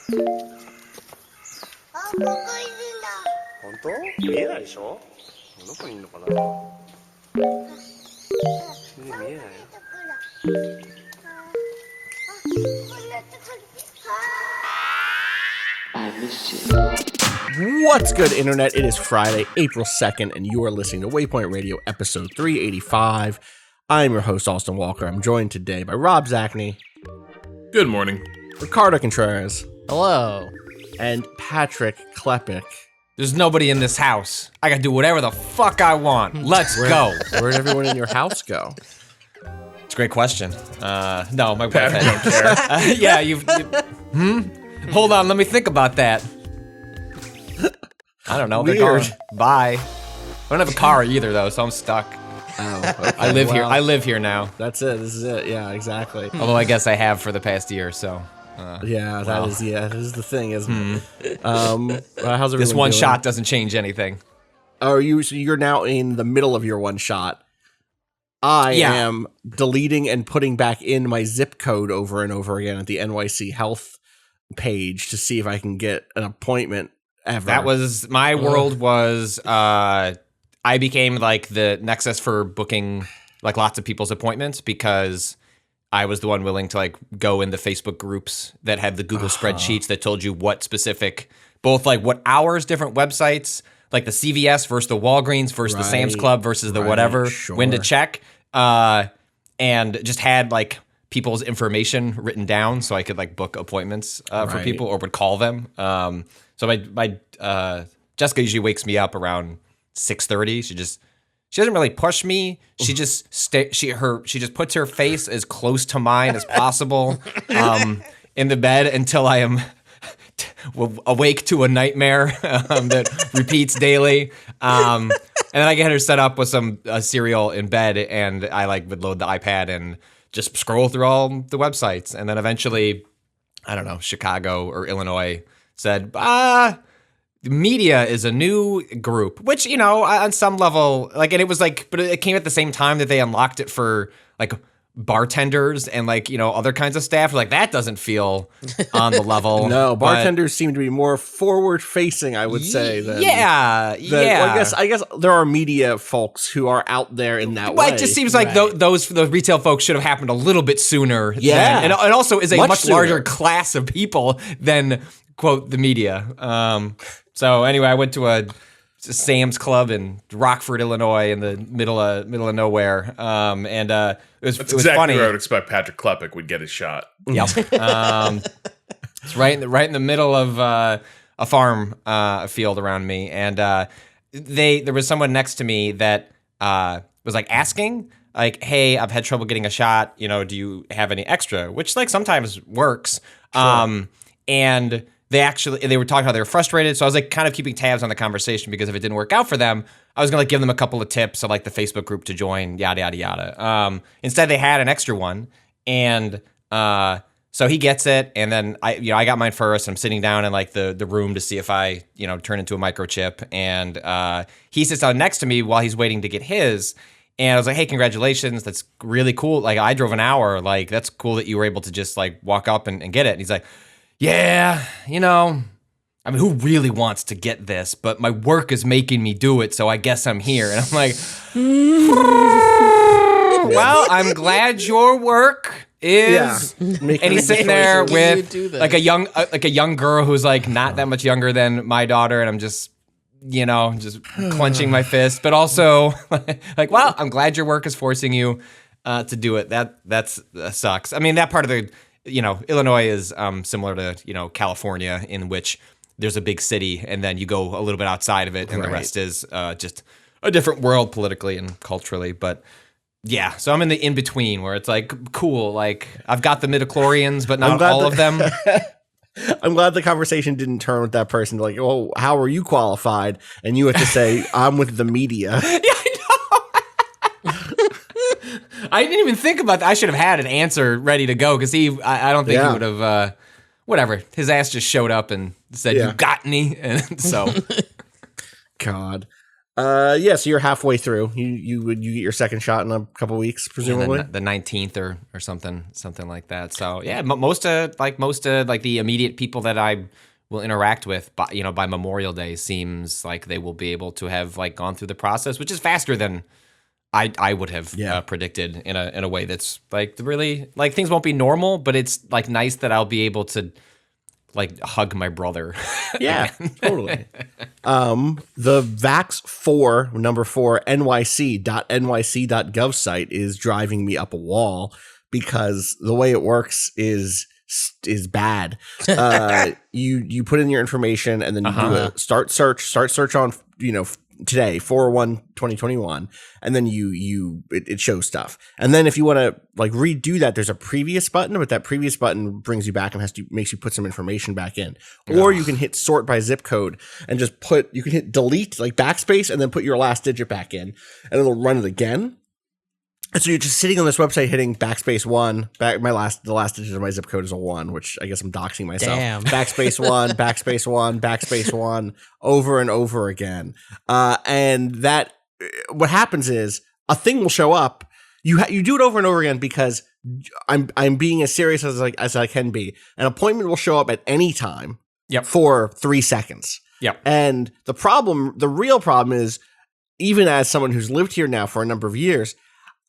本当？見えないでしょ？どこにいるのかな？見えないよ。What's good, Internet? It is Friday, April 2nd, and you are listening to Waypoint Radio, episode 385. I'm your host, Austin Walker. I'm joined today by Rob Zachney. Good morning. Ricardo Contreras. Hello. And Patrick Klepek. There's nobody in this house. I can do whatever the fuck I want. Let's go. Where'd everyone in your house go? It's a great question. No, my wife Pat, had. don't care. Yeah, Hold on, let me think about that. I don't know. They're Weird. gone. Bye. I don't have a car either, though, so I'm stuck. Oh, okay. I live here. Well, I live here now. That's it. This is it. Yeah, exactly. Although I guess I have for the past year, so. That is the thing, isn't it? How's everyone This one doing? shot doesn't change anything. So you're now in the middle of your one shot. I am deleting and putting back in my zip code over and over again at the NYC Health page to see if I can get an appointment ever. That was my world. Was I became like the nexus for booking like lots of people's appointments because I was the one willing to like go in the Facebook groups that had the Google spreadsheets that told you what specific, both like what hours, different websites, like the CVS versus the Walgreens versus the Sam's Club versus the whatever, when to check, and just had like people's information written down so I could like book appointments for people or would call them. So my Jessica usually wakes me up around 6:30. She doesn't really push me. She just she just puts her face as close to mine as possible in the bed until I am awake to a nightmare that repeats daily. And then I get her set up with some cereal in bed, and I like would load the iPad and just scroll through all the websites. And then eventually, I don't know, Chicago or Illinois said, media is a new group, which, you know, on some level, like, and it was like, but it came at the same time that they unlocked it for like bartenders and like, you know, other kinds of staff. Like that doesn't feel on the level. No, bartenders seem to be more forward facing, I would say. Than yeah. Well, I guess there are media folks who are out there in that way. It just seems like those retail folks should have happened a little bit sooner. Yeah. And also is a much sooner. larger class of people than, quote, the media. So anyway, I went to a Sam's Club in Rockford, Illinois, in the middle of nowhere, and it was Exactly funny. where I would expect Patrick Klepek would get his shot. Yep. It's right in the middle of a farm field around me, and there was someone next to me that was like asking, like, "Hey, I've had trouble getting a shot. You know, do you have any extra?" Which like sometimes works. Sure. And they were talking how they were frustrated, so I was like kind of keeping tabs on the conversation because if it didn't work out for them, I was gonna like give them a couple of tips of like the Facebook group to join, yada yada yada. Instead, they had an extra one, and so he gets it, and then I got mine first. I'm sitting down in like the room to see if I turn into a microchip, and he sits down next to me while he's waiting to get his. And I was like, "Hey, congratulations! That's really cool. Like, I drove an hour. Like, that's cool that you were able to just like walk up and get it." And he's like, "Yeah, I mean, who really wants to get this? But my work is making me do it, so I guess I'm here." And I'm like, "Well, I'm glad your work is." And he's sitting there with like a young girl who's like not that much younger than my daughter, and I'm just clenching my fist, but also like, "Well, I'm glad your work is forcing you to do it." That sucks. I mean, that part of the. Illinois is similar to, California, in which there's a big city and then you go a little bit outside of it and the rest is just a different world politically and culturally. But yeah, so I'm in the in-between where it's like, cool, like I've got the midichlorians, but not all of them. I'm glad the conversation didn't turn with that person to like, "Oh, how are you qualified?" And you have to say, "I'm with the media." Yeah, I know. I didn't even think about that. I should have had an answer ready to go because I don't think he would have, whatever. His ass just showed up and said, "You got me." And so. God. Yeah, so you're halfway through. You get your second shot in a couple weeks, presumably. The 19th or something like that. So yeah, most of the immediate people that I will interact with by Memorial Day seems like they will be able to have like gone through the process, which is faster than I would have predicted in a way that's like really like things won't be normal, but it's like nice that I'll be able to like hug my brother. Yeah, totally. The VAX4 number 4 nyc.nyc.gov site is driving me up a wall because the way it works is bad. You put in your information and then you do a start search on today 4/1/2021, and then it shows stuff. And then if you want to like redo that, there's a previous button, but that previous button brings you back and makes you put some information back in. Or you can hit sort by zip code and just you can hit delete, like backspace, and then put your last digit back in, and it'll run it again. And so you're just sitting on this website hitting backspace 1. The last digit of my zip code is a 1, which I guess I'm doxing myself. Damn. Backspace 1, backspace 1, backspace 1, over and over again. And that what happens is a thing will show up. You do it over and over again because I'm being as serious as I can be. An appointment will show up at any time. Yep. For 3 seconds. Yep. And the real problem is, even as someone who's lived here now for a number of years,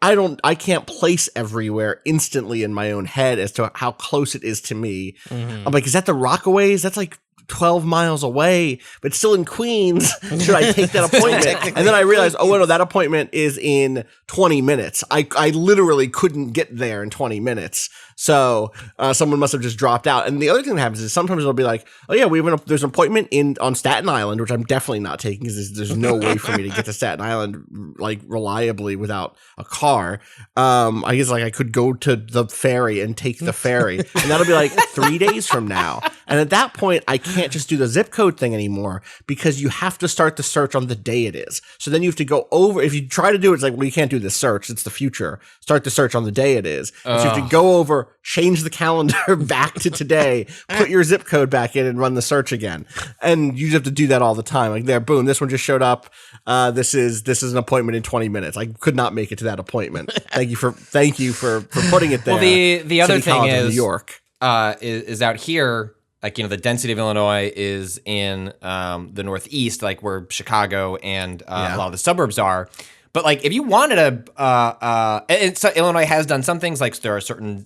I can't place everywhere instantly in my own head as to how close it is to me. Mm-hmm. I'm like, is that the Rockaways? That's like 12 miles away, but still in Queens. Should I take that appointment? And then I realized, oh, no, that appointment is in 20 minutes. I literally couldn't get there in 20 minutes. So someone must have just dropped out. And the other thing that happens is sometimes it'll be like, oh yeah, there's an appointment on Staten Island, which I'm definitely not taking because there's no way for me to get to Staten Island like reliably without a car. I guess like I could go to the ferry and take the ferry, and that'll be like 3 days from now. And at that point, I can't just do the zip code thing anymore because you have to start the search on the day it is. So then you have to go over. If you try to do it, it's like, well, you can't do this search. It's the future. Start the search on the day it is. So you have to go over, change the calendar back to today, put your zip code back in, and run the search again. And you just have to do that all the time. Like there, boom, this one just showed up. This is an appointment in 20 minutes. I could not make it to that appointment. Thank you for putting it there. Well, the other thing is New York is out here. Like, the density of Illinois is in the Northeast, like where Chicago and a lot of the suburbs are. But like, if you wanted Illinois has done some things. Like there are certain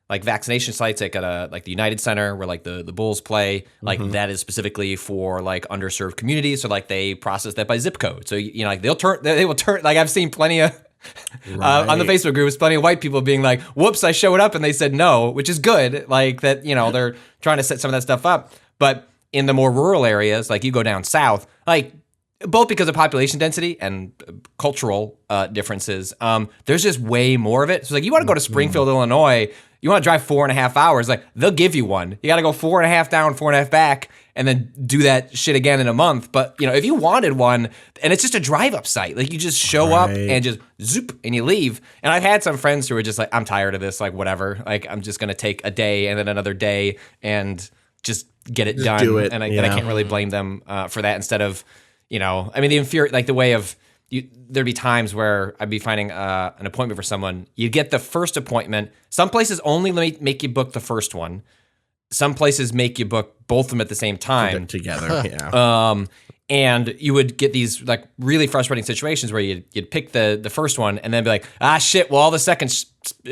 like vaccination sites like at like the United Center where like the Bulls play. Like that is specifically for like underserved communities. So like they process that by zip code. So like they will turn. Like I've seen plenty of. On the Facebook group, there's plenty of white people being like, whoops, I showed up and they said no, which is good. Like that, they're trying to set some of that stuff up. But in the more rural areas, like you go down south, like both because of population density and cultural differences, there's just way more of it. So like you want to go to Springfield, Illinois, you want to drive 4.5 hours, like they'll give you one. You got to go 4.5 down, 4.5 back, and then do that shit again in a month. But if you wanted one, and it's just a drive-up site, like you just show up and just zoop and you leave. And I've had some friends who are just like, I'm tired of this, like whatever. Like I'm just gonna take a day and then another day and just get it done. Do it. And I can't really blame them for that. Instead of, I mean, the way of. There'd be times where I'd be finding an appointment for someone. You get the first appointment. Some places only make you book the first one. Some places make you book both of them at the same time. Together, yeah. And you would get these like really frustrating situations where you'd pick the first one and then be like, shit, well, all the second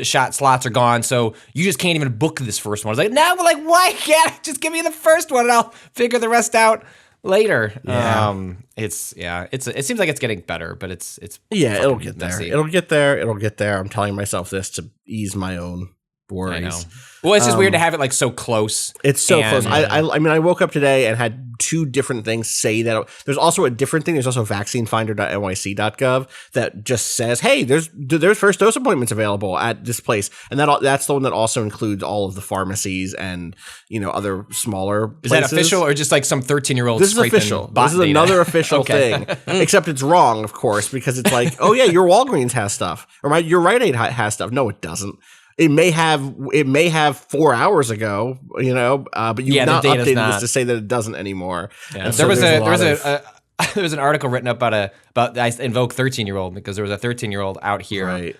shot slots are gone, so you just can't even book this first one. It's like, no, but like, why can't I just give me the first one and I'll figure the rest out later. Yeah. It seems like it's getting better, but it's it'll get there. messy. It'll get there. I'm telling myself this to ease my own worries. I know. Well, it's just weird to have it like so close. It's so close. I mean, I woke up today and had 2 different things say that. There's also a different thing. There's also vaccinefinder.nyc.gov that just says, hey, there's first dose appointments available at this place. And that's the one that also includes all of the pharmacies and, other smaller places. Is that official or just like some 13-year-old This is official. This is another official thing. Except it's wrong, of course, because it's like, oh yeah, your Walgreens has stuff. Or your Rite Aid has stuff. No, it doesn't. It may have 4 hours ago, but you've not updated this to say that it doesn't anymore. Yeah. There was there was an article written up about I invoke 13-year-old because there was a 13-year-old out here, Right.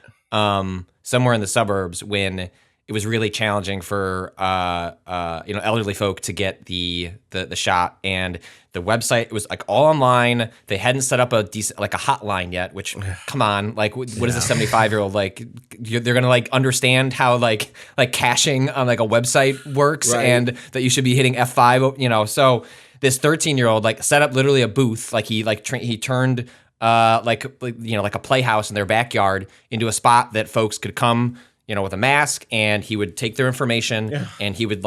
Somewhere in the suburbs when it was really challenging for elderly folk to get the shot, and the website was like all online. They hadn't set up a decent a hotline yet. Which, come on, like what is a 75-year-old like? They're gonna like understand how like caching on like a website works, right. and that you should be hitting F5. So this 13-year-old like set up literally a booth. Like he turned like a playhouse in their backyard into a spot that folks could come, with a mask, and he would take their information, and he would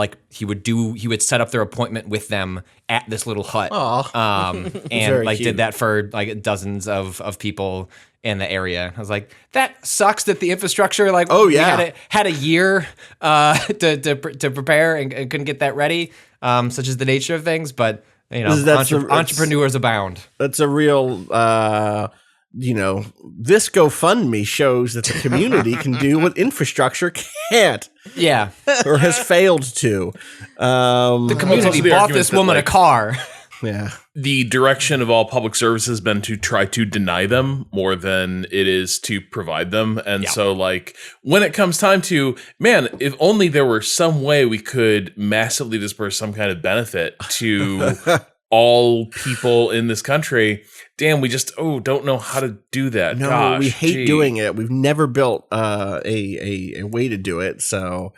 set up their appointment with them at this little hut. And like cute. Did that for like dozens of people in the area. I was like, that sucks that the infrastructure had a year to prepare and couldn't get that ready. Such is the nature of things, but entrepreneurs abound. That's a real this GoFundMe shows that the community can do what infrastructure can't. Yeah. Or has failed to. The community bought this woman a car. Yeah. The direction of all public service has been to try to deny them more than it is to provide them. And so like when it comes time to, man, if only there were some way we could massively disperse some kind of benefit to all people in this country. Damn, we just don't know how to do that. No, Gosh, we hate doing it. We've never built a way to do it. So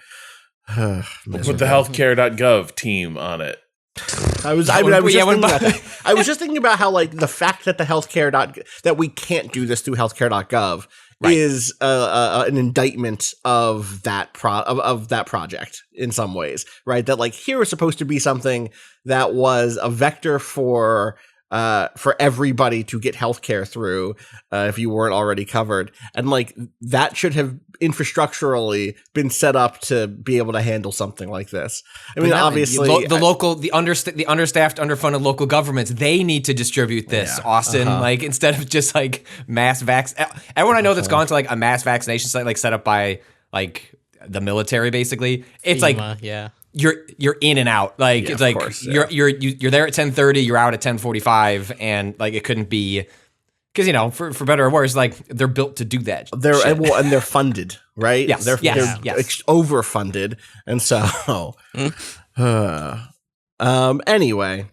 we'll put the healthcare.gov team on it. I was just thinking about how like the fact that that we can't do this through healthcare.gov is an indictment of that project in some ways, right? That like here is supposed to be something that was a vector for everybody to get healthcare through if you weren't already covered, and like that should have infrastructurally been set up to be able to handle something like this. I mean, obviously, the understaffed, underfunded local governments, they need to distribute this, Austin. Like instead of just like mass everyone I know that's gone to like a mass vaccination site like set up by like the military, basically, it's FEMA, like you're in and out. Like it's like you're there at 10:30, you're out at 10:45, and like it couldn't be because for better or worse, like they're built to do that. And they're funded, right? Yes, they're overfunded, and so anyway,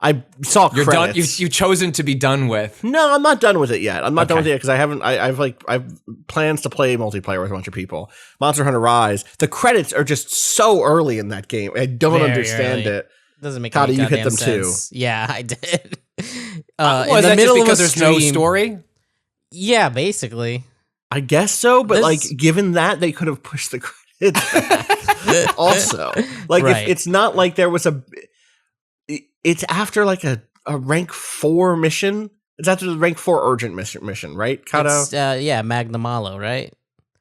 I saw credits. You're done. You've chosen to be done with. No, I'm not done with it yet. I'm not done with it because I've plans to play multiplayer with a bunch of people. Monster Hunter Rise. The credits are just so early in that game. I don't understand it. Doesn't make any goddamn you hit them sense. Too. Yeah, I did. In the middle just because there's no story. Yeah, basically. I guess so, but like given that, they could have pushed the credits back. Also, like if it's not like there was a. It's after like a rank 4 mission. It's after the rank 4 urgent mission, right, Kato? Magnamalo, right?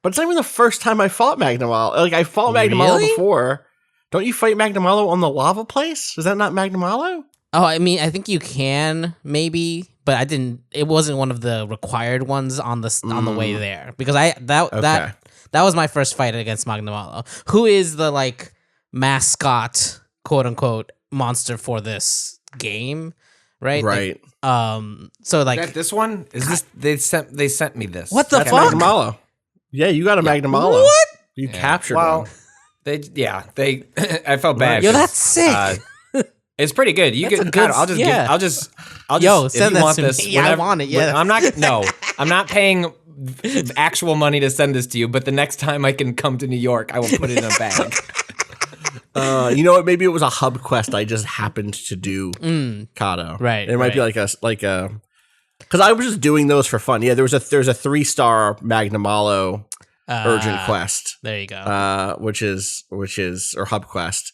But it's not even the first time I fought Magnamalo. Like I fought Magnamalo before. Don't you fight Magnamalo on the lava place? Is that not Magnamalo? Oh, I mean, I think you can maybe, but I didn't. It wasn't one of the required ones on the way there because that was my first fight against Magnamalo, who is the like mascot, quote unquote, monster for this game, right? Right. So like this one is this. They sent me this. What the fuck? Magnamalo. Yeah, you got a Magnamalo. What? You captured one. They I felt bad. Yo, that's sick. It's pretty good. You can. I'll just. Yo, send that to this, me. I want it. Yeah. I'm not paying actual money to send this to you. But the next time I can come to New York, I will put it in a bag. You know what? Maybe it was a hub quest I just happened to do, Kato. Right. It might be like a because I was just doing those for fun. Yeah, there's a 3-star Magnamalo urgent quest. There you go. Which is or hub quest.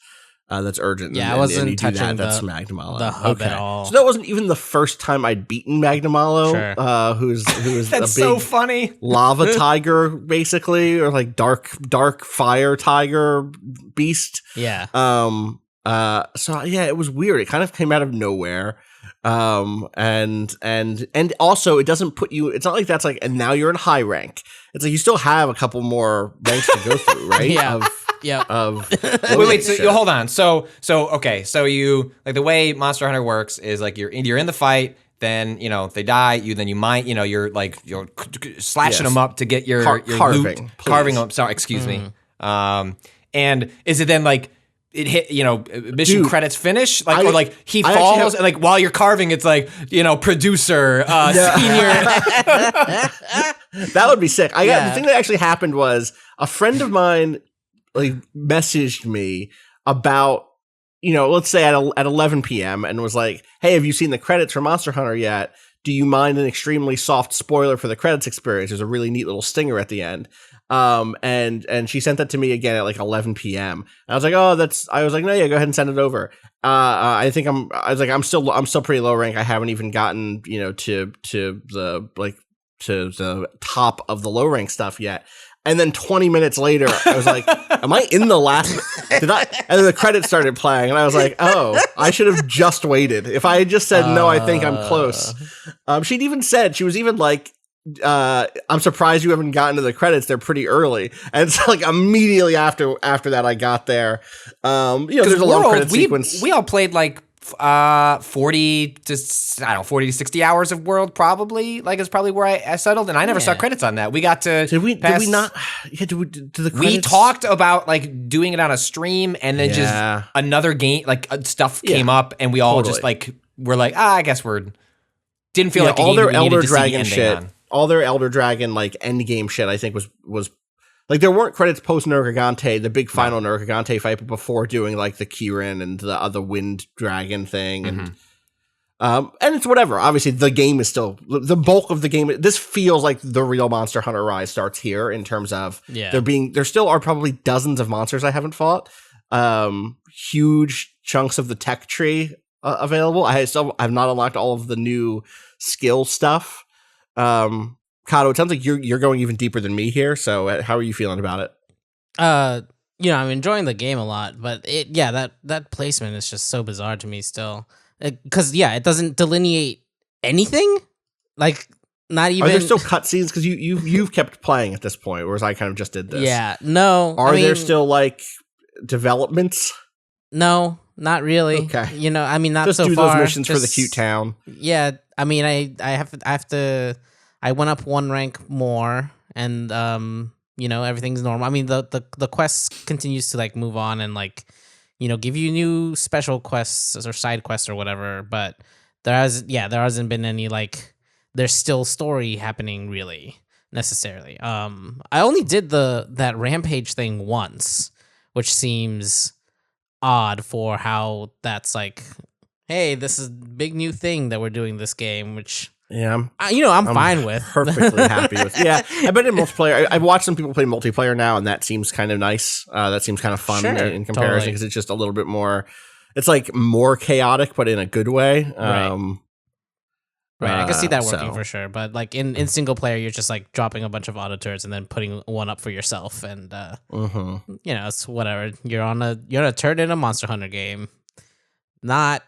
That's urgent. Yeah, I wasn't and you touching do that. That's Magnamalo. The hub at all. So that wasn't even the first time I'd beaten Magnamalo. Sure. Who's That's a big so funny lava tiger, basically, or like dark fire tiger beast. Yeah. So yeah, it was weird. It kind of came out of nowhere. And also it doesn't put you. It's not like that's like, and now you're in high rank. It's like you still have a couple more ranks to go through, right? Yeah. of wait, so you hold on. So okay, so you like the way Monster Hunter works is like you're in the fight, then they die, you mine, you're slashing them up to get your carving, loot, carving them. Sorry, excuse me. And is it then like it hit, mission credits finish, or like he falls, and like while you're carving, it's like, producer, senior. That would be sick. The thing that actually happened was a friend of mine like messaged me about, let's say at 11 p.m. and was like, hey, have you seen the credits for Monster Hunter yet? Do you mind an extremely soft spoiler for the credits experience? There's a really neat little stinger at the end. And she sent that to me again at like 11 p.m. I was like, no, yeah, go ahead and send it over. I'm still pretty low rank. I haven't even gotten, to the top of the low rank stuff yet. And then 20 minutes later, I was like, am I in the last? And then the credits started playing, and I was like, oh, I should have just waited. If I had just said, no, I think I'm close. She'd even said, she was even like, I'm surprised you haven't gotten to the credits. They're pretty early. And so like immediately after that, I got there. There's a long credit sequence. We all played like 40 to 60 hours of World, probably. Like it's probably where I settled, and I never saw credits on that. We got to did we not? Yeah, did the credits? We talked about like doing it on a stream, and then just another game like stuff came up, and we all just like we're like, I guess didn't feel like all their Elder Dragon shit. All their Elder Dragon like end game shit, I think was like there weren't credits post NieR Replicant, the big final NieR Replicant fight, but before doing like the Kirin and the other Wind Dragon thing, and it's whatever. Obviously, the game is still the bulk of the game. This feels like the real Monster Hunter Rise starts here in terms of there still are probably dozens of monsters I haven't fought, huge chunks of the tech tree available. I've not unlocked all of the new skill stuff. Kato, it sounds like you're going even deeper than me here. So how are you feeling about it? I'm enjoying the game a lot, but that placement is just so bizarre to me still. Because it doesn't delineate anything. Like not even. Are there still cutscenes? Because you've kept playing at this point, whereas I kind of just did this. Yeah, no. Are there still like developments? No, not really. Okay. Not just so far. Just do those missions for the cute town. Yeah, I mean, I have to. I went up one rank more, and everything's normal. I mean, the quest continues to like move on and like, give you new special quests or side quests or whatever. But there hasn't been any like. There's still story happening really necessarily. I only did that rampage thing once, which seems odd for how that's like, hey, this is a big new thing that we're doing this game, which I'm fine with. Perfectly happy with. Yeah, I've been in multiplayer. I've watched some people play multiplayer now, and that seems kind of nice. That seems kind of fun in comparison because it's just a little bit more. It's like more chaotic, but in a good way. Right, I can see that working for sure. But like in single player, you're just like dropping a bunch of auto turrets and then putting one up for yourself, and it's whatever. You're on a turret in a Monster Hunter game, not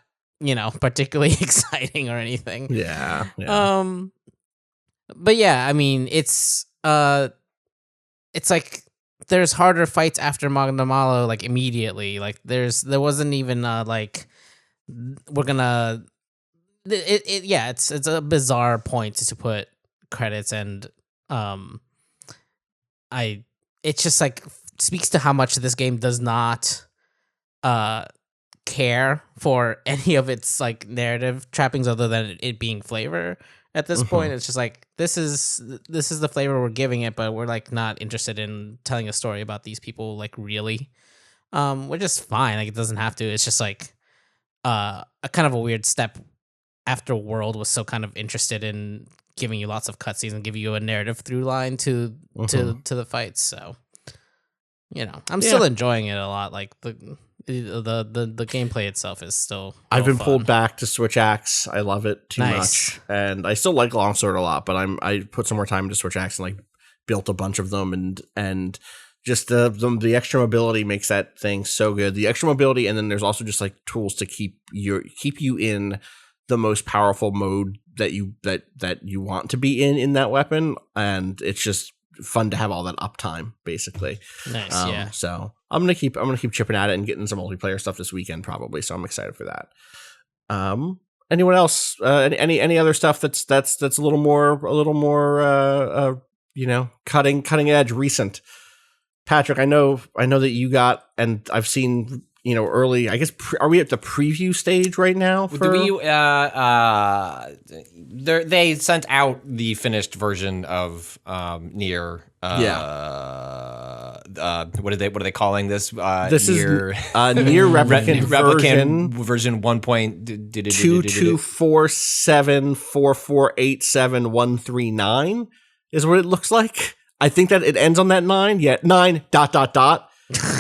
particularly exciting or anything. Yeah. But yeah, I mean, it's like there's harder fights after Magnamalo like immediately. Like there wasn't even like we're gonna. It's a bizarre point to put credits, and it just like speaks to how much this game does not care for any of its like narrative trappings other than it being flavor. At this point, it's just like this is the flavor we're giving it, but we're like not interested in telling a story about these people like really, which is fine. Like it doesn't have to. It's just like a kind of a weird step. After World was so kind of interested in giving you lots of cutscenes and giving you a narrative through line to the fights, so I'm still enjoying it a lot. Like the gameplay itself is still. I've been pulled back to Switch Axe. I love it too much, and I still like Longsword a lot. But I put some more time into Switch Axe and like built a bunch of them, and just the extra mobility makes that thing so good. The extra mobility, and then there's also just like tools to keep you in the most powerful mode that you want to be in that weapon, and it's just fun to have all that uptime, basically. Nice, yeah. So I'm gonna keep chipping at it and getting some multiplayer stuff this weekend probably. So I'm excited for that. Anyone else? Any other stuff that's a little more cutting edge, recent? Patrick, I know that you got, and I've seen, early. I guess are we at the preview stage right now? They sent out the finished version of NieR. What are they calling this? This NieR, is NieR Replicant version 1.22474487139 is what it looks like. I think that it ends on that 9. Yeah, 9 ...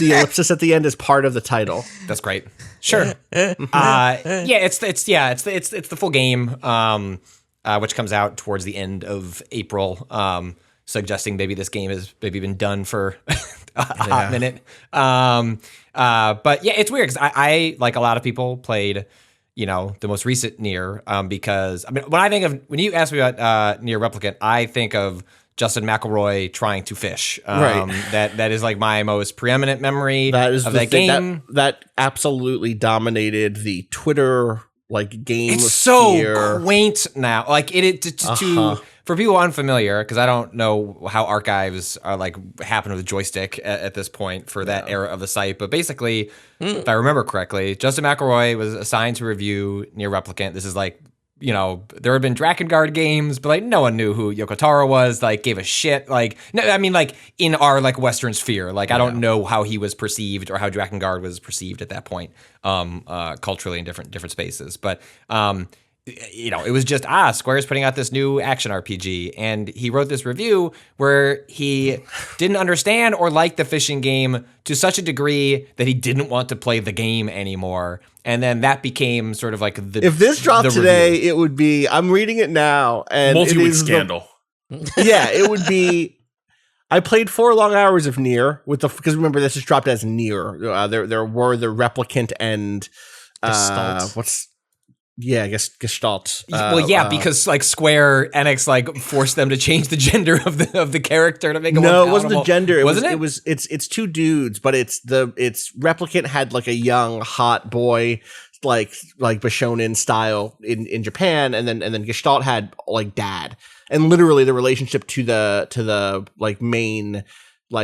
The ellipsis at the end is part of the title. That's great. Sure. It's the full game, which comes out towards the end of April. Suggesting maybe this game has maybe been done for a hot minute. But yeah, it's weird because I like a lot of people played, the most recent NieR, because when you ask me about NieR Replicant, I think of Justin McElroy trying to fish. Right. That is like my most preeminent memory of that game. That absolutely dominated the Twitter game. It's so quaint now. Like for people unfamiliar, because I don't know how archives are happen with a joystick at this point for that era of the site. But basically, if I remember correctly, Justin McElroy was assigned to review NieR Replicant. This is there had been Drakengard games, but no one knew who Yoko Taro was, gave a shit. In our Western sphere, I don't know how he was perceived or how Drakengard was perceived at that point, culturally in different spaces. But, it was just, Square's putting out this new action RPG. And he wrote this review where he didn't understand or like the fishing game to such a degree that he didn't want to play the game anymore. And then that became sort of if this dropped today, it would be, I'm reading it now, and multi-week scandal. It would be. I played 4 long hours of NieR because remember this is dropped as NieR. There were the Replicant and Gestalt. Because Square Enix forced them to change the gender of the character to make it more palatable. It wasn't the gender. It's 2 dudes, but it's Replicant had a young hot boy Bishonen style in Japan, and then Gestalt had dad, and literally the relationship to the main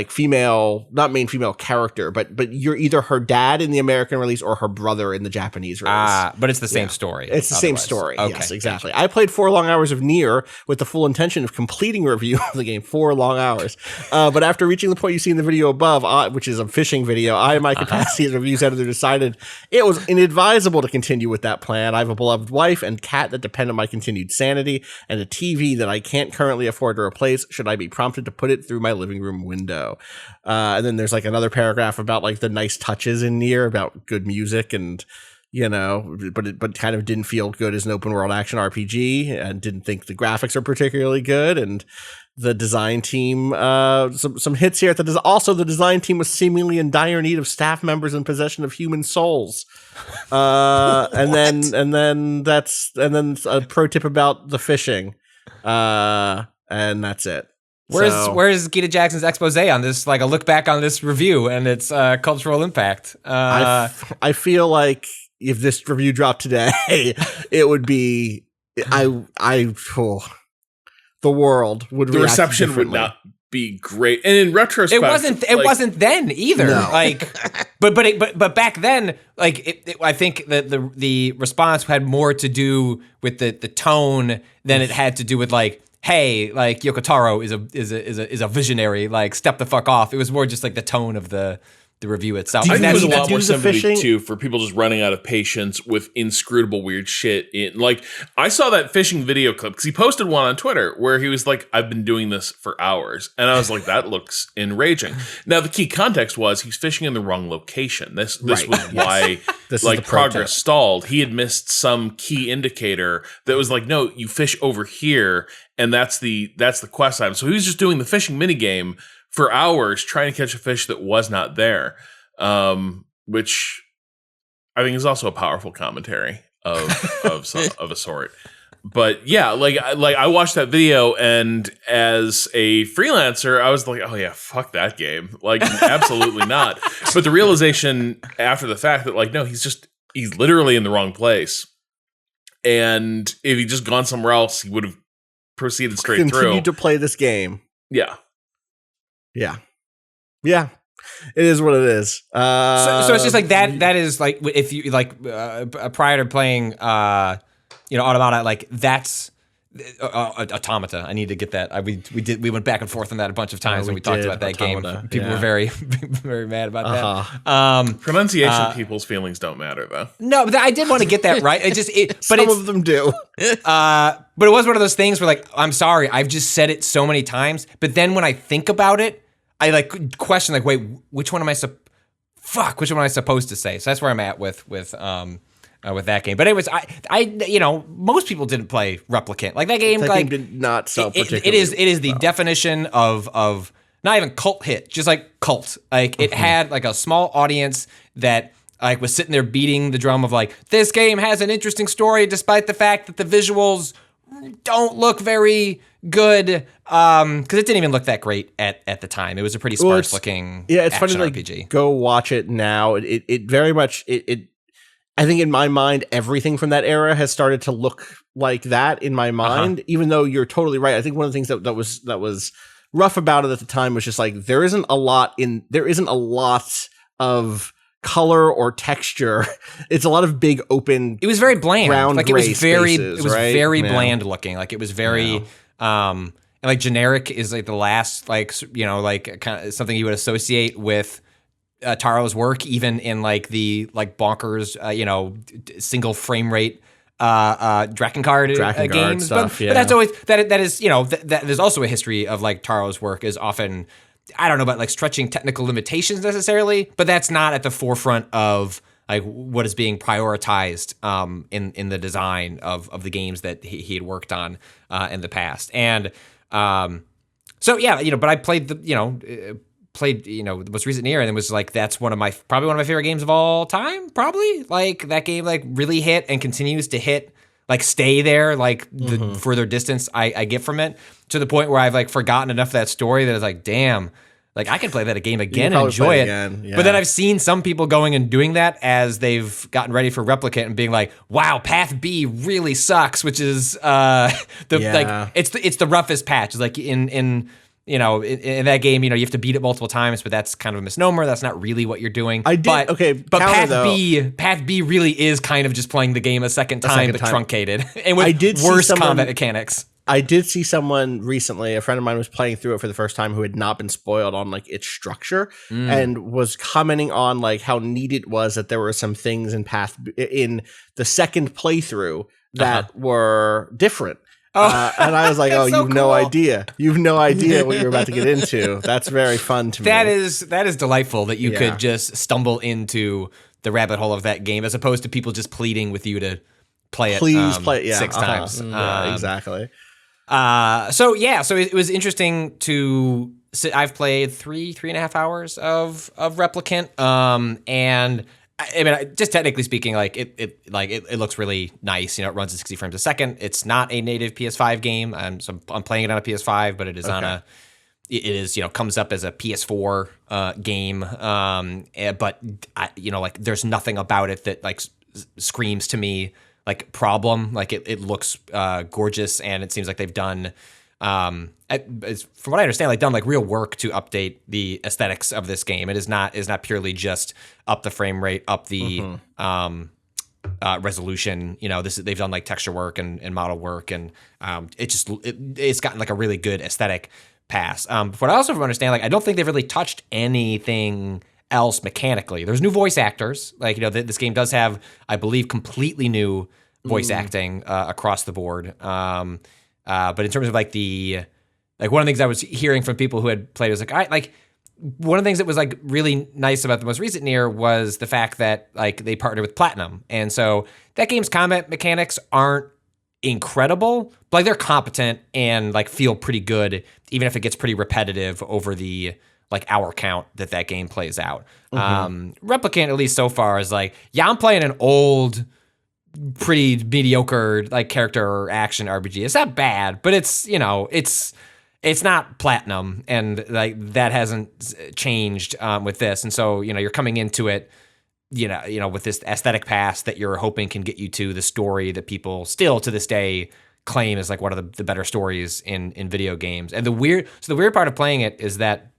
female, not main female character, but you're either her dad in the American release or her brother in the Japanese release. But it's the same story. It's the same story. Okay, yes, exactly. I played 4 long hours of NieR with the full intention of completing a review of the game. 4 long hours. But after reaching the point you see in the video above, which is a fishing video, in my capacity as a reviews editor, decided it was inadvisable to continue with that plan. I have a beloved wife and cat that depend on my continued sanity, and a TV that I can't currently afford to replace should I be prompted to put it through my living room window. And then there's another paragraph about the nice touches in NieR, about good music, and but kind of didn't feel good as an open world action RPG, and didn't think the graphics are particularly good, and the design team some hits here. The design team was seemingly in dire need of staff members in possession of human souls. and then a pro tip about the fishing, and that's it. Where's Gita Jackson's expose on this? A look back on this review and its cultural impact. I feel like if this review dropped today, it would be the world would. The reception would not be great, and in retrospect, it wasn't then either. No. But back then, I think that the response had more to do with the tone than it had to do with hey, Yoko Taro is a visionary, step the fuck off. It was more just the tone of the review itself. I think there's a lot more sympathy too for people just running out of patience with inscrutable weird shit. I saw that fishing video clip because he posted one on Twitter where he was I've been doing this for hours, and I was that looks enraging. Now the key context was he's fishing in the wrong location. This was why progress stalled. He had missed some key indicator that was no, you fish over here, and that's the quest item. So he was just doing the fishing minigame for hours trying to catch a fish that was not there, which I think is also a powerful commentary of a sort. But yeah, like I watched that video, and as a freelancer, I was like, oh yeah, fuck that game. Like, absolutely not. But the realization after the fact that, like, no, he's literally in the wrong place. And if he'd just gone somewhere else, he would have proceeded straight through. Continued to play this game. Yeah. Yeah. Yeah. It is what it is. So it's just like that is like, if you like prior to playing Automata, like that's Automata. I need to get that. We went back and forth on that a bunch of times when we talked about that Automata, game. People were very very mad about that. Pronunciation people's feelings don't matter though. No, but I did want to get that right. But some of them do. But it was one of those things where, like, I'm sorry, I've just said it so many times, but then when I think about it, I like question, like, wait, which one am I supposed to say? So that's where I'm at with that game. But anyways, I most people didn't play Replicant. Like that game, game did not sell particularly. It is the definition of not even cult hit, just like cult. Like it had like a small audience that like was sitting there beating the drum of like, this game has an interesting story despite the fact that the visuals don't look very good, because it didn't even look that great at the time. It was a pretty sparse looking it's action funny, RPG. Like, go watch it now. It very much I think in my mind everything from that era has started to look like that in my mind. Even though you're totally right. I think one of the things that was rough about it at the time was just like there isn't a lot of color or texture. It's a lot of big open. It was very bland. Brown, like gray it was very spaces, right? very bland looking. Like it was very and like generic is like the last like kind of something you would associate with Taro's work, even in like the like bonkers single frame rate Drakengard games stuff, but that's always that is that there's also a history of like Taro's work is often, I don't know about like stretching technical limitations necessarily, but that's not at the forefront of like what is being prioritized in the design of the games that he had worked on in the past. And so yeah, but I played the most recent NieR, and it was like that's probably one of my favorite games of all time. Probably like that game like really hit and continues to hit, like stay there, like the further distance I get from it, to the point where I've like forgotten enough of that story that it's like, damn, like I can play that game again and enjoy it. Yeah. But then I've seen some people going and doing that as they've gotten ready for Replicant and being like, wow, Path B really sucks, which is like it's the roughest patch. It's like in that game, you have to beat it multiple times, but that's kind of a misnomer. That's not really what you're doing. But Path B really is kind of just playing the game a second time, truncated and with worse combat mechanics. I did see someone recently, a friend of mine was playing through it for the first time who had not been spoiled on like its structure and was commenting on like how neat it was that there were some things in the second playthrough that were different. And I was like, oh, you've no idea. You've no idea what you're about to get into. That's very fun to me. That is delightful that you could just stumble into the rabbit hole of that game as opposed to people just pleading with you to play it. Please play it 6 times. Exactly. So it was interesting to sit. I've played 3.5 hours of Replicant. And I mean, just technically speaking, like it looks really nice. It runs at 60 frames a second. It's not a native PS5 game. So I'm playing it on a PS5, but it is it is comes up as a PS4 game. But like there's nothing about it that like screams to me like problem. Like it looks gorgeous, and it seems like they've done from what I understand, like done like real work to update the aesthetics of this game. It is not purely just up the frame rate, up the resolution. They've done like texture work and model work, and it's gotten like a really good aesthetic pass. But what I also understand, like I don't think they've really touched anything else mechanically. There's new voice actors. Like this game does have, I believe, completely new voice acting across the board. But in terms of like one of the things I was hearing from people who had played was like, one of the things that was like really nice about the most recent NieR was the fact that like they partnered with Platinum. And so that game's combat mechanics aren't incredible, but like they're competent and like feel pretty good, even if it gets pretty repetitive over the like hour count that game plays out. Replicant, at least so far, is like, yeah, I'm playing an old pretty mediocre like character or action RPG. It's not bad, but it's, you know, it's not platinum, and like that hasn't changed with this. And so, you know, you're coming into it, you know, with this aesthetic pass that you're hoping can get you to the story that people still to this day claim is like one of the better stories in video games. And the weird part of playing it is that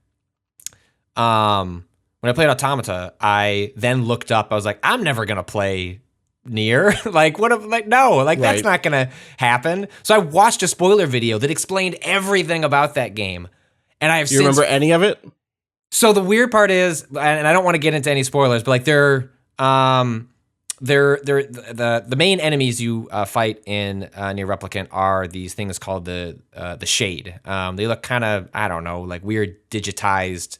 when I played Automata, I then looked up, I was like, I'm never gonna play NieR. Like, what if, like, no, like that's not gonna happen. So I watched a spoiler video that explained everything about that game. And I have You remember any of it? So the weird part is, and I don't want to get into any spoilers, but like the main enemies you fight in NieR Replicant are these things called the Shade. They look kind of, I don't know, like weird digitized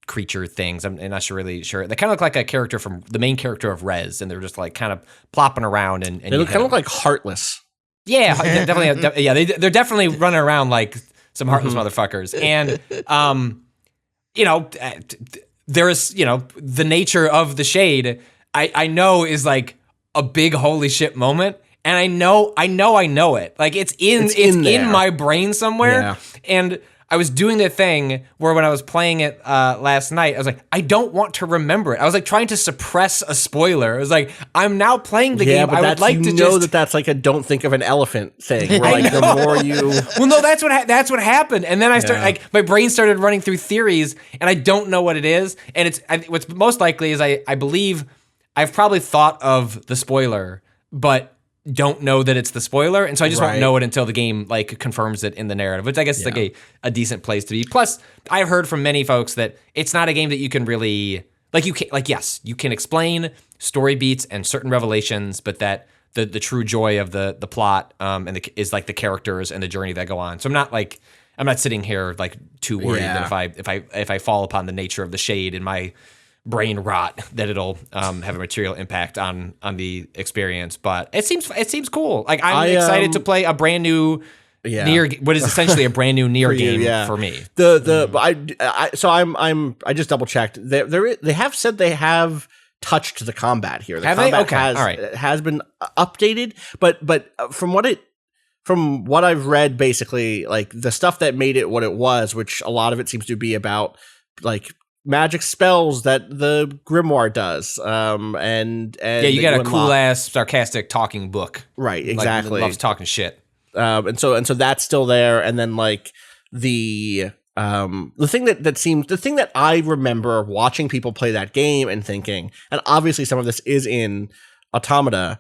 creature things. I'm not really sure. They kind of look like a character from the main character of Rez, and they're just like kind of plopping around and they look kind of like Heartless. Yeah, definitely. Yeah, they're definitely running around like some heartless motherfuckers. And you know, there is, you know, the nature of the Shade. I know is like a big holy shit moment, and I know it. Like it's in my brain somewhere, and I was doing the thing where when I was playing it last night, I was like, I don't want to remember it. I was like trying to suppress a spoiler. I was like, I'm now playing the game. But I would like to know that's like a don't think of an elephant thing. Where like the more you, well, no, that's what happened. And then I started like my brain started running through theories, and I don't know what it is. And what's most likely is I believe I've probably thought of the spoiler, but don't know that it's the spoiler, and so I just won't know it until the game like confirms it in the narrative, which I guess is like a decent place to be. Plus, I've heard from many folks that it's not a game that you can really like. You can yes, you can explain story beats and certain revelations, but that the true joy of the plot is like the characters and the journey that go on. So I'm not sitting here like too worried that if I fall upon the nature of the Shade in my brain rot, that it'll have a material impact on the experience. But it seems cool. Like I'm excited to play a brand new NieR, what is essentially a brand new NieR game for me. I just double checked. They have said they have touched the combat here. The combat has been updated, but from what I've read, basically like the stuff that made it what it was, which a lot of it seems to be about like magic spells that the grimoire does, and you got a cool ass sarcastic talking book, right? Exactly, like, loves talking shit, and so that's still there. And then like the thing that I remember watching people play that game and thinking, and obviously some of this is in Automata,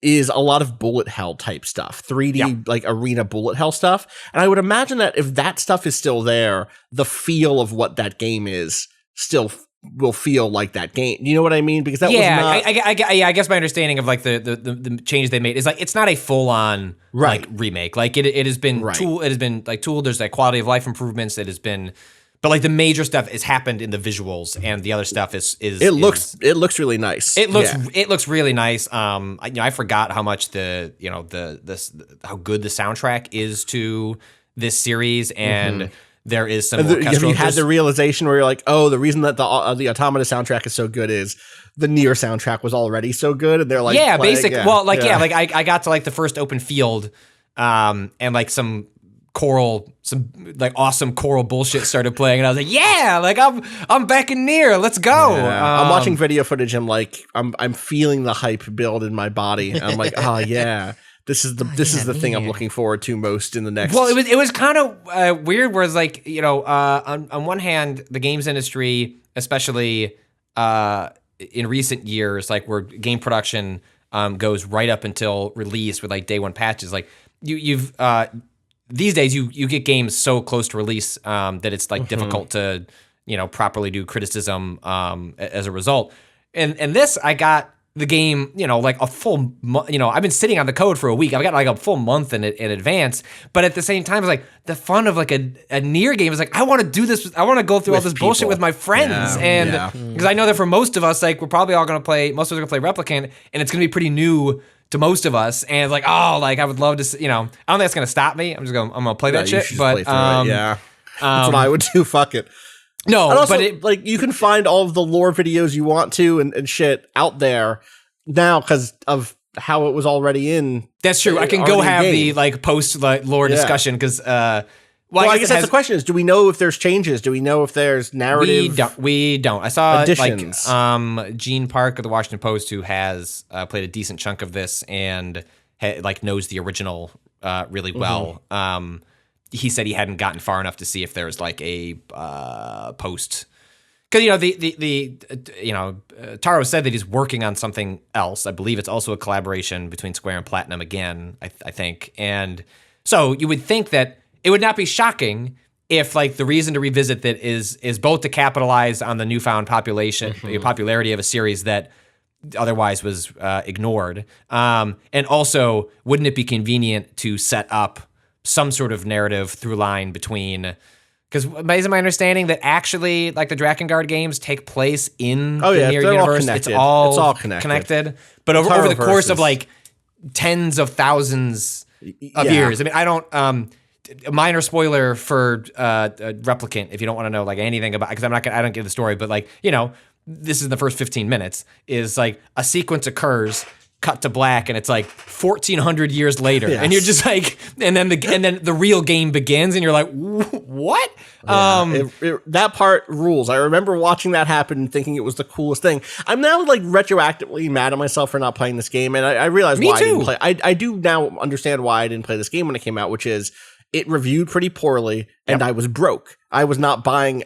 is a lot of bullet hell type stuff, 3D like arena bullet hell stuff. And I would imagine that if that stuff is still there, the feel of what that game is still will feel like that game. You know what I mean? Because that was not. I guess my understanding of like the changes they made is like it's not a full on like remake. Like it has been tooled. It has been like tooled. There's like quality of life improvements that has been. But like the major stuff has happened in the visuals, and the other stuff is it looks really nice. It looks really nice. I forgot how much how good the soundtrack is to this series, and there is some. Have you had the realization where you're like, oh, the reason that the Automata soundtrack is so good is the NieR soundtrack was already so good, and they're like, I got to like the first open field, and like some like awesome choral bullshit started playing, and I was like, yeah, like I'm back in NieR, let's go. I'm watching video footage, and like I'm feeling the hype build in my body. And I'm like, oh yeah, this is the thing I'm looking forward to most in the next. Well, it was kind of weird, where it's like, you know, on one hand, the games industry, especially in recent years, like where game production goes right up until release with like day one patches, like you've these days, you get games so close to release that it's like difficult to, you know, properly do criticism as a result. And this, I got the game, you know, like a full, you know, I've been sitting on the code for a week. I've got like a full month in advance. But at the same time, it's like the fun of like a NieR game is like, I want to do this. I want to go through all this bullshit with my friends. Because I know that for most of us, like we're probably all going to play, most of us are going to play Replicant, and it's going to be pretty new to most of us, and it's like, oh, like I would love to, you know, I don't think that's gonna stop me. I'm gonna play that shit. But that's what I would do. Fuck it. No, also, but like you can find all of the lore videos you want to and shit out there. now because of how it was already in. That's true. I can go have the like post lore discussion because. Well, I guess that's the question: is do we know if there's changes? Do we know if there's narrative? We don't. I saw additions. like Gene Park of the Washington Post, who has played a decent chunk of this and like knows the original really well. He said he hadn't gotten far enough to see if there's like a post. Because Taro said that he's working on something else. I believe it's also a collaboration between Square and Platinum again. I think, and so you would think that. It would not be shocking if, like, the reason to revisit that is both to capitalize on the newfound popularity of a series that otherwise was ignored, and also wouldn't it be convenient to set up some sort of narrative through line between? Because is my understanding that actually, like, the Drakengard games take place in the NieR universe. It's all connected. But over the course of like tens of thousands of years. I mean, I don't. A minor spoiler for Replicant, if you don't want to know like anything about, because I don't give the story, but like, this is the first 15 minutes, is like a sequence occurs, cut to black, and it's like 1400 years later, and you're just like, and then the real game begins, and you're like, what? Yeah, that part rules. I remember watching that happen and thinking it was the coolest thing. I'm now like retroactively mad at myself for not playing this game, and I realize why I didn't play. I do now understand why I didn't play this game when it came out, which is it reviewed pretty poorly, and I was broke. I was not buying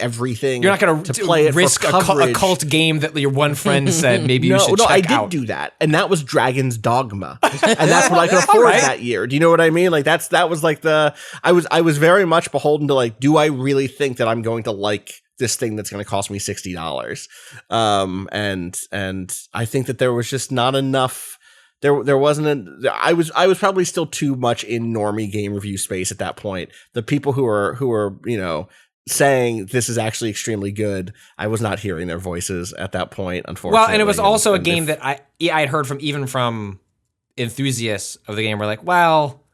everything. You're not going to play it risk a cult game that your one friend said maybe you should check out. No, I did do that, and that was Dragon's Dogma, and that's what I could afford that year. Do you know what I mean? Like that was like I was very much beholden to like, do I really think that I'm going to like this thing that's going to cost me $60? And I think that there was just not enough. There wasn't I was probably still too much in normie game review space at that point. The people who are saying this is actually extremely good, I was not hearing their voices at that point, unfortunately. Well, and it was also a game that I had heard from enthusiasts of the game were like, well,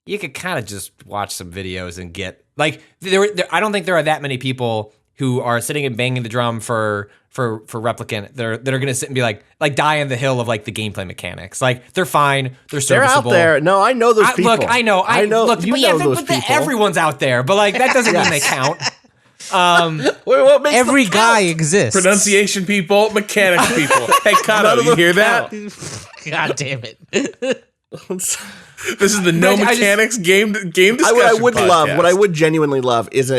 you could kind of just watch some videos and get like I don't think there are that many people who are sitting and banging the drum for Replicant, that are going to sit and be like die on the hill of like the gameplay mechanics. Like they're fine, they're serviceable. They're out there. No, I know those people. Look, I know. Look, you know those people. Everyone's out there, but like that doesn't mean they count. What makes every guy exists. Pronunciation people, mechanics people. Hey, Kato, you hear that? God damn it. This is the mechanics game discussion. I would podcast. love what I would genuinely love is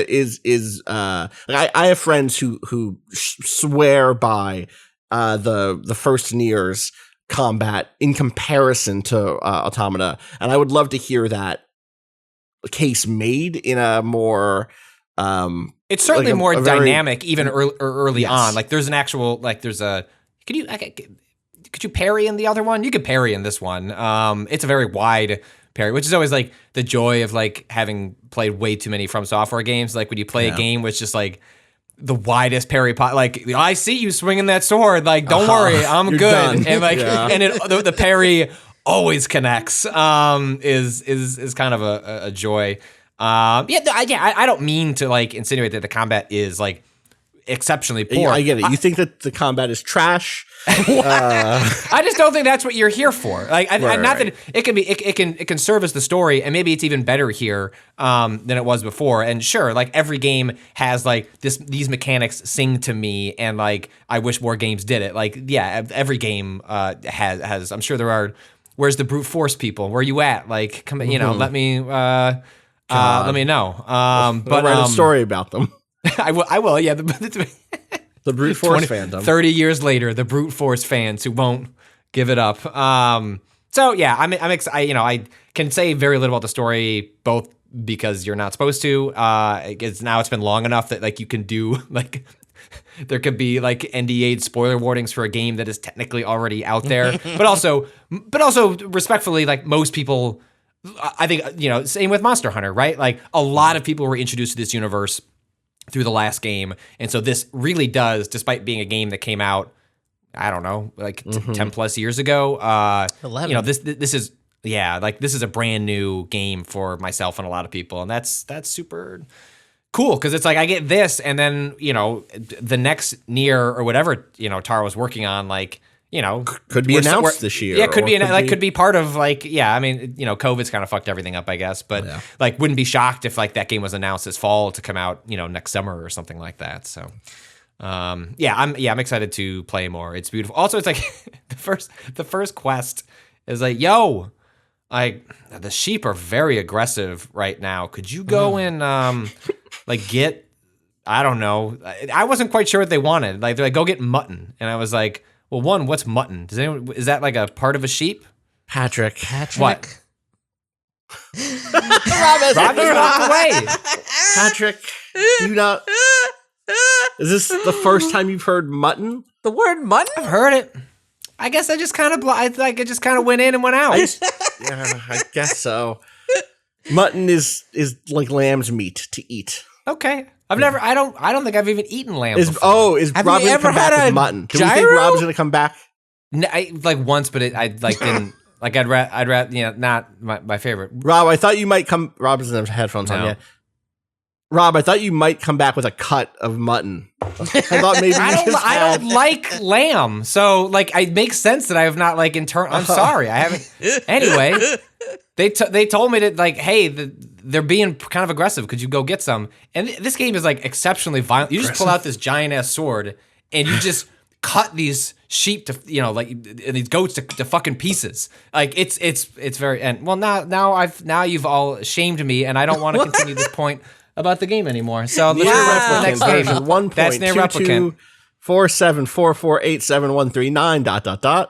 I have friends who swear by the first NieR's combat in comparison to Automata, and I would love to hear that case made in a more it's certainly like more dynamic even early on. Like there's an actual could you parry in the other one? You could parry in this one. It's a very wide parry, which is always like the joy of like having played way too many From Software games. Like when you play a game with just like the widest parry pot, like I see you swinging that sword. Like don't worry, I'm good. Done. And like and the parry always connects. Is kind of a joy. I don't mean to like insinuate that the combat is like exceptionally poor. I get it. You think that the combat is trash? I just don't think that's what you're here for. Like, that it can be. It can serve as the story, and maybe it's even better here than it was before. And sure, like every game has like these mechanics sing to me, and like I wish more games did it. Like, yeah, every game has. I'm sure there are. Where's the brute force people? Where are you at? Like, come, let me know. But write a story about them. I will. Yeah. The brute force fandom. 30 years later, the brute force fans who won't give it up. So yeah, I'm excited. I can say very little about the story, both because you're not supposed to. It's been long enough that like you can do like there could be like NDA spoiler warnings for a game that is technically already out there, but also respectfully, like most people, I think same with Monster Hunter, right? Like a lot of people were introduced to this universe through the last game, and so this really does, despite being a game that came out, I don't know, like 10 plus years ago. 11. This is this is a brand new game for myself and a lot of people, and that's super cool because it's like I get this, and then the next NieR or whatever Taro was working on, like could be announced this year. Yeah, could be part of I mean, COVID's kind of fucked everything up, I guess, but wouldn't be shocked if that game was announced this fall to come out, next summer or something like that. So, I'm excited to play more. It's beautiful. Also, it's the first quest is the sheep are very aggressive right now. Could you go and get, I don't know. I wasn't quite sure what they wanted. They're like, go get mutton. And I was like, well, one, what's mutton? Is that like a part of a sheep? Patrick. What? Rob just walked away. Patrick, do you not... Is this the first time you've heard mutton? The word mutton? I've heard it. I guess I just kind of it just kind of went in and went out. I guess so. Mutton is like lamb's meat to eat. Okay. I don't think I've even eaten lamb before. Is Rob going to come back with mutton? Do we think Rob's going to come back? No, once, but I'd rather not my favorite. Rob, I thought you might come. Rob doesn't have headphones on yet. Rob, I thought you might come back with a cut of mutton. I thought maybe I don't like lamb, so it makes sense that I have not I'm sorry, I haven't. Anyway, they told me that hey, they're being kind of aggressive. Could you go get some? And this game is exceptionally violent. You just pull out this giant ass sword and you just cut these sheep to and these goats to fucking pieces. It's very now you've all shamed me and I don't want to continue this point about the game anymore. So let's move on to the next game. That's NieR Replicant. 47448713 ...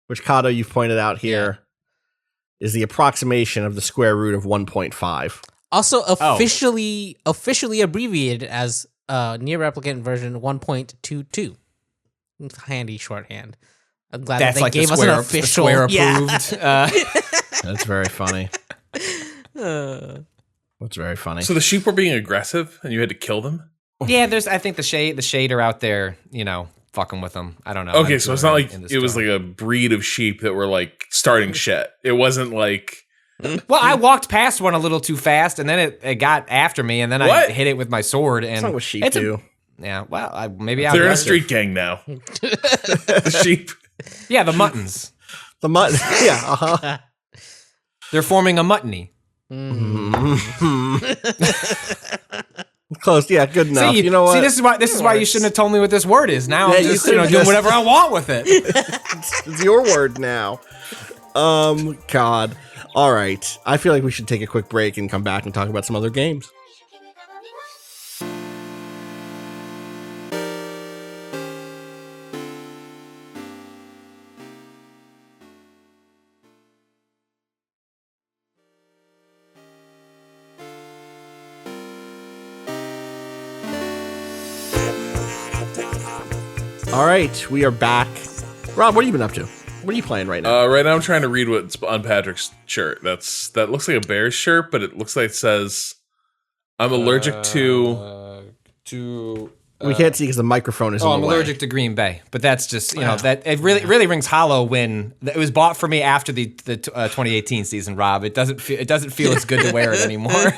Which Kato you've pointed out here is the approximation of the square root of 1.5. Also officially abbreviated as NieR Replicant version 1.22. Handy shorthand. I'm glad that they gave us an official square approved. That's very funny. That's very funny. So the sheep were being aggressive, and you had to kill them. Yeah, I think the shade are out there, fucking with them. I don't know. Okay, so it's not like it was like a breed of sheep that were starting shit. It wasn't like. Well, I walked past one a little too fast, and then it got after me, and then I hit it with my sword. And that's not what sheep do. Yeah, well, maybe they're in a street gang now. The sheep. Yeah, the muttons. The mutton. Yeah. They're forming a muttony. Close, yeah, good enough. See, you know what? See, this is why you shouldn't have told me what this word is. Now I'm just doing whatever I want with it. It's your word now. God. All right. I feel like we should take a quick break and come back and talk about some other games. All right, we are back. Rob, what have you been up to? What are you playing right now? Right now I'm trying to read what's on Patrick's shirt. That looks like a bear's shirt, but it looks like it says, "I'm allergic to." We can't see because the microphone is in the way. I'm allergic to Green Bay, but that's just that it really rings hollow when it was bought for me after the 2018 season. Rob, it doesn't feel as good to wear it anymore.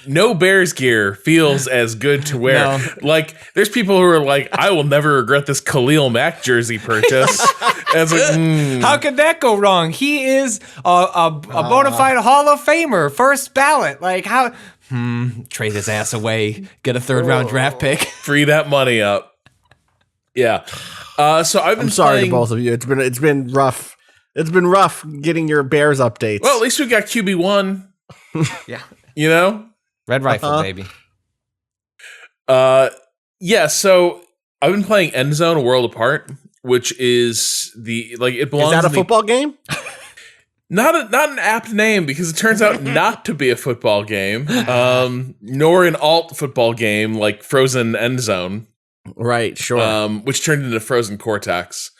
No Bears gear feels as good to wear. No. There's people who are like, I will never regret this Khalil Mack jersey purchase. And it's how could that go wrong? He is a bona fide Hall of Famer, first ballot. How? Trade his ass away, get a third-round draft pick, free that money up. Yeah. So I'm sorry to both of you. It's been rough. It's been rough getting your Bears updates. Well, at least we got QB1. Yeah. Red rifle, baby. Yeah. So I've been playing Endzone: A World Apart, which is it belongs. Is that a football game? Not an apt name because it turns out not to be a football game, nor an alt football game like Frozen Endzone. Right, sure. Which turned into Frozen Cortex.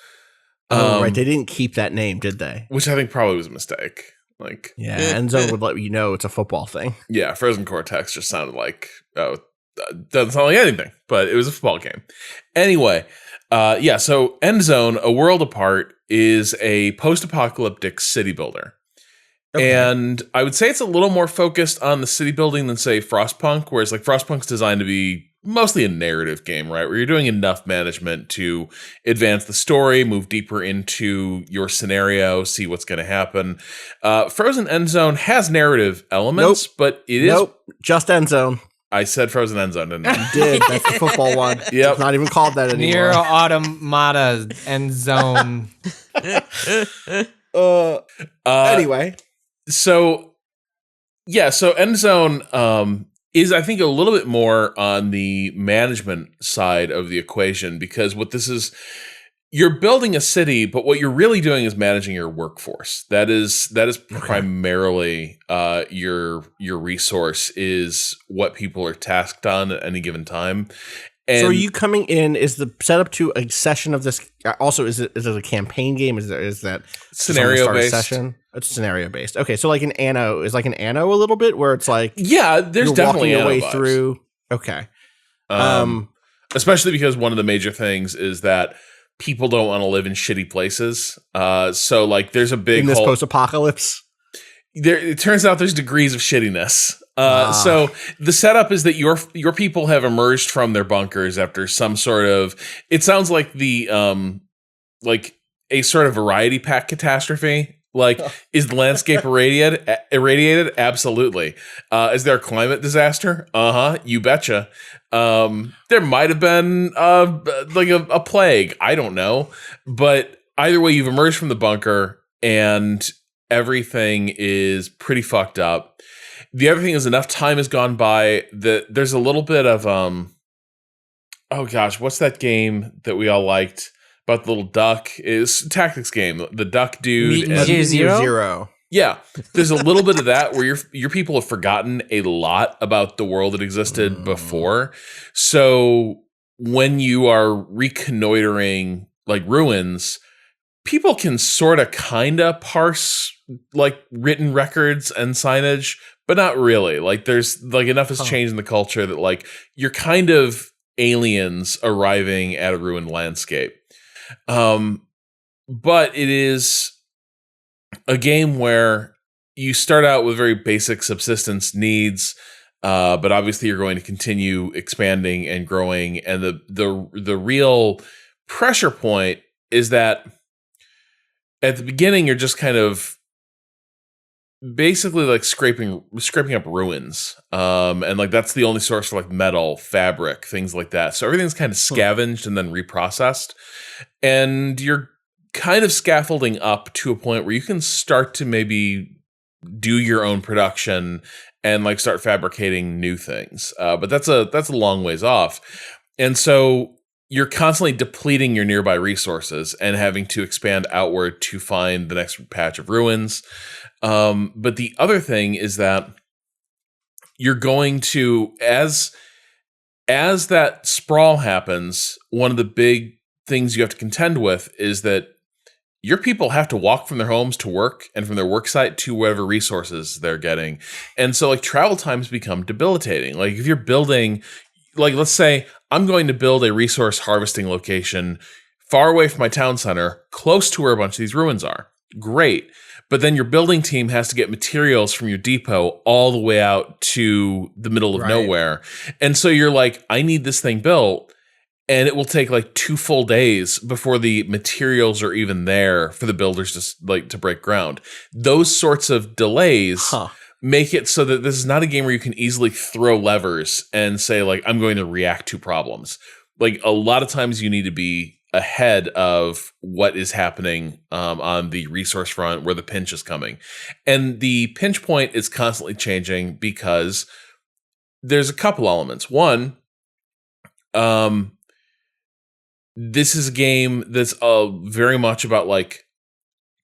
Right. They didn't keep that name, did they? Which I think probably was a mistake. Endzone would let you know it's a football thing. Yeah, Frozen Cortex just sounded like doesn't sound like anything, but it was a football game. Anyway, so Endzone: A World Apart is a post-apocalyptic city builder. Okay. And I would say it's a little more focused on the city building than, say, Frostpunk, whereas Frostpunk's designed to be mostly a narrative game, right? Where you're doing enough management to advance the story, move deeper into your scenario, see what's going to happen. Frozen Endzone has narrative elements, but it is just Endzone. I said Frozen Endzone, didn't I? You did. That's the football one. Yep. It's not even called that anymore. NieR Automata Endzone. Anyway. So Endzone is, I think, a little bit more on the management side of the equation, because what this is, you're building a city, but what you're really doing is managing your workforce. That is primarily your resource, is what people are tasked on at any given time. And so are you coming in, is the setup to a session of this, also is it a campaign game? Is that scenario based session? It's scenario based. Okay, so like an Anno, is like an Anno a little bit, where it's like, yeah, there's definitely walking your way vibes through. Okay. Especially because one of the major things is that people don't want to live in shitty places. So like there's a big in this post-apocalypse. It turns out there's degrees of shittiness. So the setup is that your people have emerged from their bunkers after some sort of, it sounds like like a sort of variety pack catastrophe. Like, is the landscape irradiated? Absolutely. Is there a climate disaster? You betcha. There might have been like a plague. I don't know. But either way, you've emerged from the bunker and everything is pretty fucked up. The other thing is, enough time has gone by that there's a little bit of oh gosh, what's that game that we all liked about the little duck? Is tactics game, the duck dude. Meaty Zero. Yeah, there's a little bit of that where your people have forgotten a lot about the world that existed before. So when you are reconnoitering like ruins, people can sort of kind of parse like written records and signage, but not really. Like there's like enough has changed in the culture that like you're kind of aliens arriving at a ruined landscape. But it is a game where you start out with very basic subsistence needs, but obviously you're going to continue expanding and growing. And the real pressure point is that at the beginning you're just kind of basically like scraping up ruins, and like that's the only source for like metal, fabric, things like that. So everything's kind of scavenged and then reprocessed, and you're kind of scaffolding up to a point where you can start to maybe do your own production and like start fabricating new things. But that's a long ways off, and so you're constantly depleting your nearby resources and having to expand outward to find the next patch of ruins. But the other thing is that you're going to, as that sprawl happens, one of the big things you have to contend with is that your people have to walk from their homes to work and from their work site to whatever resources they're getting. And so like travel times become debilitating. Like if you're building, like let's say I'm going to build a resource harvesting location far away from my town center, close to where a bunch of these ruins are. Great. But then your building team has to get materials from your depot all the way out to the middle of nowhere. And so you're like, I need this thing built. And it will take like 2 full days before the materials are even there for the builders to break ground. Those sorts of delays make it so that this is not a game where you can easily throw levers and say like, I'm going to react to problems. Like a lot of times you need to be ahead of what is happening on the resource front where the pinch is coming. And the pinch point is constantly changing because there's a couple elements. One, this is a game that's very much about like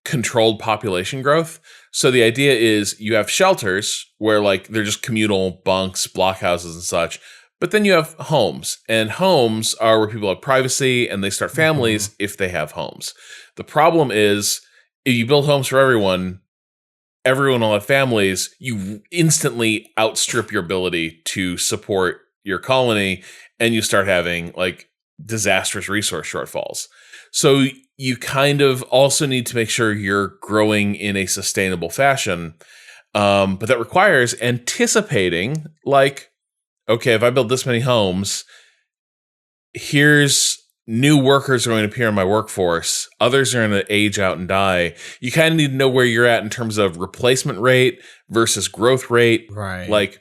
controlled population growth. So the idea is you have shelters where like they're just communal bunks, blockhouses and such. But then you have homes, and homes are where people have privacy and they start families if they have homes. The problem is if you build homes for everyone will have families, you instantly outstrip your ability to support your colony, and you start having like disastrous resource shortfalls. So you kind of also need to make sure you're growing in a sustainable fashion. But that requires anticipating like okay, if I build this many homes, here's new workers are going to appear in my workforce. Others are going to age out and die. You kind of need to know where you're at in terms of replacement rate versus growth rate. Right. Like,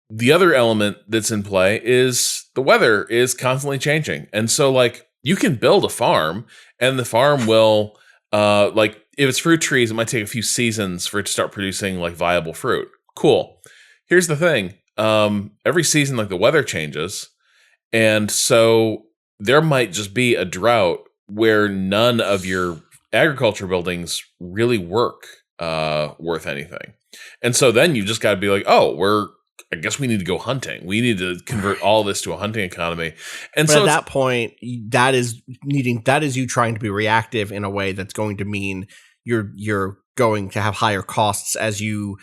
the other element that's in play is the weather is constantly changing. And so, like, you can build a farm, and the farm will, like, if it's fruit trees, it might take a few seasons for it to start producing, like, viable fruit. Cool. Here's the thing. Every season, like, the weather changes. And so there might just be a drought where none of your agriculture buildings really work worth anything. And so then you just got to be like, oh, I guess we need to go hunting. We need to convert all this to a hunting economy. And but so at that point, that is you trying to be reactive in a way that's going to mean you're going to have higher costs as you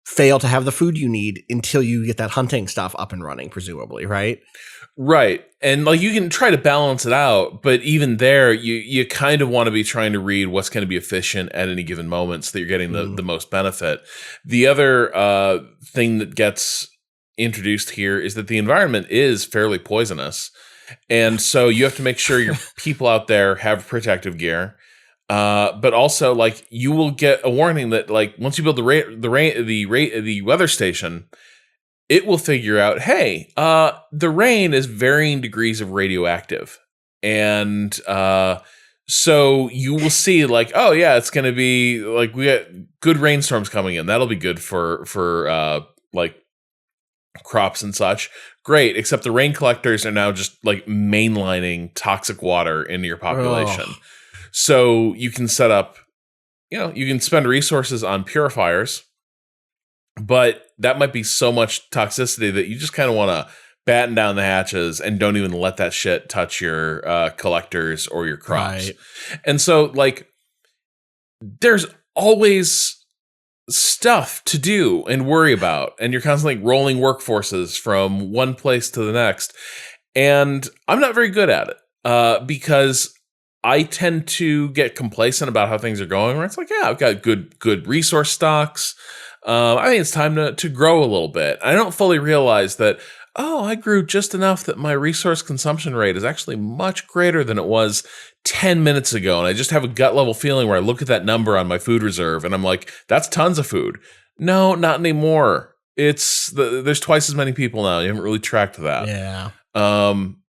fail to have the food you need until you get that hunting stuff up and running, presumably, right? Right. And like you can try to balance it out, but even there, you kind of want to be trying to read what's going to be efficient at any given moment so that you're getting the most benefit. The other thing that gets introduced here is that the environment is fairly poisonous. And so you have to make sure your people out there have protective gear. But also, like, you will get a warning that, like, once you build the weather station, it will figure out, hey, the rain is varying degrees of radioactive. And so you will see, like, oh, yeah, it's going to be, like, we got good rainstorms coming in. That'll be good for like, crops and such. Great, except the rain collectors are now just, like, mainlining toxic water into your population. Oh. So you can set up, you can spend resources on purifiers, but that might be so much toxicity that you just kind of want to batten down the hatches and don't even let that shit touch your collectors or your crops. Right. And so, like, there's always stuff to do and worry about, and you're constantly rolling workforces from one place to the next. And I'm not very good at it because I tend to get complacent about how things are going, where it's like, yeah, I've got good resource stocks. I think it's time to grow a little bit. I don't fully realize that, I grew just enough that my resource consumption rate is actually much greater than it was 10 minutes ago. And I just have a gut level feeling where I look at that number on my food reserve and I'm like, that's tons of food. No, not anymore. There's twice as many people now. You haven't really tracked that. Yeah.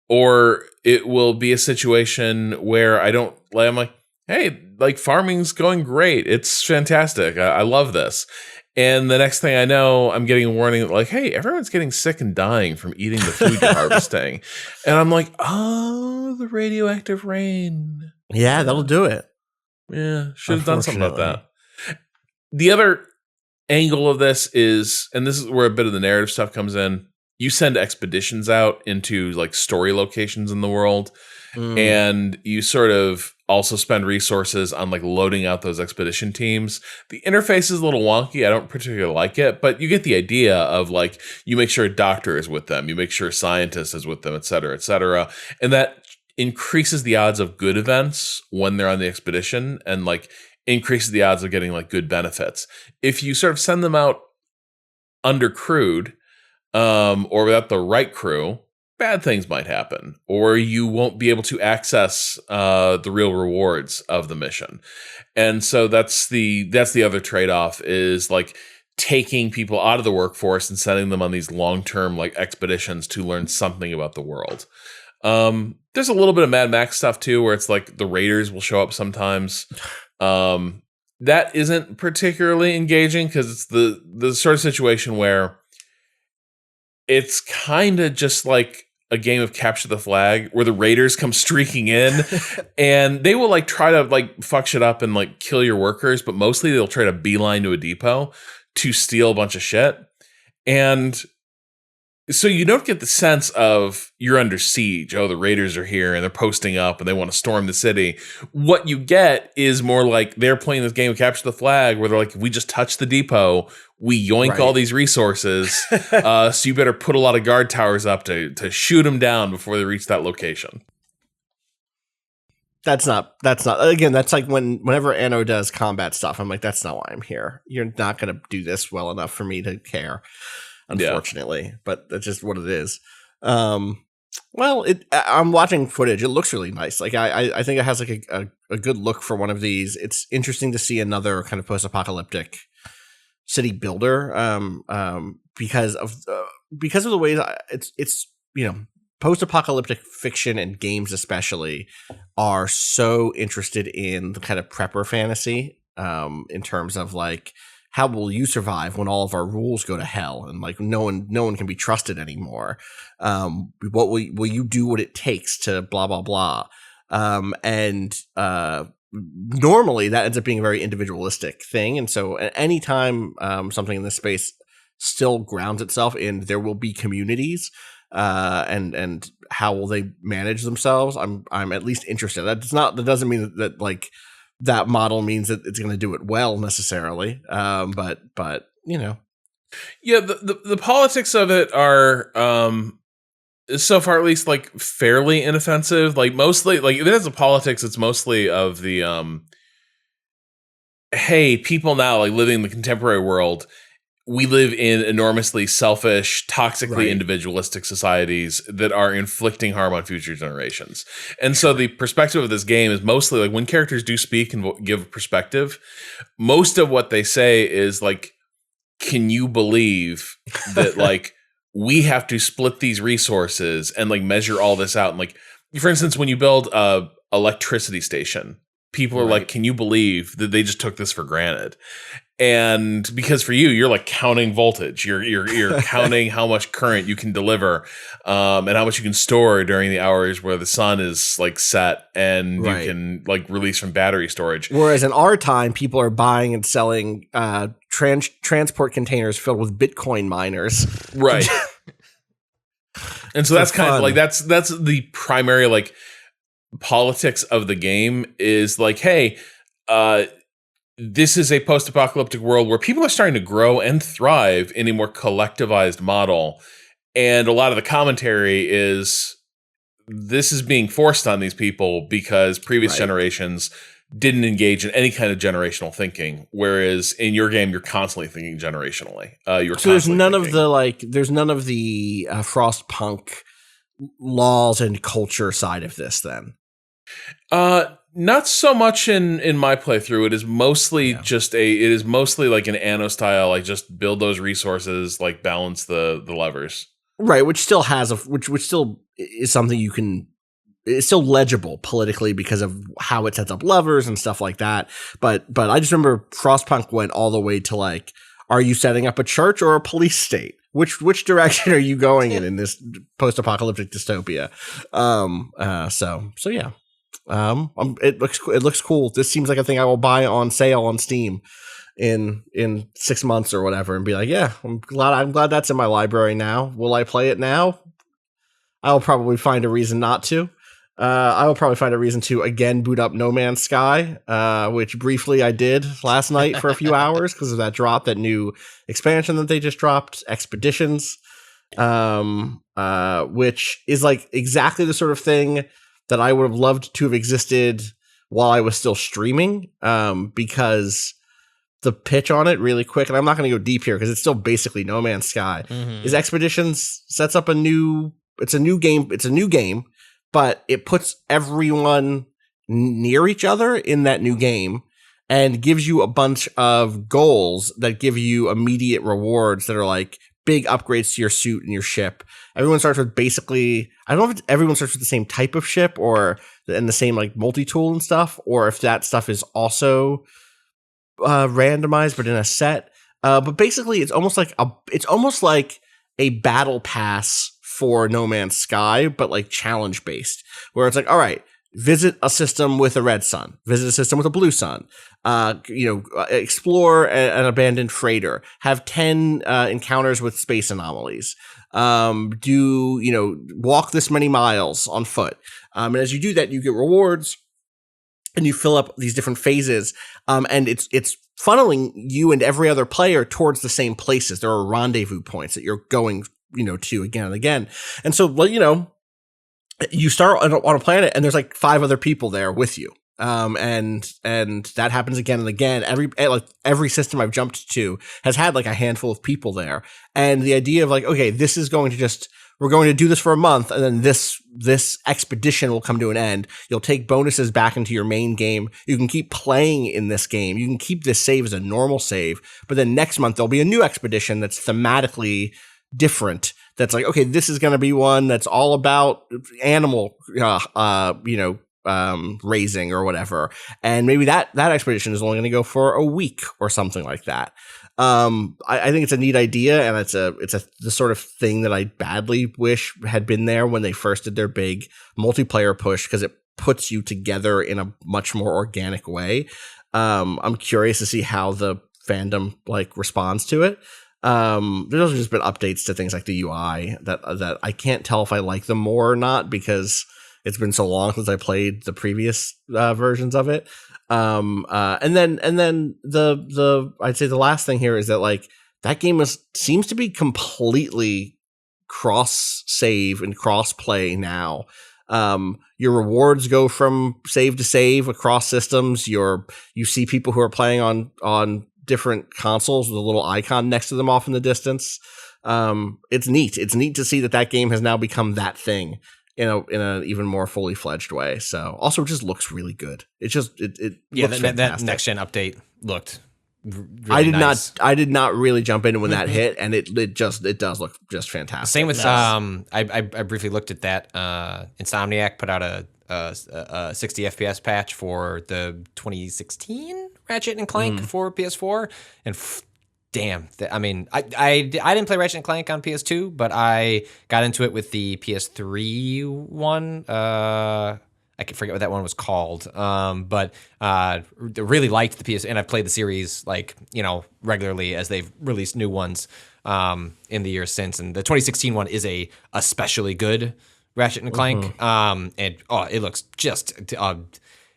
Or it will be a situation where I'm like, hey, like, farming's going great. It's fantastic. I love this. And the next thing I know, I'm getting a warning like, hey, everyone's getting sick and dying from eating the food you're harvesting. And I'm like, oh, the radioactive rain. Yeah, that'll do it. Yeah, should have done something about that. The other angle of this is, and this is where a bit of the narrative stuff comes in, you send expeditions out into, like, story locations in the world, and you sort of also spend resources on, like, loading out those expedition teams. The interface is a little wonky. I don't particularly like it, but you get the idea of, like, you make sure a doctor is with them, you make sure a scientist is with them, et cetera, and that increases the odds of good events when they're on the expedition, and, like, increases the odds of getting, like, good benefits. If you sort of send them out undercrewed, or without the right crew, bad things might happen, or you won't be able to access the real rewards of the mission. And so that's the other trade-off, is, like, taking people out of the workforce and sending them on these long-term, like, expeditions to learn something about the world. There's a little bit of Mad Max stuff too, where it's like the raiders will show up sometimes. That isn't particularly engaging because it's the sort of situation where it's kind of just like a game of capture the flag, where the raiders come streaking in and they will, like, try to, like, fuck shit up and, like, kill your workers, but mostly they'll try to beeline to a depot to steal a bunch of shit. And so you don't get the sense of you're under siege. Oh, the raiders are here and they're posting up and they want to storm the city. What you get is more like they're playing this game of capture the flag, where they're like, if we just touch the depot, we yoink all these resources. So you better put a lot of guard towers up to shoot them down before they reach that location. That's not, again, that's like whenever Anno does combat stuff, I'm like, that's not why I'm here. You're not going to do this well enough for me to care. unfortunately, but that's just what it is. Well, I'm watching footage. It looks really nice. Like I think it has like a good look for one of these. It's interesting to see another kind of post-apocalyptic city builder. Because of the ways it's post-apocalyptic fiction and games especially are so interested in the kind of prepper fantasy. In terms of like, how will you survive when all of our rules go to hell and like no one can be trusted anymore? What will you do what it takes to blah blah blah? Normally that ends up being a very individualistic thing, and so anytime something in this space still grounds itself in there will be communities, and how will they manage themselves? I'm at least interested. That doesn't mean that like that model means that it's going to do it well necessarily. But yeah, the politics of it are, so far at least, like fairly inoffensive. Like mostly, like if it has a politics, it's mostly of the, hey, people now like living in the contemporary world, we live in enormously selfish, toxically individualistic societies that are inflicting harm on future generations. And so the perspective of this game is mostly like when characters do speak and give perspective, most of what they say is like, can you believe that like we have to split these resources and like measure all this out? And like, for instance, when you build a electricity station, people are like, can you believe that they just took this for granted? And because for you, you're like counting voltage, you're counting how much current you can deliver, and how much you can store during the hours where the sun is like set and you can like release from battery storage. Whereas in our time, people are buying and selling transport containers filled with Bitcoin miners. Right. And so that's kind of like, that's the primary like politics of the game is like, hey, this is a post-apocalyptic world where people are starting to grow and thrive in a more collectivized model. And a lot of the commentary is this is being forced on these people because previous generations didn't engage in any kind of generational thinking. Whereas in your game, you're constantly thinking generationally. So there's none of the Frostpunk laws and culture side of this then. Not so much in my playthrough. It is mostly it is mostly like an Anno style, like just build those resources, like balance the levers. Right, which still has which still is something you can. It's still legible politically because of how it sets up levers and stuff like that. But I just remember Frostpunk went all the way to like, are you setting up a church or a police state? Which direction are you going in this post-apocalyptic dystopia? So yeah. It looks cool. This seems like a thing I will buy on sale on Steam in 6 months or whatever and be like, yeah, I'm glad that's in my library now. Will I play it now? I'll probably find a reason not to. I will probably find a reason to again boot up No Man's Sky, which briefly I did last night for a few hours because of that new expansion that they just dropped, Expeditions, which is like exactly the sort of thing that I would have loved to have existed while I was still streaming, because the pitch on it really quick, and I'm not going to go deep here because it's still basically No Man's Sky, is Expeditions sets up a new game, but it puts everyone near each other in that new game and gives you a bunch of goals that give you immediate rewards that are like big upgrades to your suit and your ship. Everyone starts with basically, I don't know if everyone starts with the same type of ship or and the same like multi-tool and stuff, or if that stuff is also randomized but in a set. But basically, it's almost like a battle pass for No Man's Sky, but like challenge based, where it's like, all right, visit a system with a red sun, visit a system with a blue sun, explore an abandoned freighter, have 10 encounters with space anomalies, walk this many miles on foot. And as you do that, you get rewards and you fill up these different phases. And it's funneling you and every other player towards the same places. There are rendezvous points that you're going, to again and again. And so, you start on a planet and there's like 5 other people there with you. and that happens again and again. Every system I've jumped to has had like a handful of people there, and the idea of like, okay, this is going to we're going to do this for a month, and then this expedition will come to an end. You'll take bonuses back into your main game. You can keep playing in this game. You can keep this save as a normal save, but then next month there'll be a new expedition that's thematically different. That's like, okay, this is going to be one that's all about animal, raising or whatever, and maybe that expedition is only going to go for a week or something like that. I think it's a neat idea, and it's the sort of thing that I badly wish had been there when they first did their big multiplayer push, because it puts you together in a much more organic way. I'm curious to see how the fandom like responds to it. There's also just been updates to things like the UI that I can't tell if I like them more or not, because it's been so long since I played the previous versions of it. And then the I'd say the last thing here is that like that game seems to be completely cross save and cross play now. Your rewards go from save to save across systems. You see people who are playing on different consoles with a little icon next to them off in the distance. It's neat. It's neat to see that game has now become that thing in a even more fully fledged way. So also it just looks really good. It looks fantastic. That next gen update looked really nice. I did not really jump into when that hit, and it does look just fantastic. Same with I briefly looked at that. Insomniac put out a 60 FPS patch for the 2016 Ratchet and Clank for PS4, and damn, I didn't play Ratchet and Clank on PS2, but I got into it with the PS3 one. I can forget what that one was called. But really liked the PS, and I've played the series regularly as they've released new ones in the years since. And the 2016 one is a especially good Ratchet and Clank. It looks just.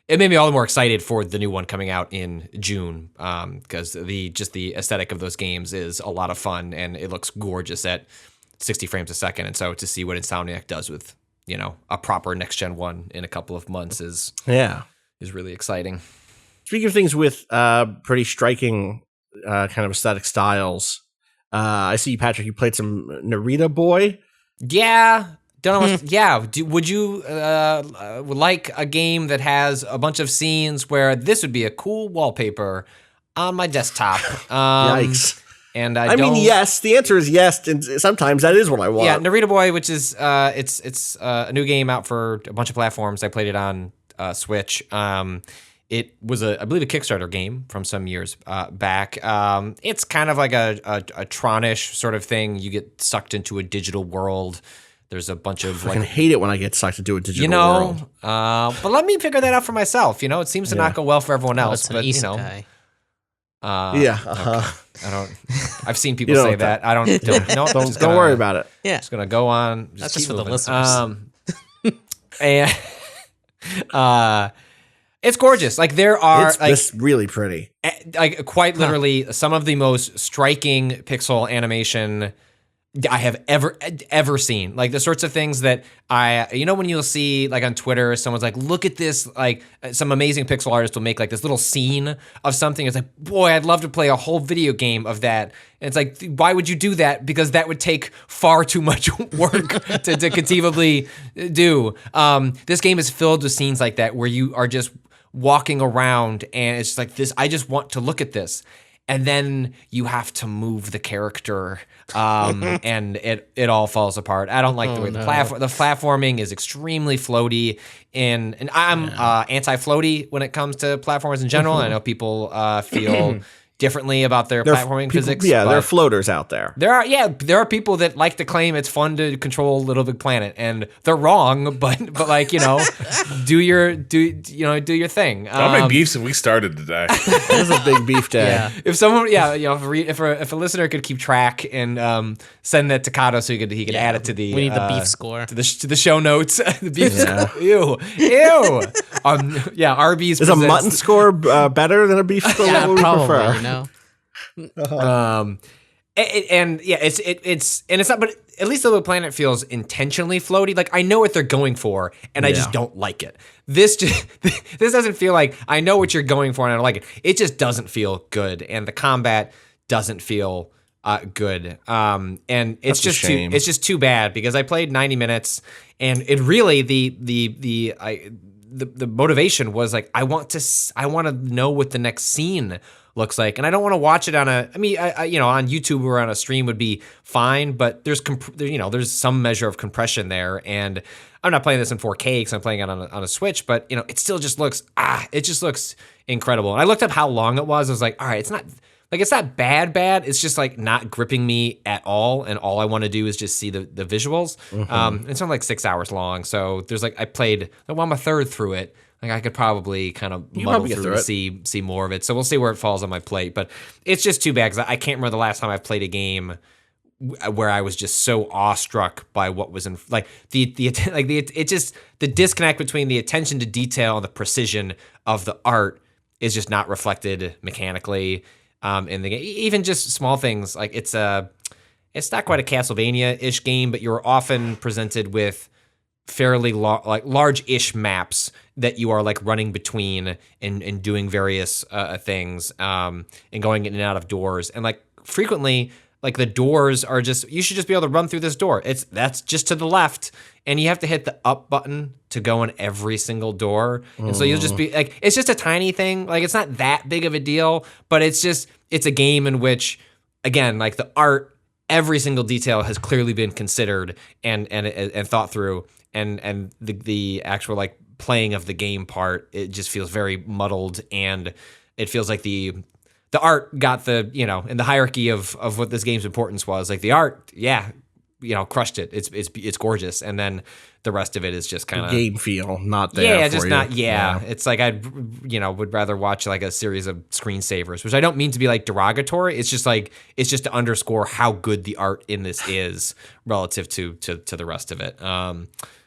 It made me all the more excited for the new one coming out in June, because the aesthetic of those games is a lot of fun, and it looks gorgeous at 60 frames a second. And so to see what Insomniac does with a proper next gen one in a couple of months is really exciting. Speaking of things with pretty striking kind of aesthetic styles, I see, Patrick, you played some Narita Boy. Yeah. Don't know. Would you like a game that has a bunch of scenes where this would be a cool wallpaper on my desktop? Yikes! And I mean, yes. The answer is yes, and sometimes that is what I want. Yeah, Narita Boy, which is it's a new game out for a bunch of platforms. I played it on Switch. It was I believe a Kickstarter game from some years back. It's kind of like a Tronish sort of thing. You get sucked into a digital world. There's a bunch of I hate it when I get sucked into a digital world. But let me figure that out for myself. It seems to not go well for everyone else. But I don't. I've seen people say that. I don't. Don't worry about it. Yeah, just gonna go on. That's just for the listeners. And it's gorgeous. Like there are, it's really pretty. Like quite literally, some of the most striking pixel animation I have ever seen. Like the sorts of things that when you'll see like on Twitter, someone's like, look at this, like some amazing pixel artist will make like this little scene of something. It's like, boy, I'd love to play a whole video game of that. And it's like, why would you do that? Because that would take far too much work to conceivably do. This game is filled with scenes like that where you are just walking around and it's just like this, I just want to look at this. And then you have to move the character, and it all falls apart. I don't like the way the platforming is extremely floaty, and I'm anti-floaty when it comes to platformers in general. I know people feel differently about their platforming physics. Yeah, there are floaters out there. There are people that like to claim it's fun to control Little Big Planet, and they're wrong. But like do your thing. How many beefs have we started today? This is a big beef day. Yeah. If someone, if a listener could keep track and send that to Kato so he could add it to the we need the beef score to the show notes. The beef score. Ew. Arby's is a mutton score better than a beef score? What would we prefer? It's not, but at least the little planet feels intentionally floaty. Like I know what they're going for, and I just don't like it. This doesn't feel like I know what you're going for, and I don't like it. It just doesn't feel good, and the combat doesn't feel good. And it's just too bad because I played 90 minutes, and it really the motivation was like I want to know what the next scene looks like, and I don't want to watch it on on YouTube or on a stream would be fine, but there's some measure of compression there, and I'm not playing this in 4K because I'm playing it on a Switch, but it still just looks incredible. And I looked up how long it was. I was like, all right, it's not bad. It's just like not gripping me at all, and all I want to do is just see the visuals. It's only like 6 hours long, so there's I'm a third through it. Like I could probably kind of muddle through and see more of it. So we'll see where it falls on my plate. But it's just too bad because I can't remember the last time I played a game where I was just so awestruck by what was in the disconnect between the attention to detail and the precision of the art is just not reflected mechanically in the game. Even just small things like it's not quite a Castlevania-ish game, but you're often presented with fairly large-ish maps that you are like running between and doing various things and going in and out of doors, and like frequently like the doors are just you should just be able to run through this door. That's just to the left, and you have to hit the up button to go in every single door, and so you'll just be like it's just a tiny thing, like it's not that big of a deal, but it's a game in which again like the art, every single detail has clearly been considered and thought through. And the actual like playing of the game part, it just feels very muddled, and it feels like the art got in the hierarchy of what this game's importance was, like the art, crushed it. It's gorgeous, and then the rest of it is just kind of game feel not there. Yeah, just not. Yeah, it's like I'd would rather watch like a series of screensavers, which I don't mean to be like derogatory. It's just to underscore how good the art in this is relative to the rest of it.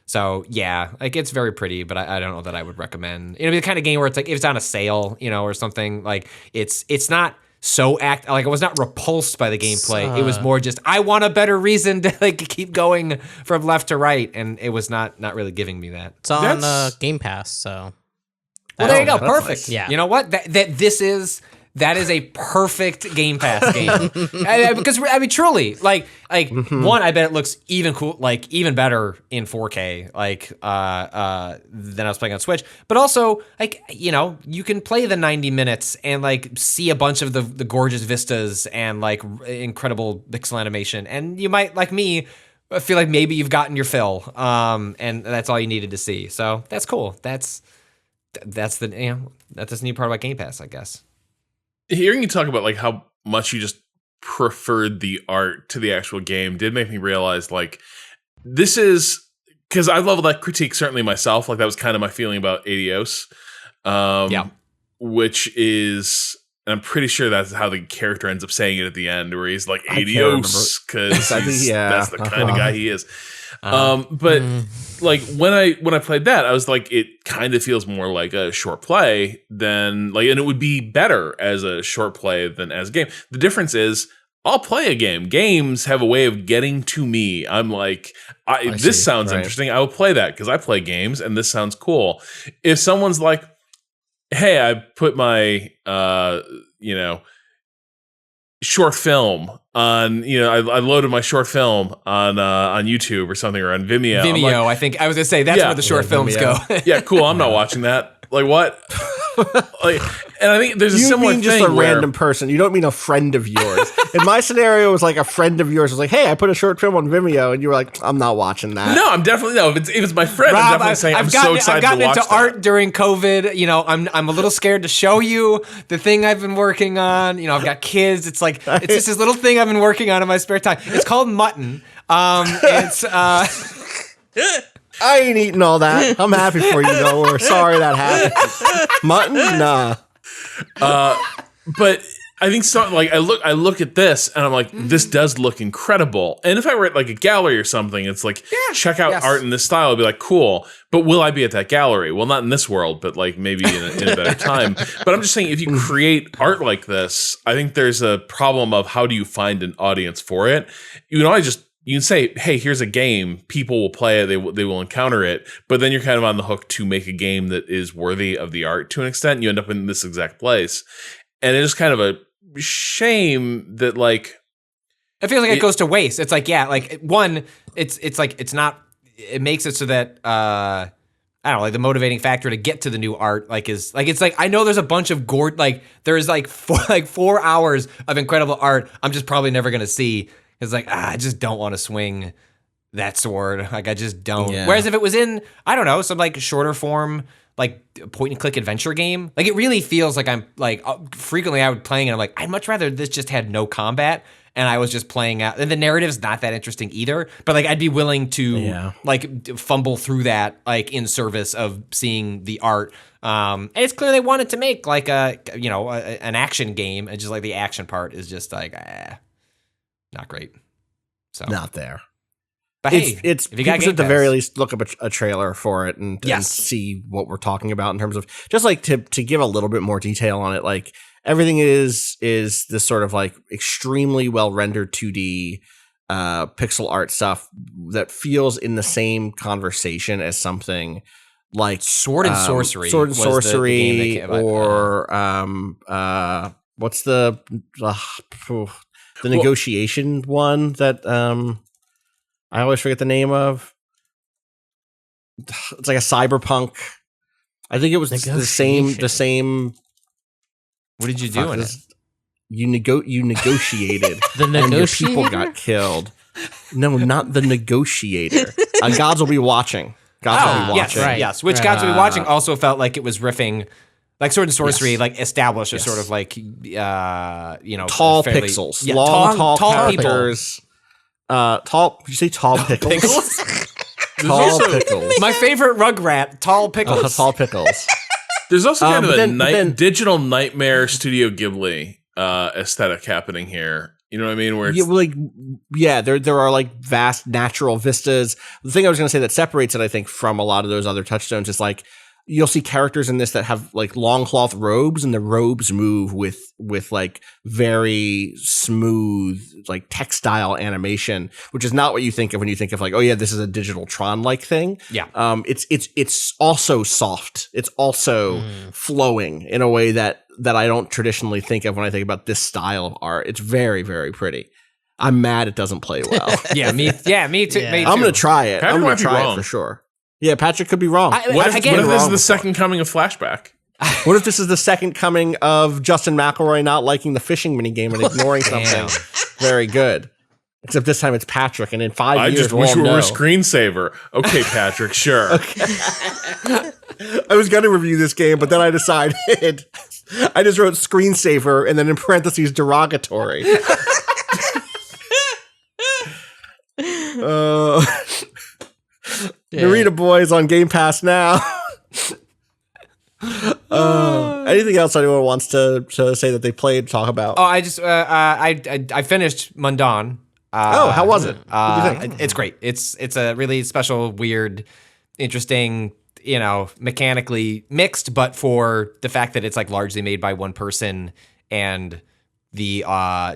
So yeah, like it's very pretty, but I don't know that I would recommend. It'd be the kind of game where it's like if it's on a sale, or something, like it's not so I was not repulsed by the gameplay. It was more just I want a better reason to like keep going from left to right, and it was not really giving me that. It's on Game Pass, so. Well, there you go. Perfect. Nice. Yeah. You know what? That is a perfect Game Pass game. Because I mean, truly, like one, I bet it looks even better in 4K, than I was playing on Switch. But also, you can play the 90 minutes and like see a bunch of the gorgeous vistas and like incredible pixel animation, and you might, like me, feel like maybe you've gotten your fill, and that's all you needed to see. So that's cool. That's the neat part about Game Pass, I guess. Hearing you talk about like how much you just preferred the art to the actual game did make me realize like this is because I leveled that critique certainly myself. Like that was kind of my feeling about Adios, which is, and I'm pretty sure that's how the character ends up saying it at the end, where he's like Adios because that's the kind of guy he is. But like when I played that, I was like, it kind of feels more like a short play than like, and it would be better as a short play than as a game. The difference is I'll play a game. Games have a way of getting to me. I'm like, this sounds interesting. I will play that because I play games and this sounds cool. If someone's like, hey, I put my, short film on, I loaded my short film on YouTube or something, or on Vimeo. Vimeo, I think I was gonna say that's where the short films Vimeo. go. Yeah, cool. I'm not watching that. Like what? And I think there's a similar thing. You mean just a random person. You don't mean a friend of yours. In my scenario, it was like a friend of yours was like, "Hey, I put a short film on Vimeo," and you were like, "I'm not watching that." No, I'm definitely no. If it's my friend, Rob, I'm definitely saying I'm so excited to watch that. I've gotten into art during COVID. I'm a little scared to show you the thing I've been working on. I've got kids. It's like it's just this little thing I've been working on in my spare time. It's called Mutton. It's I ain't eating all that. I'm happy for you, though. We're sorry that happened. Mutton? Nah. But I think so. Like I look at this and I'm like, this does look incredible. And if I were at like a gallery or something, it's like, check out art in this style. I'd be like, cool. But will I be at that gallery? Well, not in this world, but like maybe in a better time. But I'm just saying, if you create art like this, I think there's a problem of how do you find an audience for it? You can say, hey, here's a game. People will play it. They will encounter it. But then you're kind of on the hook to make a game that is worthy of the art to an extent. You end up in this exact place. And it is kind of a shame that like it feels like it goes to waste. It's like, like one, it's like it's not. It makes it so that I don't know, like the motivating factor to get to the new art is like it's like I know there's a bunch of like there's like 4 hours of incredible art I'm just probably never gonna see. It's like I just don't want to swing that sword. Like I just don't. Yeah. Whereas if it was in I don't know some like shorter form like point and click adventure game, like it really feels like I'm like frequently I would playing and I'm like I'd much rather this just had no combat and I was just playing out and the narrative's not that interesting either, but like I'd be willing to like fumble through that like in service of seeing the art. And it's clear they wanted to make like an action game, and just like the action part is just like not great. So not there. But hey, it's if you got people should at the very least look up a trailer for it and see what we're talking about in terms of just like to give a little bit more detail on it. Like everything is this sort of like extremely well rendered 2D pixel art stuff that feels in the same conversation as something like Sword and Sorcery, or what's the negotiation one that I always forget the name of. It's like a cyberpunk. I think it was the same. What did you do in it? You negotiated. The negotiator? And your people got killed. No, not the negotiator. Gods will be watching. Gods will be watching. Yes. Which Gods will be watching also felt like it was riffing. Like Sword and Sorcery, like established a sort of like, tall fairly, pixels, yeah, tall characters. Tall. Did you say tall pickles? Tall pickles. My favorite Rugrat, tall pickles. Tall pickles. There's also kind of a digital nightmare Studio Ghibli aesthetic happening here. You know what I mean? Where it's there are like vast natural vistas. The thing I was going to say that separates it, I think, from a lot of those other touchstones is like you'll see characters in this that have like long cloth robes, and the robes move with like very smooth like textile animation, which is not what you think of when you think of like, oh yeah, this is a digital Tron like thing. Yeah. It's also soft. It's also flowing in a way that I don't traditionally think of when I think about this style of art. It's very, very pretty. I'm mad it doesn't play well. Me too. I'm gonna try it. I'm gonna try it for sure. Yeah, Patrick could be wrong. What if this is the second coming of Flashback? What if this is the second coming of Justin McElroy not liking the fishing minigame and ignoring something very good? Except this time it's Patrick, and in 5 years I just wish we were a screensaver. Okay, Patrick, sure. I was going to review this game, but then I decided I just wrote screensaver and then in parentheses derogatory. Narita Boys on Game Pass now. Anything else anyone wants to say that they played, talk about? Oh, I just I finished Mundon. How was it? It's great. It's a really special, weird, interesting, mechanically mixed, but for the fact that it's like largely made by one person. And the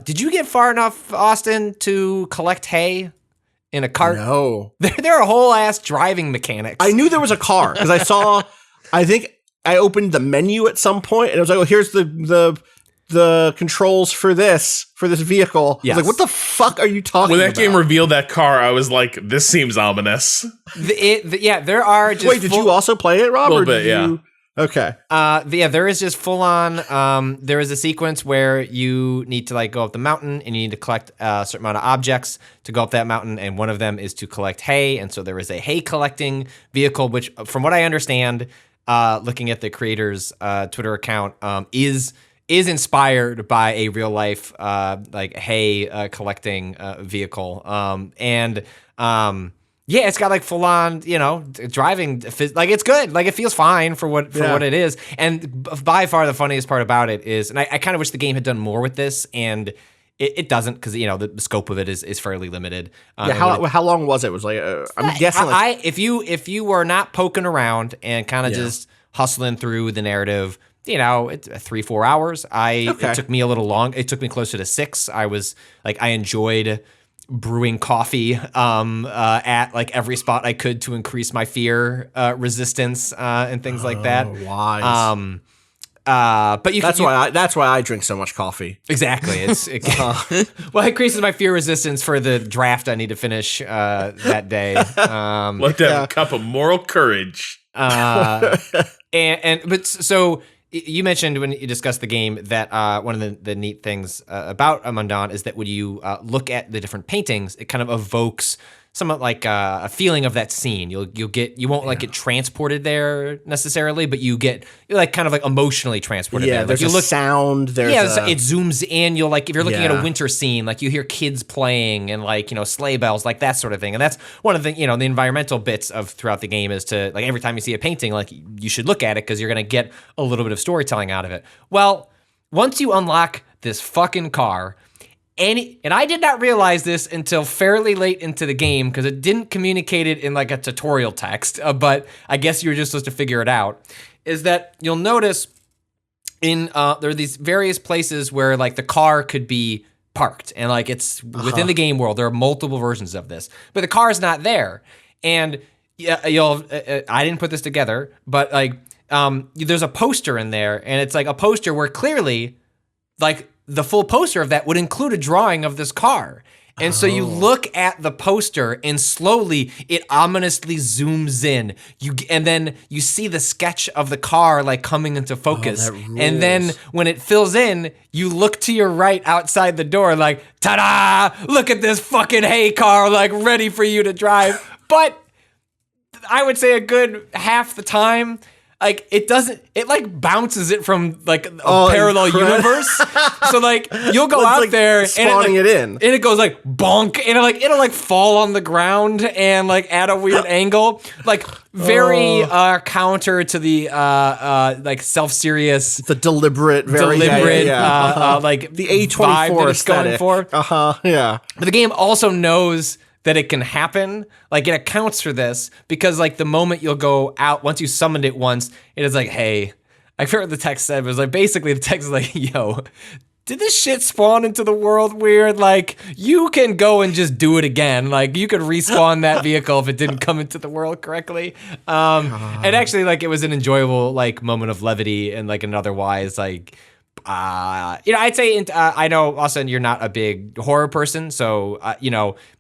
did you get far enough, Austin, to collect hay in a cart? No. There are whole ass driving mechanics. I knew there was a car because I saw. I think I opened the menu at some point and it was like, oh, here's the controls for this vehicle. Yes. I was like, what the fuck are you talking about? When that game revealed that car, I was like, this seems ominous. There are just Wait, did you also play it, Rob? A little bit, yeah. Okay. There is just full on. There is a sequence where you need to like go up the mountain and you need to collect a certain amount of objects to go up that mountain, and one of them is to collect hay. And so there is a hay collecting vehicle, which, from what I understand, looking at the creator's Twitter account, is inspired by a real life like hay collecting vehicle. Yeah, it's got like full on, driving. Like it's good. Like it feels fine for what it is. And by far the funniest part about it is, and I kind of wish the game had done more with this, and it doesn't because the scope of it is fairly limited. How long was it? It was like I'm guessing. If you were not poking around and kind of just hustling through the narrative, it's 3-4 hours. It took me a little long. It took me closer to 6. I enjoyed brewing coffee at like every spot I could to increase my fear resistance and things like that. Wise. But that's why I drink so much coffee. Exactly. It increases my fear resistance for the draft I need to finish that day. Let that have a cup of moral courage. So you mentioned when you discussed the game that one of the neat things about Mundon is that when you look at the different paintings, it kind of evokes somewhat like a feeling of that scene. You won't like get transported there necessarily, but you're like kind of like emotionally transported there. There's like sound. It zooms in. You'll like if you're looking at a winter scene, like you hear kids playing and like sleigh bells, like that sort of thing. And that's one of the the environmental bits of throughout the game is to like every time you see a painting, like you should look at it because you're gonna get a little bit of storytelling out of it. Well, once you unlock this fucking car. And I did not realize this until fairly late into the game because it didn't communicate it in like a tutorial text, but I guess you were just supposed to figure it out, is that you'll notice there are these various places where like the car could be parked and like it's within the game world. There are multiple versions of this, but the car is not there. And I didn't put this together, but like there's a poster in there and it's like a poster where clearly like the full poster of that would include a drawing of this car. And so you look at the poster and slowly it ominously zooms in. And then you see the sketch of the car like coming into focus. And then when it fills in, you look to your right outside the door like, ta-da! Look at this fucking hay car like ready for you to drive. But I would say a good half the time, like it like bounces it from like a parallel universe. So like you'll go out like there spawning and it in, and it goes like bonk, and it'll like fall on the ground and like at a weird angle, like very counter to the like self-serious, the deliberate like the A24 aesthetic. Going for. But the game also knows that it can happen. Like it accounts for this because like the moment you'll go out, once you summoned it once, it is like, hey, I forget what the text said. It was like basically the text is like, yo, did this shit spawn into the world weird? Like you can go and just do it again. Like you could respawn that vehicle if it didn't come into the world correctly. And actually like it was an enjoyable like moment of levity and like an otherwise like, I'd say I know, Austin, you're not a big horror person, so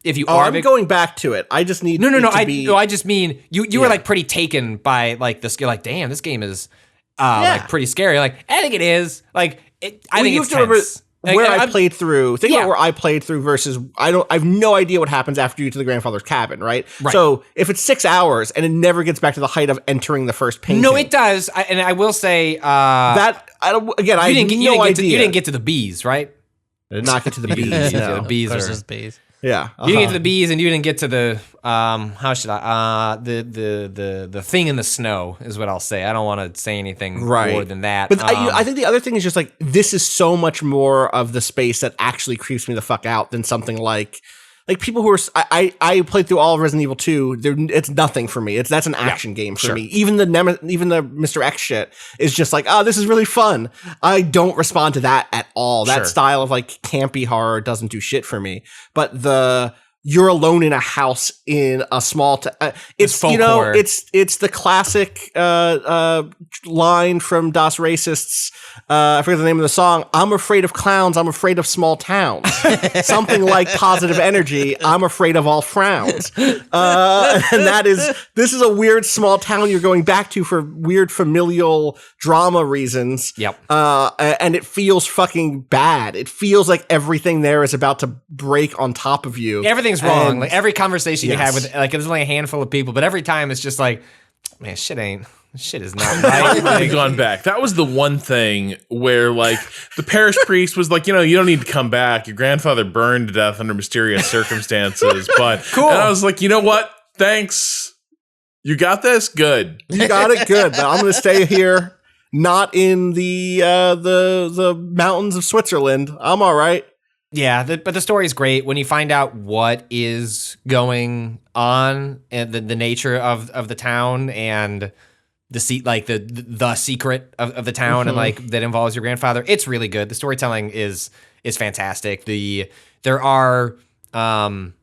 if you are, I'm going back to it. I just need I just mean you were like pretty taken by like this. You're like, damn, this game is like pretty scary. Like I think it is. Like I think it's tense. Where I played through, think about where I played through versus I have no idea what happens after you get to the grandfather's cabin, right? So if it's 6 hours and it never gets back to the height of entering the first painting. No, it does. And I will say that I have no idea. You didn't get to the bees, right? I did not get to the bees. The bees are bees. Yeah, you didn't get to the bees, and you didn't get to the the thing in the snow is what I'll say. I don't want to say anything more than that. But I think the other thing is just like this is so much more of the space that actually creeps me the fuck out than something like people who are I played through all of Resident Evil 2. It's nothing for me. That's an action game for me. Even the Mr. X shit is just like, oh, this is really fun. I don't respond to that at all. That style of like campy horror doesn't do shit for me. But you're alone in a house in a small it's horror. It's the classic line from Das Racists. I forget the name of the song. I'm afraid of clowns. I'm afraid of small towns. Something like Positive Energy. I'm afraid of all frowns. And this is a weird small town you're going back to for weird familial drama reasons. Yep. And it feels fucking bad. It feels like everything there is about to break on top of you. Everything's wrong. Like every conversation you have with like there's only a handful of people, but every time it's just like, man, shit is not right. I've gone back. That was the one thing where like the parish priest was like, you don't need to come back. Your grandfather burned to death under mysterious circumstances. But cool. And I was like, you know what? Thanks. You got this? Good. You got it? Good. But I'm going to stay here, not in the mountains of Switzerland. I'm all right. Yeah, but the story is great when you find out what is going on and the nature of the town and the secret of the town and like that involves your grandfather. It's really good. The storytelling is fantastic. There are 5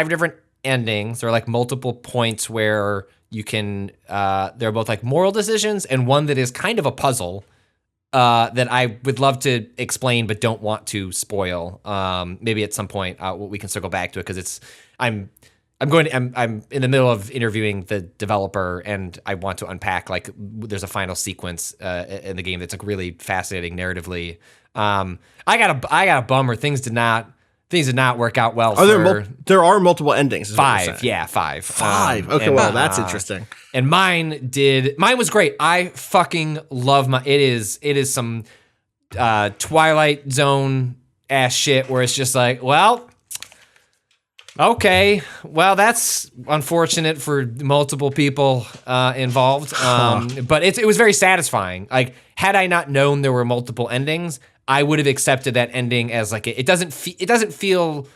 different endings. There are like multiple points where you can there are both like moral decisions and one that is kind of a puzzle. That I would love to explain, but don't want to spoil. Maybe at some point we can circle back to it because I'm in the middle of interviewing the developer, and I want to unpack like there's a final sequence in the game that's like really fascinating narratively. I got a bummer. Things did not work out well. There are multiple endings. 5, yeah, 5. 5. Okay, well that's interesting. And mine was great. I fucking love it is some Twilight Zone ass shit where it's just like, well, okay, well that's unfortunate for multiple people involved. But it was very satisfying. Like had I not known there were multiple endings, I would have accepted that ending as like it doesn't feel.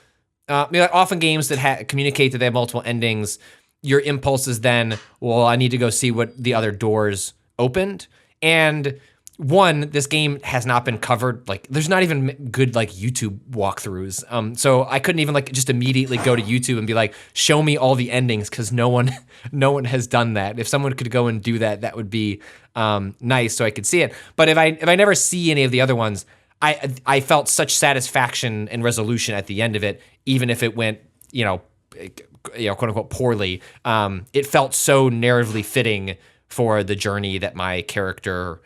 Like often games that communicate that they have multiple endings, your impulse is then, well, I need to go see what the other doors opened. And this game has not been covered. Like, there's not even good like YouTube walkthroughs. So I couldn't even like just immediately go to YouTube and be like, show me all the endings, because no one has done that. If someone could go and do that, that would be nice, so I could see it. But if I never see any of the other ones, I felt such satisfaction and resolution at the end of it, even if it went, quote unquote poorly. It felt so narratively fitting for the journey that my character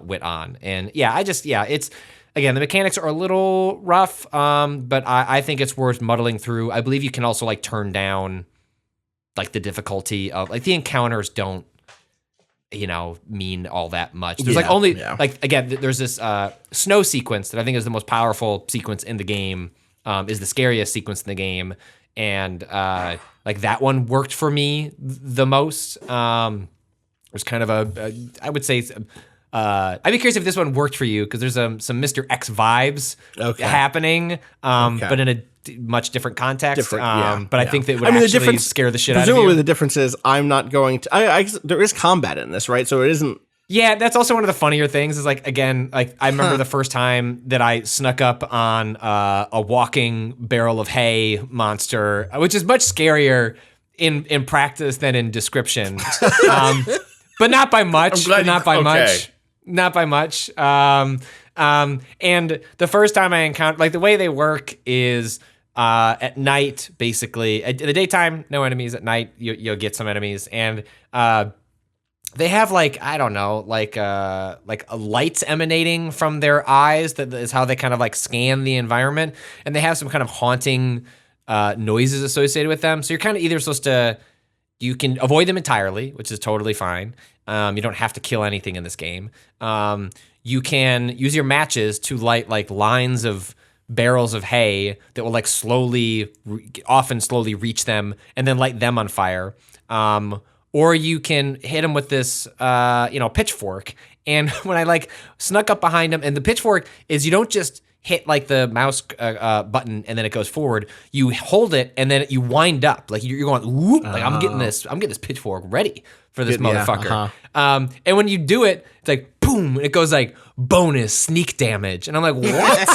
went on. And it's again, the mechanics are a little rough, but I think it's worth muddling through. I believe you can also like turn down like the difficulty of like the encounters don't mean all that much. There's like again, there's this snow sequence that I think is the most powerful sequence in the game, is the scariest sequence in the game. And like that one worked for me the most. There's kind of I would say, I'd be curious if this one worked for you, because there's some Mr. X vibes happening, but in a much different context. But I think that would scare the shit out of you. Presumably the difference is I'm not going to... there is combat in this, right? So it isn't... Yeah, that's also one of the funnier things is like, again, like I remember the first time that I snuck up on a walking barrel of hay monster, which is much scarier in practice than in description. But not by much. Not by much. And the first time I encountered, like the way they work is at night, basically. At the daytime, no enemies. At night, you'll get some enemies. And they have like, I don't know, like lights emanating from their eyes. That is how they kind of like scan the environment. And they have some kind of haunting noises associated with them. So you're kind of either supposed to, you can avoid them entirely, which is totally fine. You don't have to kill anything in this game. You can use your matches to light like lines of barrels of hay that will like often slowly reach them and then light them on fire. Or you can hit them with this, pitchfork. And when I like snuck up behind them, and the pitchfork is you don't just hit like the mouse button and then it goes forward. You hold it and then you wind up. Like you're going, whoop, like I'm getting this pitchfork ready for this motherfucker. And when you do it, it's like boom, and it goes like bonus sneak damage. And I'm like, what?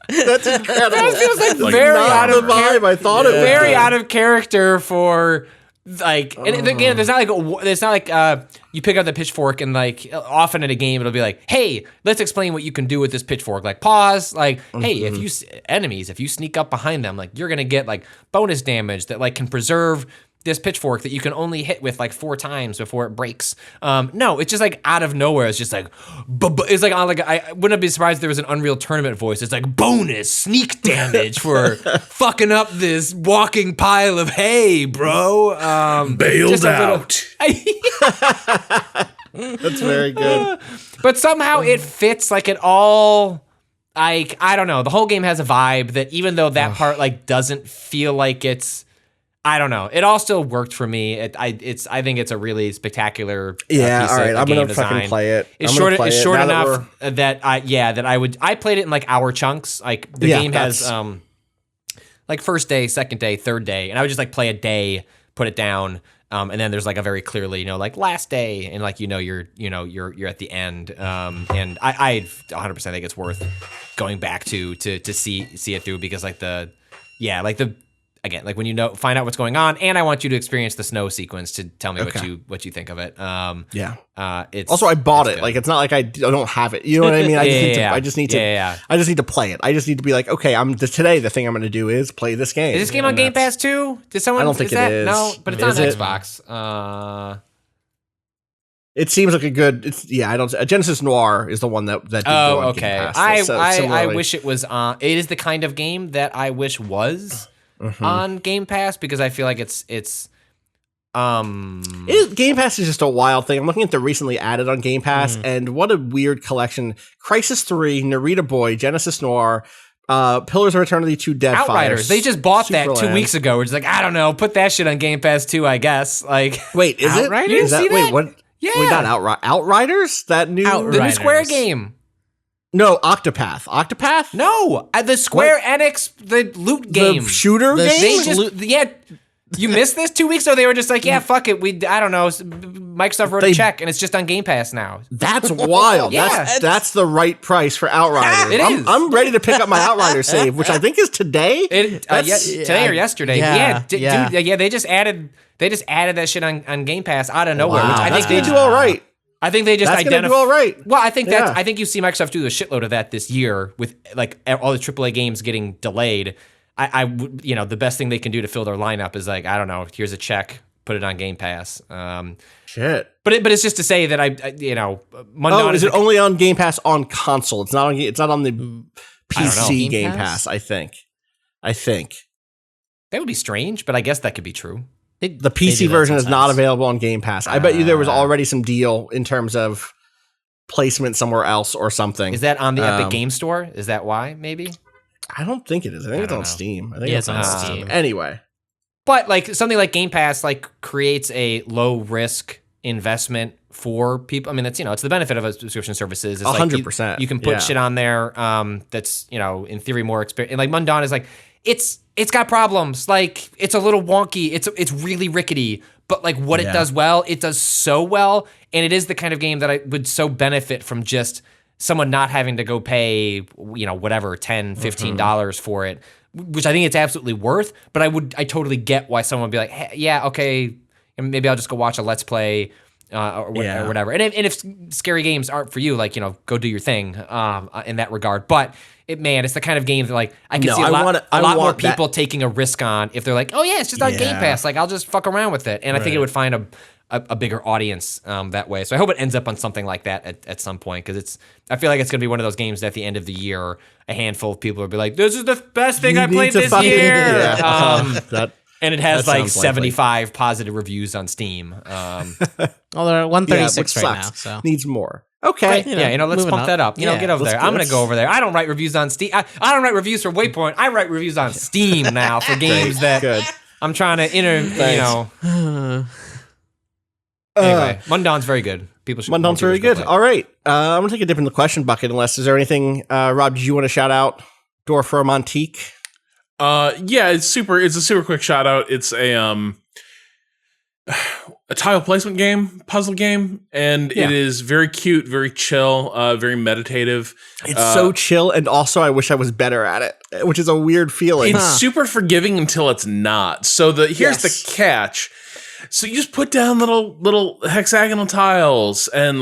That's incredible. That feels like very out of vibe. I thought it was very out of character for like. And again, there's not like you pick up the pitchfork and like often in a game it'll be like, hey, let's explain what you can do with this pitchfork. Like pause. Like, hey, if you sneak up behind them, like you're gonna get like bonus damage that like can preserve this pitchfork that you can only hit with like 4 times before it breaks. No, it's just like out of nowhere. It's just like, it's like on like, I wouldn't be surprised if there was an Unreal Tournament voice. It's like bonus sneak damage for fucking up this walking pile of hay, bro. Bailed out. That's very good. But somehow it fits like it all. I don't know. The whole game has a vibe that even though that part like doesn't feel like it's I don't know. It all still worked for me. I think it's a really spectacular piece all right. of I'm game gonna design. fucking play it. It's short enough that I played it in like hour chunks. Like the game has like first day, second day, third day, and I would just like play a day, put it down, and then there's like a very clearly like last day, and like you're at the end. And I 100% think it's worth going back to see it through because again, like when find out what's going on, and I want you to experience the snow sequence to tell me what you think of it. It's also I bought it. good. Like it's not like I don't have it. You know what I mean? I just need to play it. I just need to be like, okay, today the thing I'm going to do is play this game. Is this game on Game Pass too? Did someone? I don't think it is. No, but it's on Xbox. It seems like a good. I don't. Genesis Noir is the one that. Did go on Game Pass, I wish it was on. It is the kind of game that I wish was. On Game Pass because I feel like it's Game Pass is just a wild thing. I'm looking at the recently added on Game Pass, and what a weird collection: Crisis 3, Narita Boy, Genesis Noir, Pillars of Eternity 2, Deadfire. Outriders. They just bought that 2 weeks ago. We're just like, I don't know, put that shit on Game Pass too, I guess. Like, wait, is Outriders? it? You didn't see that? Wait, what? Yeah, wait, not Outriders. That new the new Square game. No, Octopath. No, the Square Enix the loot game, the shooter game. You missed this 2 weeks ago. They were just like, yeah, fuck it. I don't know. Microsoft wrote a check, and it's just on Game Pass now. That's wild. That's the right price for Outriders. It is. I'm ready to pick up my Outriders save, which I think is today. Today or yesterday. They just added that shit on Game Pass out of nowhere. Wow. Which I think they do all right. I think they just identify. All right. Well, I think I think you see Microsoft do a shitload of that this year with like all the AAA games getting delayed. I would, the best thing they can do to fill their lineup is like, I don't know, here's a check, put it on Game Pass. Shit. But it's just to say that Mundon is it only on Game Pass on console? It's not on the PC Game Pass. I think. That would be strange, but I guess that could be true. The PC version is not available on Game Pass. I bet you there was already some deal in terms of placement somewhere else or something. Is that on the Epic Game Store? Is that why, maybe? I don't think it is. I think it's on Steam. I think it's on Steam. Anyway. But like something like Game Pass creates a low risk investment for people. I mean, that's it's the benefit of a subscription services. It's 100%. You can put shit on there that's in theory more experience. And like Mundon is like it's got problems. Like it's a little wonky. It's really rickety. But like what it does well, it does so well, and it is the kind of game that I would so benefit from just someone not having to go pay whatever $10, $15 for it, which I think it's absolutely worth. But I totally get why someone would be like, hey, yeah, okay, maybe I'll just go watch a Let's Play. Or whatever. And if scary games aren't for you, like, go do your thing in that regard. But it's the kind of game that like I can see a lot more people taking a risk on if they're like, oh yeah, it's just on Game Pass. Like I'll just fuck around with it. And I think it would find a bigger audience that way. So I hope it ends up on something like that at some point because I feel like it's going to be one of those games that at the end of the year, a handful of people will be like, this is the best thing I played this year. And it has like 75 positive reviews on Steam. Well, they're at 136 right now. So needs more. Okay. Let's pump that up. Get over there. I'm going to go over there. I don't write reviews on Steam. I don't write reviews for Waypoint. I write reviews on Steam now for games that I'm trying to Anyway, Mundon's very good. Mundon's very good. All right. I'm going to take a dip in the question bucket is there anything, Rob, did you want to shout out Dorfromantik? It's a super quick shout out. It's a tile placement game, puzzle game, and it is very cute, very chill, very meditative. It's so chill, and also I wish I was better at it, which is a weird feeling. It's super forgiving until it's not. So here's the catch. So you just put down little hexagonal tiles, and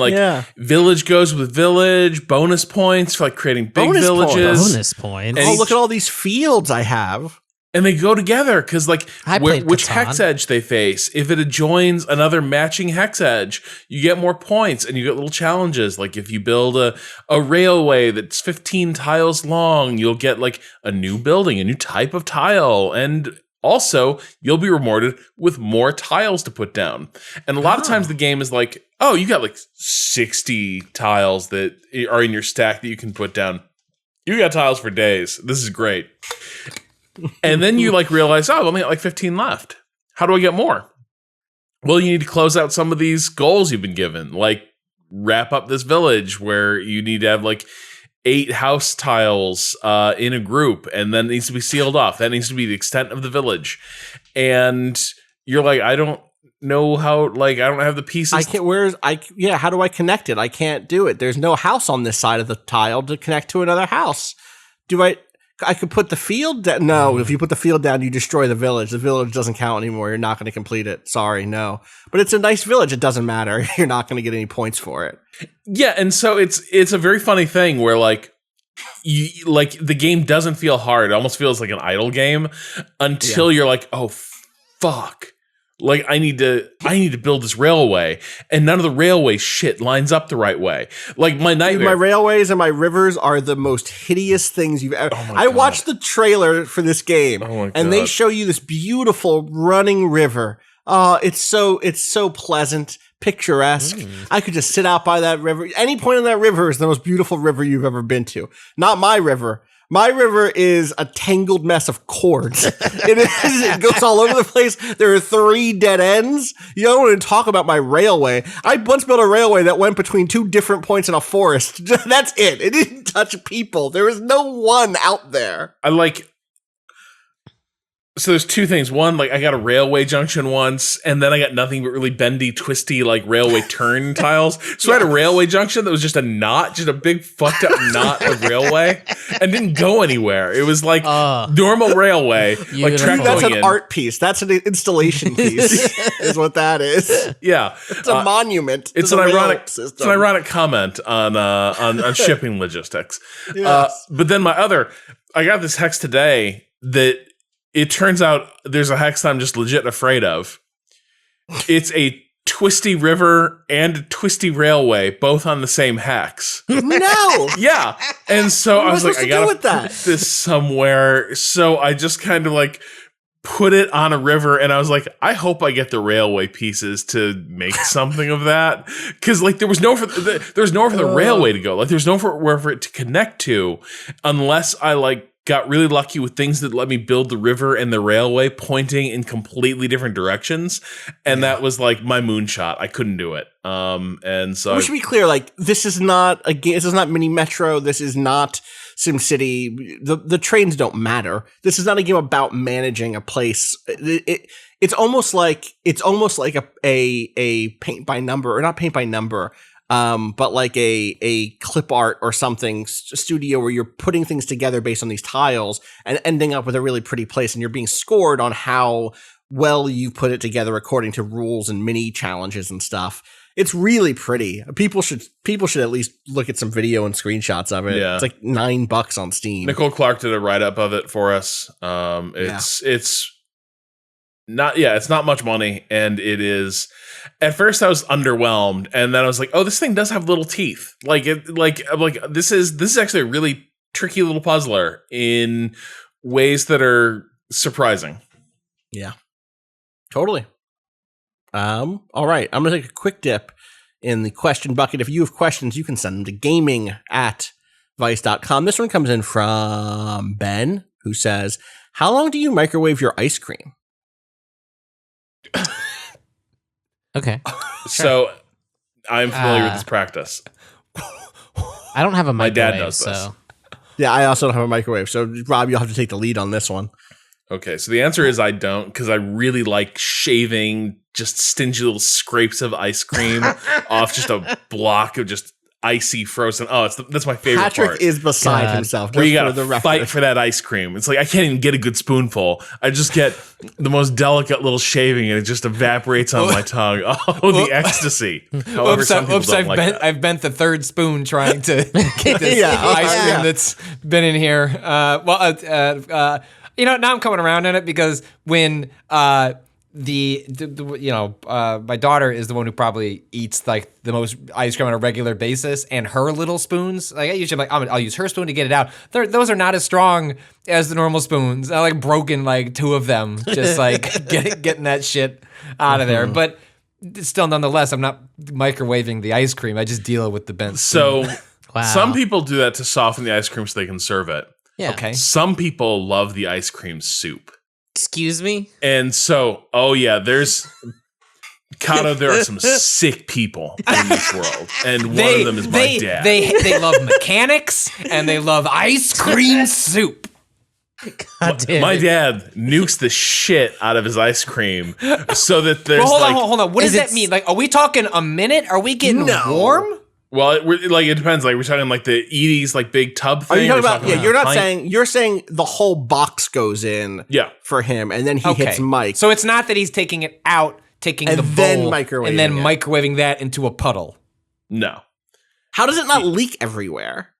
village goes with village. Bonus points for creating big villages. Bonus points. Oh, look at all these fields I have. And they go together because which hex edge they face. If it adjoins another matching hex edge, you get more points and you get little challenges. Like if you build a railway that's 15 tiles long, you'll get a new building, a new type of tile, and also, you'll be rewarded with more tiles to put down. And a lot of times the game is like, oh, you got 60 tiles that are in your stack that you can put down. You got tiles for days. This is great. And then you realize, oh, I've only got 15 left. how do I get more? Well, you need to close out some of these goals you've been given, like wrap up this village where you need to have like 8 house tiles in a group, and then it needs to be sealed off. That needs to be the extent of the village. And you're like, I don't know how, like, I don't have the pieces. I can't, how do I connect it? I can't do it. There's no house on this side of the tile to connect to another house. I could put the field down. No, if you put the field down, you destroy the village. The village doesn't count anymore. You're not going to complete it. Sorry, no. But it's a nice village. It doesn't matter. You're not going to get any points for it. Yeah, and so it's a very funny thing where like the game doesn't feel hard. It almost feels like an idle game until you're like, oh fuck. Like I need to build this railway, and none of the railway shit lines up the right way. Like my nightmare. My railways and my rivers are the most hideous things you've ever. I watched the trailer for this game, and they show you this beautiful running river. It's so pleasant, picturesque. I could just sit out by that river. Any point in that river is the most beautiful river you've ever been to. Not my river. My river is a tangled mess of cords. It goes all over the place. There are 3 dead ends. You don't want to talk about my railway. I once built a railway that went between 2 different points in a forest. That's it. It didn't touch people. There was no one out there. So there's 2 things. One, like I got a railway junction once, and then I got nothing but really bendy, twisty, like railway turn tiles. So I had a railway junction that was just a knot, just a big fucked up knot of railway, and didn't go anywhere. It was like normal railway, like track. That's an art piece. That's an installation piece. Is what that is. Yeah, it's a monument. It's an ironic comment on shipping logistics. Yes. But then I got this hex today that. It turns out there's a hex that I'm just legit afraid of. It's a twisty river and a twisty railway, both on the same hex. No. Yeah. And so I was like, I gotta put this somewhere. So I just kind of like put it on a river, and I was like, I hope I get the railway pieces to make something of that. Cause like there was nowhere for the railway to go. Like there's nowhere for it to connect to unless I like got really lucky with things that let me build the river and the railway pointing in completely different directions. And that was like my moonshot. I couldn't do it. And so we should be clear, like this is not a game. This is not Mini Metro. This is not SimCity. The trains don't matter. This is not a game about managing a place. It's almost like a paint by number, or not paint by number, but like a clip art or something studio where you're putting things together based on these tiles and ending up with a really pretty place, and you're being scored on how well you put it together according to rules and mini challenges and stuff. It's really pretty. People should at least look at some video and screenshots of it. Yeah. It's like $9 on Steam. Nicole Clark did a write-up of it for us. It's not much money, and it is. At first, I was underwhelmed, and then I was like, "Oh, this thing does have little teeth. This is actually a really tricky little puzzler in ways that are surprising." Yeah, totally. All right, I'm gonna take a quick dip in the question bucket. If you have questions, you can send them to gaming@vice.com. This one comes in from Ben, who says, "How long do you microwave your ice cream?" Okay. So I'm familiar with this practice. I don't have a microwave. My dad does this. So. Yeah, I also don't have a microwave. So Rob, you'll have to take the lead on this one. Okay, so the answer is I don't, because I really like shaving just stingy little scrapes of ice cream off just a block of just icy frozen. Oh, that's my favorite Patrick part. is beside himself. Where you gotta fight for that ice cream. It's like I can't even get a good spoonful. I just get the most delicate little shaving, and it just evaporates on my tongue. Oh, the ecstasy! However, I've bent the third spoon trying to get this ice cream that's been in here. Now I'm coming around on it because when my daughter is the one who probably eats like the most ice cream on a regular basis, and her little spoons, like I usually I'll use her spoon to get it out. Those are not as strong as the normal spoons. I like broken like 2 of them, just like getting that shit out of there. But still, nonetheless, I'm not microwaving the ice cream. I just deal with the bent spoon. So some people do that to soften the ice cream so they can serve it. Yeah. Okay. Some people love the ice cream soup. Excuse me? And so, oh yeah, there's Kato, there are some sick people in this world, and one of them is my dad. They love mechanics and they love ice cream soup. God damn My it. dad nukes the shit out of his ice cream so that there's Hold on. What does that mean? Like, are we talking a minute? Are we getting warm? Well, it depends. Like, we're talking like the Edie's like big tub thing. Are you talking about? Yeah, you're not pint? saying. You're saying the whole box goes in. Yeah. For him, and then he hits Mike. So it's not that he's taking it out, taking and the then bowl, microwaving and then it. microwaving that into a puddle. No. How does it not leak everywhere?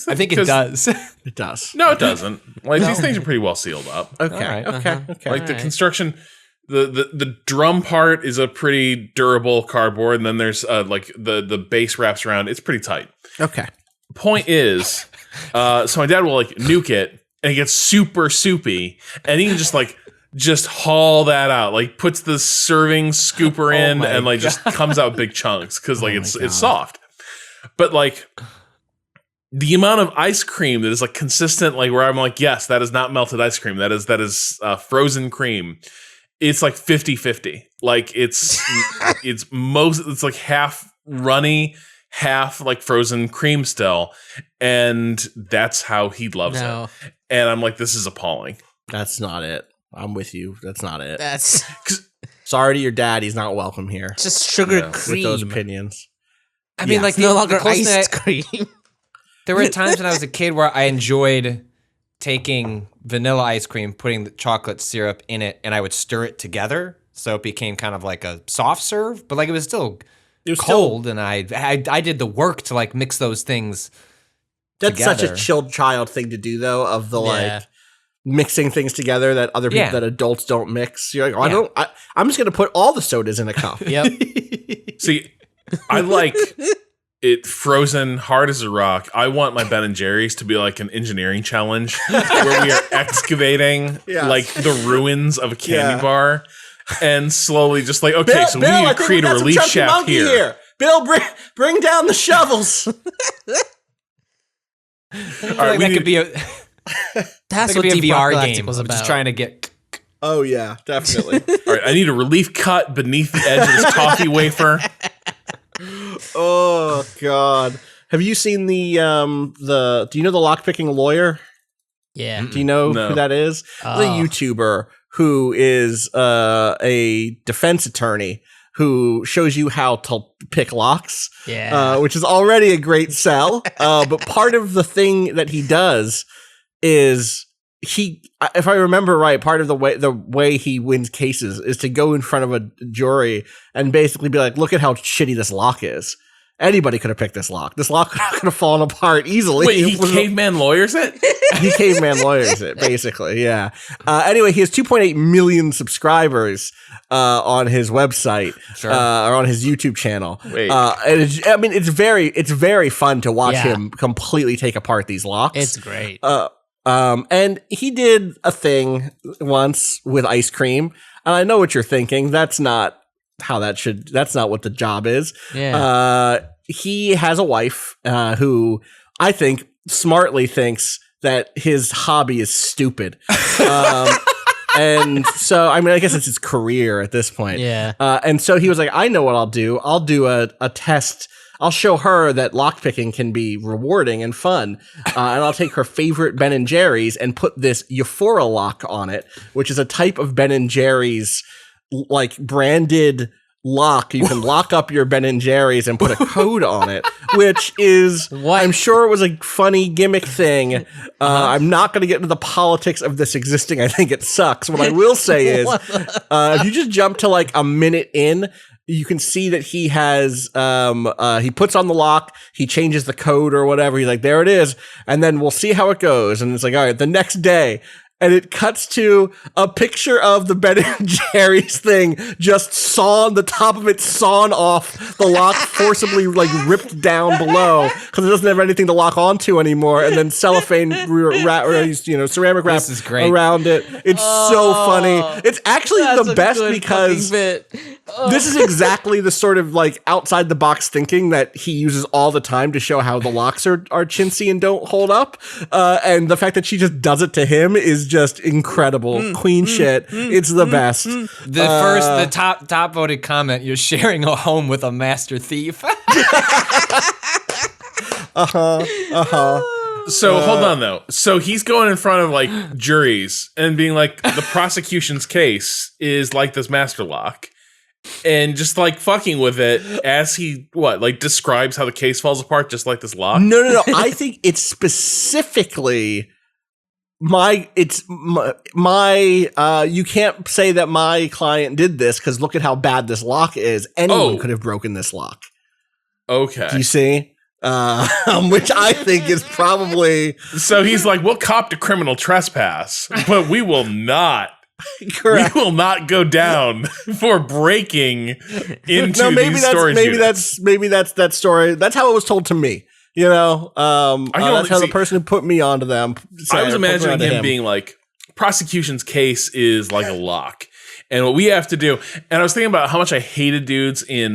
I think it does. It does. No, it doesn't. Like these things are pretty well sealed up. Okay. All right. Okay. Like the construction, the drum part is a pretty durable cardboard, and then there's like the base wraps around. It's pretty tight. Okay. Point is, so my dad will like nuke it, and it gets super soupy, and he can just haul that out, like puts the serving scooper in, and like just comes out big chunks because like it's soft, but like. The amount of ice cream that is like consistent, like where I'm like, yes, that is not melted ice cream. That is frozen cream. It's like 50-50. Like it's like half runny, half like frozen cream still. And that's how he loves it. And I'm like, this is appalling. That's not it. I'm with you. That's not it. That's sorry to your dad. He's not welcome here. just sugar cream. With those opinions. I mean, like It's no longer close ice to cream. there were times when I was a kid where I enjoyed taking vanilla ice cream, putting the chocolate syrup in it, and I would stir it together, so it became kind of like a soft serve. But like it was still cold, and I did the work to like mix those things. That's together. such a chilled child thing to do, though. Of the like mixing things together that other people that adults don't mix. You're like, I'm just gonna put all the sodas in a cup. Yep. See, I like it frozen hard as a rock. I want my Ben and Jerry's to be like an engineering challenge where we are excavating like the ruins of a candy bar and slowly just like, okay, so we need to create a relief shaft here. Bill, bring down the shovels. All right, that could be a That's that what could be a Deep VR Galactic game. was I'm about. just trying to get. Oh yeah, definitely. All right, I need a relief cut beneath the edge of this toffee wafer. Oh God. Have you seen do you know the lockpicking lawyer? Yeah. Do you know who that is? The YouTuber who is a defense attorney who shows you how to pick locks. Yeah. Which is already a great sell. But part of the thing that he does is if I remember right, part of the way he wins cases is to go in front of a jury and basically be like, look at how shitty this lock is. Anybody could have picked this lock. This lock could have fallen apart easily. Wait, he caveman lawyers it? He caveman lawyers it, basically, yeah. Anyway, he has 2.8 million subscribers on his website or on his YouTube channel. Wait. And it's very fun to watch him completely take apart these locks. It's great. And he did a thing once with ice cream, and I know what you're thinking. That's not what the job is. Yeah. He has a wife who I think smartly thinks that his hobby is stupid. And so, I mean, I guess it's his career at this point. Yeah. And so he was like, I know what I'll do. I'll do a test. I'll show her that lockpicking can be rewarding and fun. And I'll take her favorite Ben & Jerry's and put this Euphora lock on it, which is a type of Ben & Jerry's like branded lock. You can lock up your Ben & Jerry's and put a code on it, which is, I'm sure it was a funny gimmick thing. I'm not going to get into the politics of this existing. I think it sucks. What I will say is, if you just jump to like a minute in, you can see that he has, he puts on the lock, he changes the code or whatever. He's like, there it is. And then we'll see how it goes. And it's like, all right, the next day. And it cuts to a picture of the Ben & Jerry's thing just the top of it sawn off, the lock forcibly like ripped down below because it doesn't have anything to lock onto anymore, and then cellophane ceramic wrap around it. It's so funny. It's actually the best because this is exactly the sort of like outside the box thinking that he uses all the time to show how the locks are chintzy and don't hold up. And the fact that she just does it to him is just incredible. Queen shit. It's the best. The top voted comment, you're sharing a home with a master thief. So hold on though. So he's going in front of like juries and being like, the prosecution's case is like this master lock. And just like fucking with it as he describes how the case falls apart, just like this lock. No. I think it's specifically my. You can't say that my client did this because look at how bad this lock is. Anyone could have broken this lock. Okay, do you see? Which I think is probably. So he's like, we'll cop to criminal trespass, but we will not. Correct. We will not go down for breaking into these storage units. Maybe that's that story. That's how it was told to me. You know, that's how the person who put me onto them. I was imagining him being like, prosecution's case is like a lock, and what we have to do. And I was thinking about how much I hated dudes in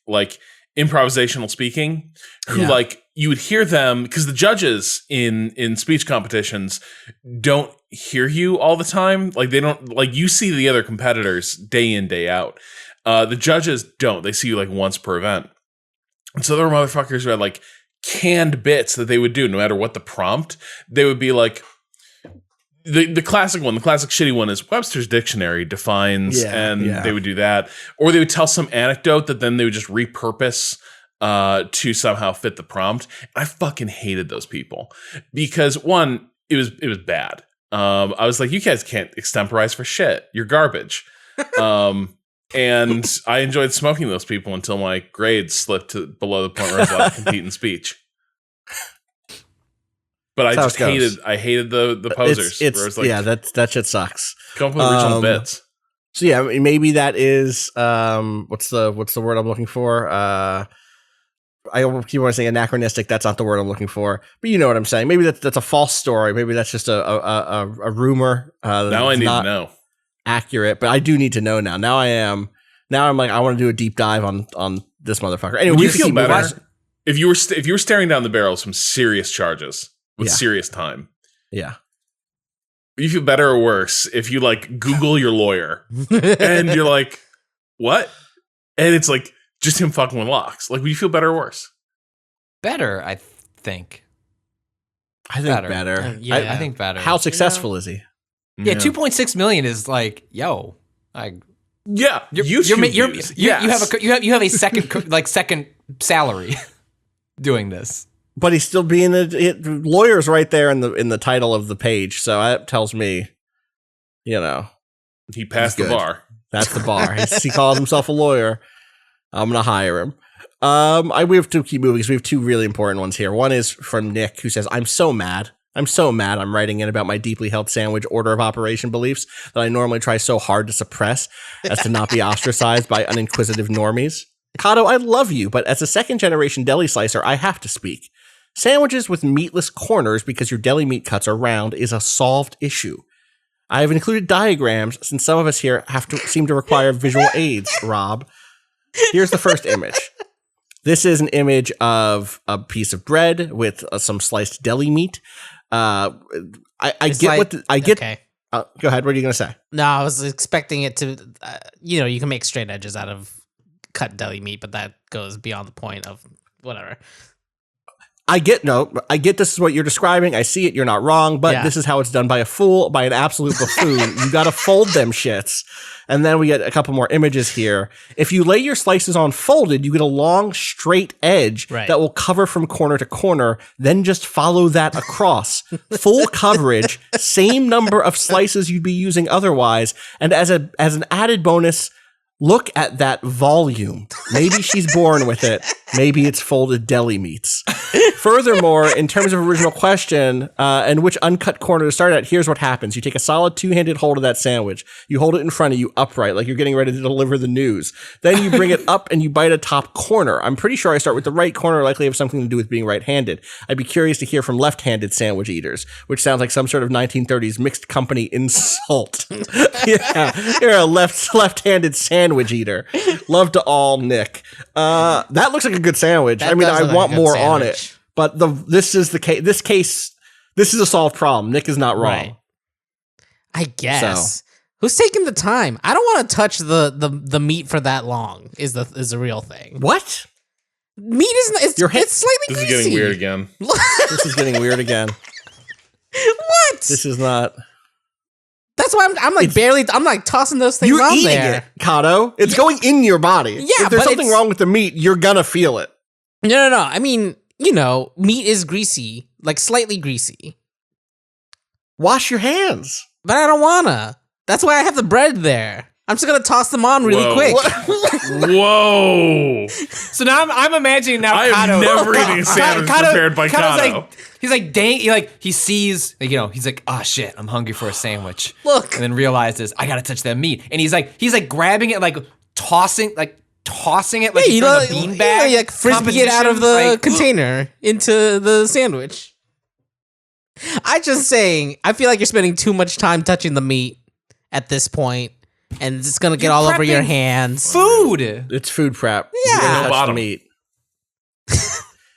like improvisational speaking, who like you would hear them because the judges in speech competitions don't hear you all the time. Like they don't, like you see the other competitors day in, day out. The judges don't. They see you like once per event. And so there were motherfuckers who had like canned bits that they would do no matter what the prompt. They would be like, the classic one, the classic shitty one is Webster's Dictionary defines, they would do that. Or they would tell some anecdote that then they would just repurpose to somehow fit the prompt. And I fucking hated those people because one, it was bad. I was like, you guys can't extemporize for shit. You're garbage. And I enjoyed smoking those people until my grades slipped to below the point where I was allowed to compete in speech. But I just hated the posers. It's like, that shit sucks. Come up with original bits. So yeah, I mean, maybe that is what's the word I'm looking for? I keep want to say anachronistic. That's not the word I'm looking for, but you know what I'm saying. Maybe that's a false story. Maybe that's just a rumor. Now I need to know. Accurate, but I do need to know now. Now I'm like, I want to do a deep dive on this motherfucker. Anyway, would you feel better if you were staring down the barrel of some serious charges with serious time? Yeah. Would you feel better or worse if you like Google your lawyer and you're like, what? And it's like just him fucking with locks. Like, would you feel better or worse? Better, I think. I think better. I think better. How successful is he? Yeah, 2.6 million is like, yo, you have a second salary doing this. But he's still being lawyer's right there in the title of the page, so that tells me, you know, he passed the bar. That's the bar. He calls himself a lawyer. I'm gonna hire him. We have to keep moving because we have two really important ones here. One is from Nick, who says, I'm so mad. I'm writing in about my deeply held sandwich order of operation beliefs that I normally try so hard to suppress as to not be ostracized by uninquisitive normies. Kato, I love you, but as a second-generation deli slicer, I have to speak. Sandwiches with meatless corners because your deli meat cuts are round is a solved issue. I have included diagrams since some of us here seem to require visual aids, Rob. Here's the first image. This is an image of a piece of bread with some sliced deli meat. Go ahead. What are you going to say? No, I was expecting it to, you can make straight edges out of cut deli meat, but that goes beyond the point of whatever. I get this is what you're describing. I see it. You're not wrong, but this is how it's done by a fool, by an absolute buffoon. You got to fold them shits. And then we get a couple more images here. If you lay your slices on folded, you get a long, straight edge that will cover from corner to corner. Then just follow that across. Full coverage, same number of slices you'd be using otherwise. And as an added bonus, look at that volume. Maybe she's born with it. Maybe it's folded deli meats. Furthermore, in terms of original question and which uncut corner to start at, here's what happens. You take a solid two-handed hold of that sandwich. You hold it in front of you upright, like you're getting ready to deliver the news. Then you bring it up and you bite a top corner. I'm pretty sure I start with the right corner, likely have something to do with being right-handed. I'd be curious to hear from left-handed sandwich eaters, which sounds like some sort of 1930s mixed company insult. Yeah, you're a left-handed sandwich eater. Love to all, Nick. That looks like a good sandwich. I mean, I want more on it. But this is a solved problem. Nick is not wrong. Right. I guess. Who's taking the time? I don't want to touch the meat for that long. Is the real thing? What? Meat is it's slightly This greasy. is getting weird again. This is getting weird again. What? This is not. That's why I'm like I'm like tossing those things You're on eating there. it, Kato. It's going in your body. Yeah, if there's but something it's- wrong with the meat, you're gonna feel it. No. I mean, meat is greasy, like slightly greasy. Wash your hands. But I don't wanna. That's why I have the bread there. I'm just gonna toss them on really Whoa. quick. Whoa! So now I'm imagining now I am Kato. never eating a sandwich prepared by Kato's Kato. like, he's like, dang, he sees, he's like, oh shit, I'm hungry for a sandwich. Look. And then realizes I gotta touch that meat, and he's like grabbing it, like tossing it, like You from a beanbag, like frisbee it out of the competition, like, container into the sandwich. I just saying, I feel like you're spending too much time touching the meat at this point, and it's gonna get all over your prepping hands. food. It's food prep. Yeah. You gotta touch the Bottom. meat.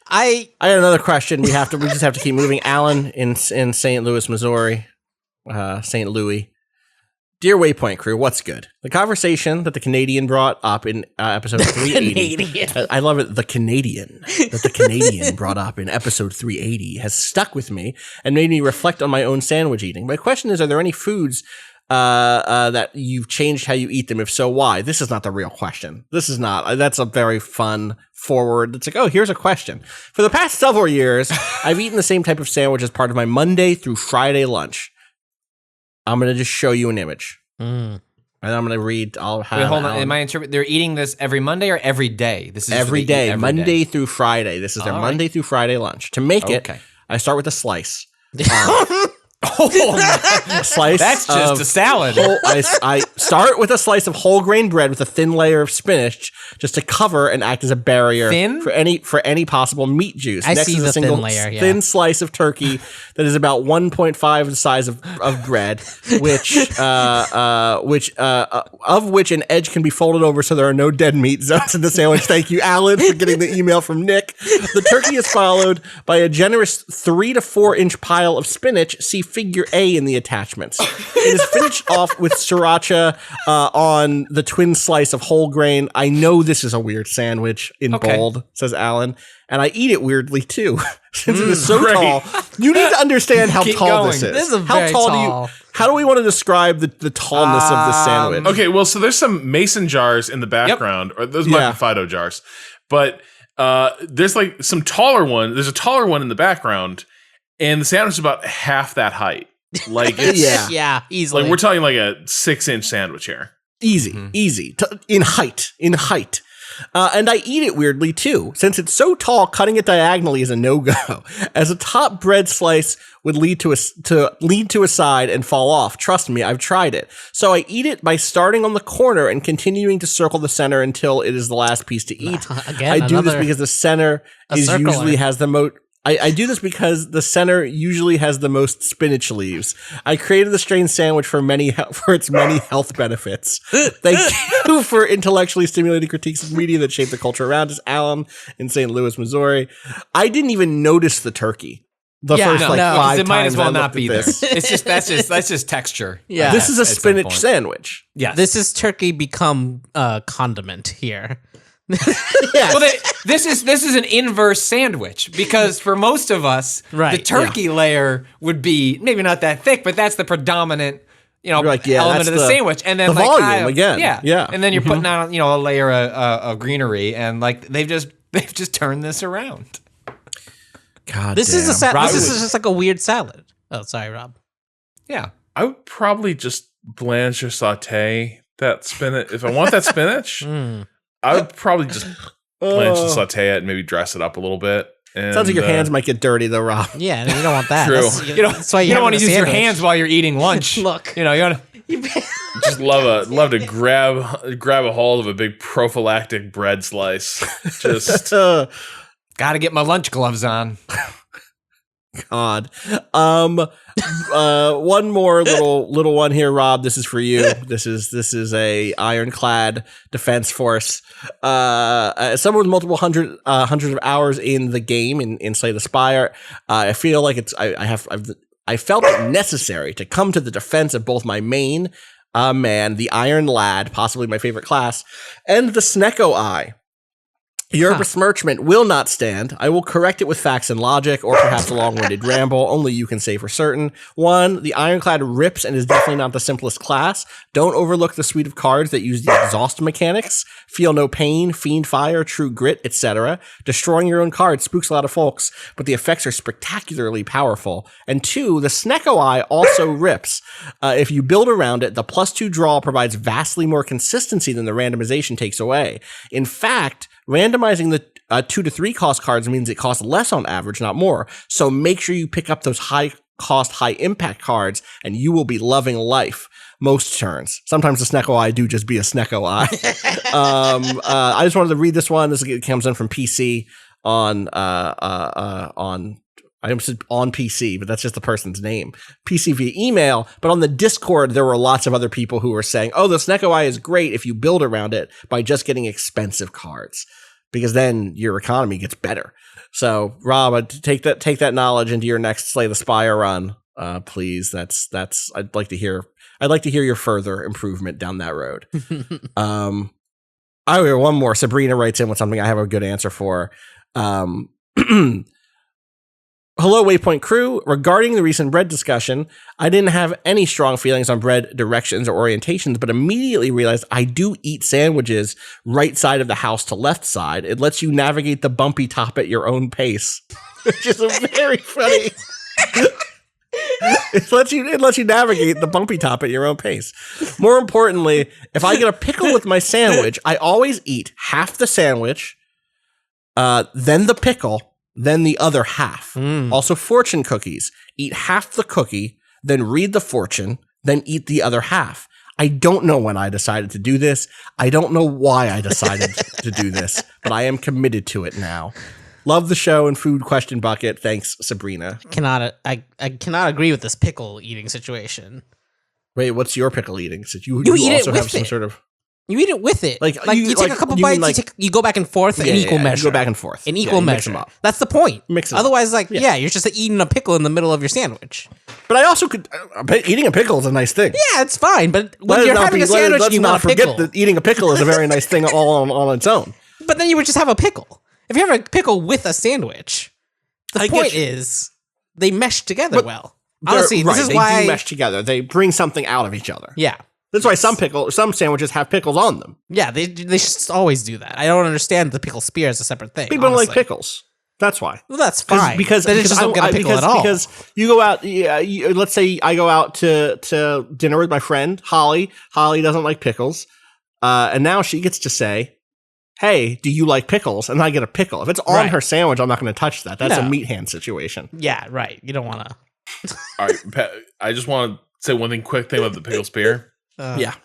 I I got another question. We just have to keep moving. Alan in St. Louis, Missouri, St. Louis. Dear Waypoint crew, what's good? The conversation that the Canadian brought up in episode 380. Canadian. I love it. The Canadian that the Canadian brought up in episode 380 has stuck with me and made me reflect on my own sandwich eating. My question is, are there any foods that you've changed how you eat them? If so, why? This is not the real question. This is not. That's a very fun forward. It's like, oh, here's a question. For the past several years, I've eaten the same type of sandwich as part of my Monday through Friday lunch. I'm going to just show you an image. And I'm going to read. I'll have. Wait, hold on. Alan. Am I interpreting? They're eating this every Monday or every day? This is every what they eat day, every Monday day. through Friday. This is their All Monday through Friday lunch. To make it, Okay. I start with a slice. Oh, A slice. that's just of a salad. I start with a slice of whole grain bread with a thin layer of spinach, just to cover and act as a barrier Thin? for any possible meat juice. I Next see is the a single thin layer, yeah. thin slice of turkey that is about 1.5 the size of bread, of which an edge can be folded over so there are no dead meat zones in the sandwich. Thank you, Alan, for getting the email from Nick. The turkey is followed by a generous 3 to 4 inch pile of spinach. See Figure A in the attachments. It is finished off with sriracha on the twin slice of whole grain. I know this is a weird sandwich in bold, says Alan, and I eat it weirdly too, since it is so great. tall. You need to understand how Keep tall going. this is. This is how very tall. How do we want to describe the tallness of this sandwich? Okay, well, so there's some mason jars in the background, or those might be Fido jars, but there's like some taller one. There's a taller one in the background, and the sandwich is about half that height. Like, it's, yeah, easily. like we're talking like a 6-inch sandwich here. Easy. In height. And I eat it weirdly too. Since it's so tall, cutting it diagonally is a no-go. As a top bread slice would lead to a side and fall off. Trust me, I've tried it. So I eat it by starting on the corner and continuing to circle the center until it is the last piece to eat. Again, I do this because the center circler. has the most. I do this because the center usually has the most spinach leaves. I created the strange sandwich for its many health benefits. Thank you for intellectually stimulating critiques of media that shape the culture around us. Alan in St. Louis, Missouri. I didn't even notice the turkey. The first no, 5 it might times as well I not looked be at there. this. It's just that's just texture. Yeah. This is a At some spinach point. sandwich. Yes. This is turkey become condiment here. Yeah. Well, this is an inverse sandwich because for most of us, Right, the turkey layer would be maybe not that thick, but that's the predominant, You're like, yeah, element that's of the sandwich. And then the like volume Kyle- again. yeah. And then you're putting on a layer of greenery, and like they've just turned this around. God This is damn. this is just like a weird salad. Oh, sorry, Rob. Yeah. I would probably just blanch or saute that spinach. If I want that spinach, I would probably just blanch and saute it and maybe dress it up a little bit. And, Sounds like your hands might get dirty though, Rob. Yeah, you don't want that. True. That's why You don't want to use your hands while you're eating lunch. Look. You want just love to grab a hold of a big prophylactic bread slice. Just got to get my lunch gloves on. God. One more little one here, Rob. This is for you. This is a ironclad defense force. Someone with multiple hundreds of hours in the game in Slay the Spire. I feel like I felt it necessary to come to the defense of both my main man, the Iron Lad, possibly my favorite class, and the Snecko Eye. Your besmirchment will not stand. I will correct it with facts and logic, or perhaps a long-winded ramble. Only you can say for certain. 1, the Ironclad rips and is definitely not the simplest class. Don't overlook the suite of cards that use the exhaust mechanics. Feel no pain, fiend fire, true grit, etc. Destroying your own card spooks a lot of folks, but the effects are spectacularly powerful. And 2, the Snecko Eye also rips. If you build around it, the +2 draw provides vastly more consistency than the randomization takes away. In fact, randomizing the 2 to 3 cost cards means it costs less on average, not more. So make sure you pick up those high cost, high impact cards, and you will be loving life most turns. Sometimes the Snecko Eye do just be a Snecko Eye. I just wanted to read this one. This comes in from PC on I almost said on PC, but that's just the person's name. PC via email. But on the Discord, there were lots of other people who were saying, oh, the Snecko Eye is great if you build around it by just getting expensive cards, because then your economy gets better. So, Rob, take that knowledge into your next Slay the Spire run, please. That's I'd like to hear your further improvement down that road. I hear one more. Sabrina writes in with something I have a good answer for. Hello, Waypoint crew. Regarding the recent bread discussion, I didn't have any strong feelings on bread directions or orientations, but immediately realized I do eat sandwiches right side of the house to left side. It lets you navigate the bumpy top at your own pace, which is very funny. It lets you navigate the bumpy top at your own pace. More importantly, if I get a pickle with my sandwich, I always eat half the sandwich, then the pickle, then the other half. Also, fortune cookies. Eat half the cookie, then read the fortune, then eat the other half. I don't know when I decided to do this. I don't know why I decided to do this, but I am committed to it now. Love the show and food question bucket. Thanks, Sabrina. I cannot agree with this pickle eating situation. Wait, what's your pickle eating? So you eat also it have with some it. sort of... You eat it with it. Like you take a couple bites, you go back and forth in equal measure. You go back and forth. In equal measure. Mix them up. That's the point. Mix them Otherwise, you're just eating a pickle in the middle of your sandwich. But I also could... eating a pickle is a nice thing. Yeah, it's fine. But when you're having a sandwich and you want a pickle... Let's not forget that eating a pickle is a very nice thing all on its own. But then you would just have a pickle. If you have a pickle with a sandwich, the point is they mesh together well. Honestly, this is why... They do mesh together. They bring something out of each other. Yeah. That's why some sandwiches have pickles on them. Yeah, they should always do that. I don't understand the pickle spear as a separate thing. People don't like pickles. That's why. Well, that's fine. Because I just don't get a pickle at all. Because you go out, let's say I go out to dinner with my friend, Holly. Holly doesn't like pickles. And now she gets to say, hey, do you like pickles? And I get a pickle. If it's on her sandwich, I'm not going to touch that. That's a meat hand situation. Yeah, right. You don't want to. All right, Pat, I just want to say one quick thing about the pickle spear. Yeah.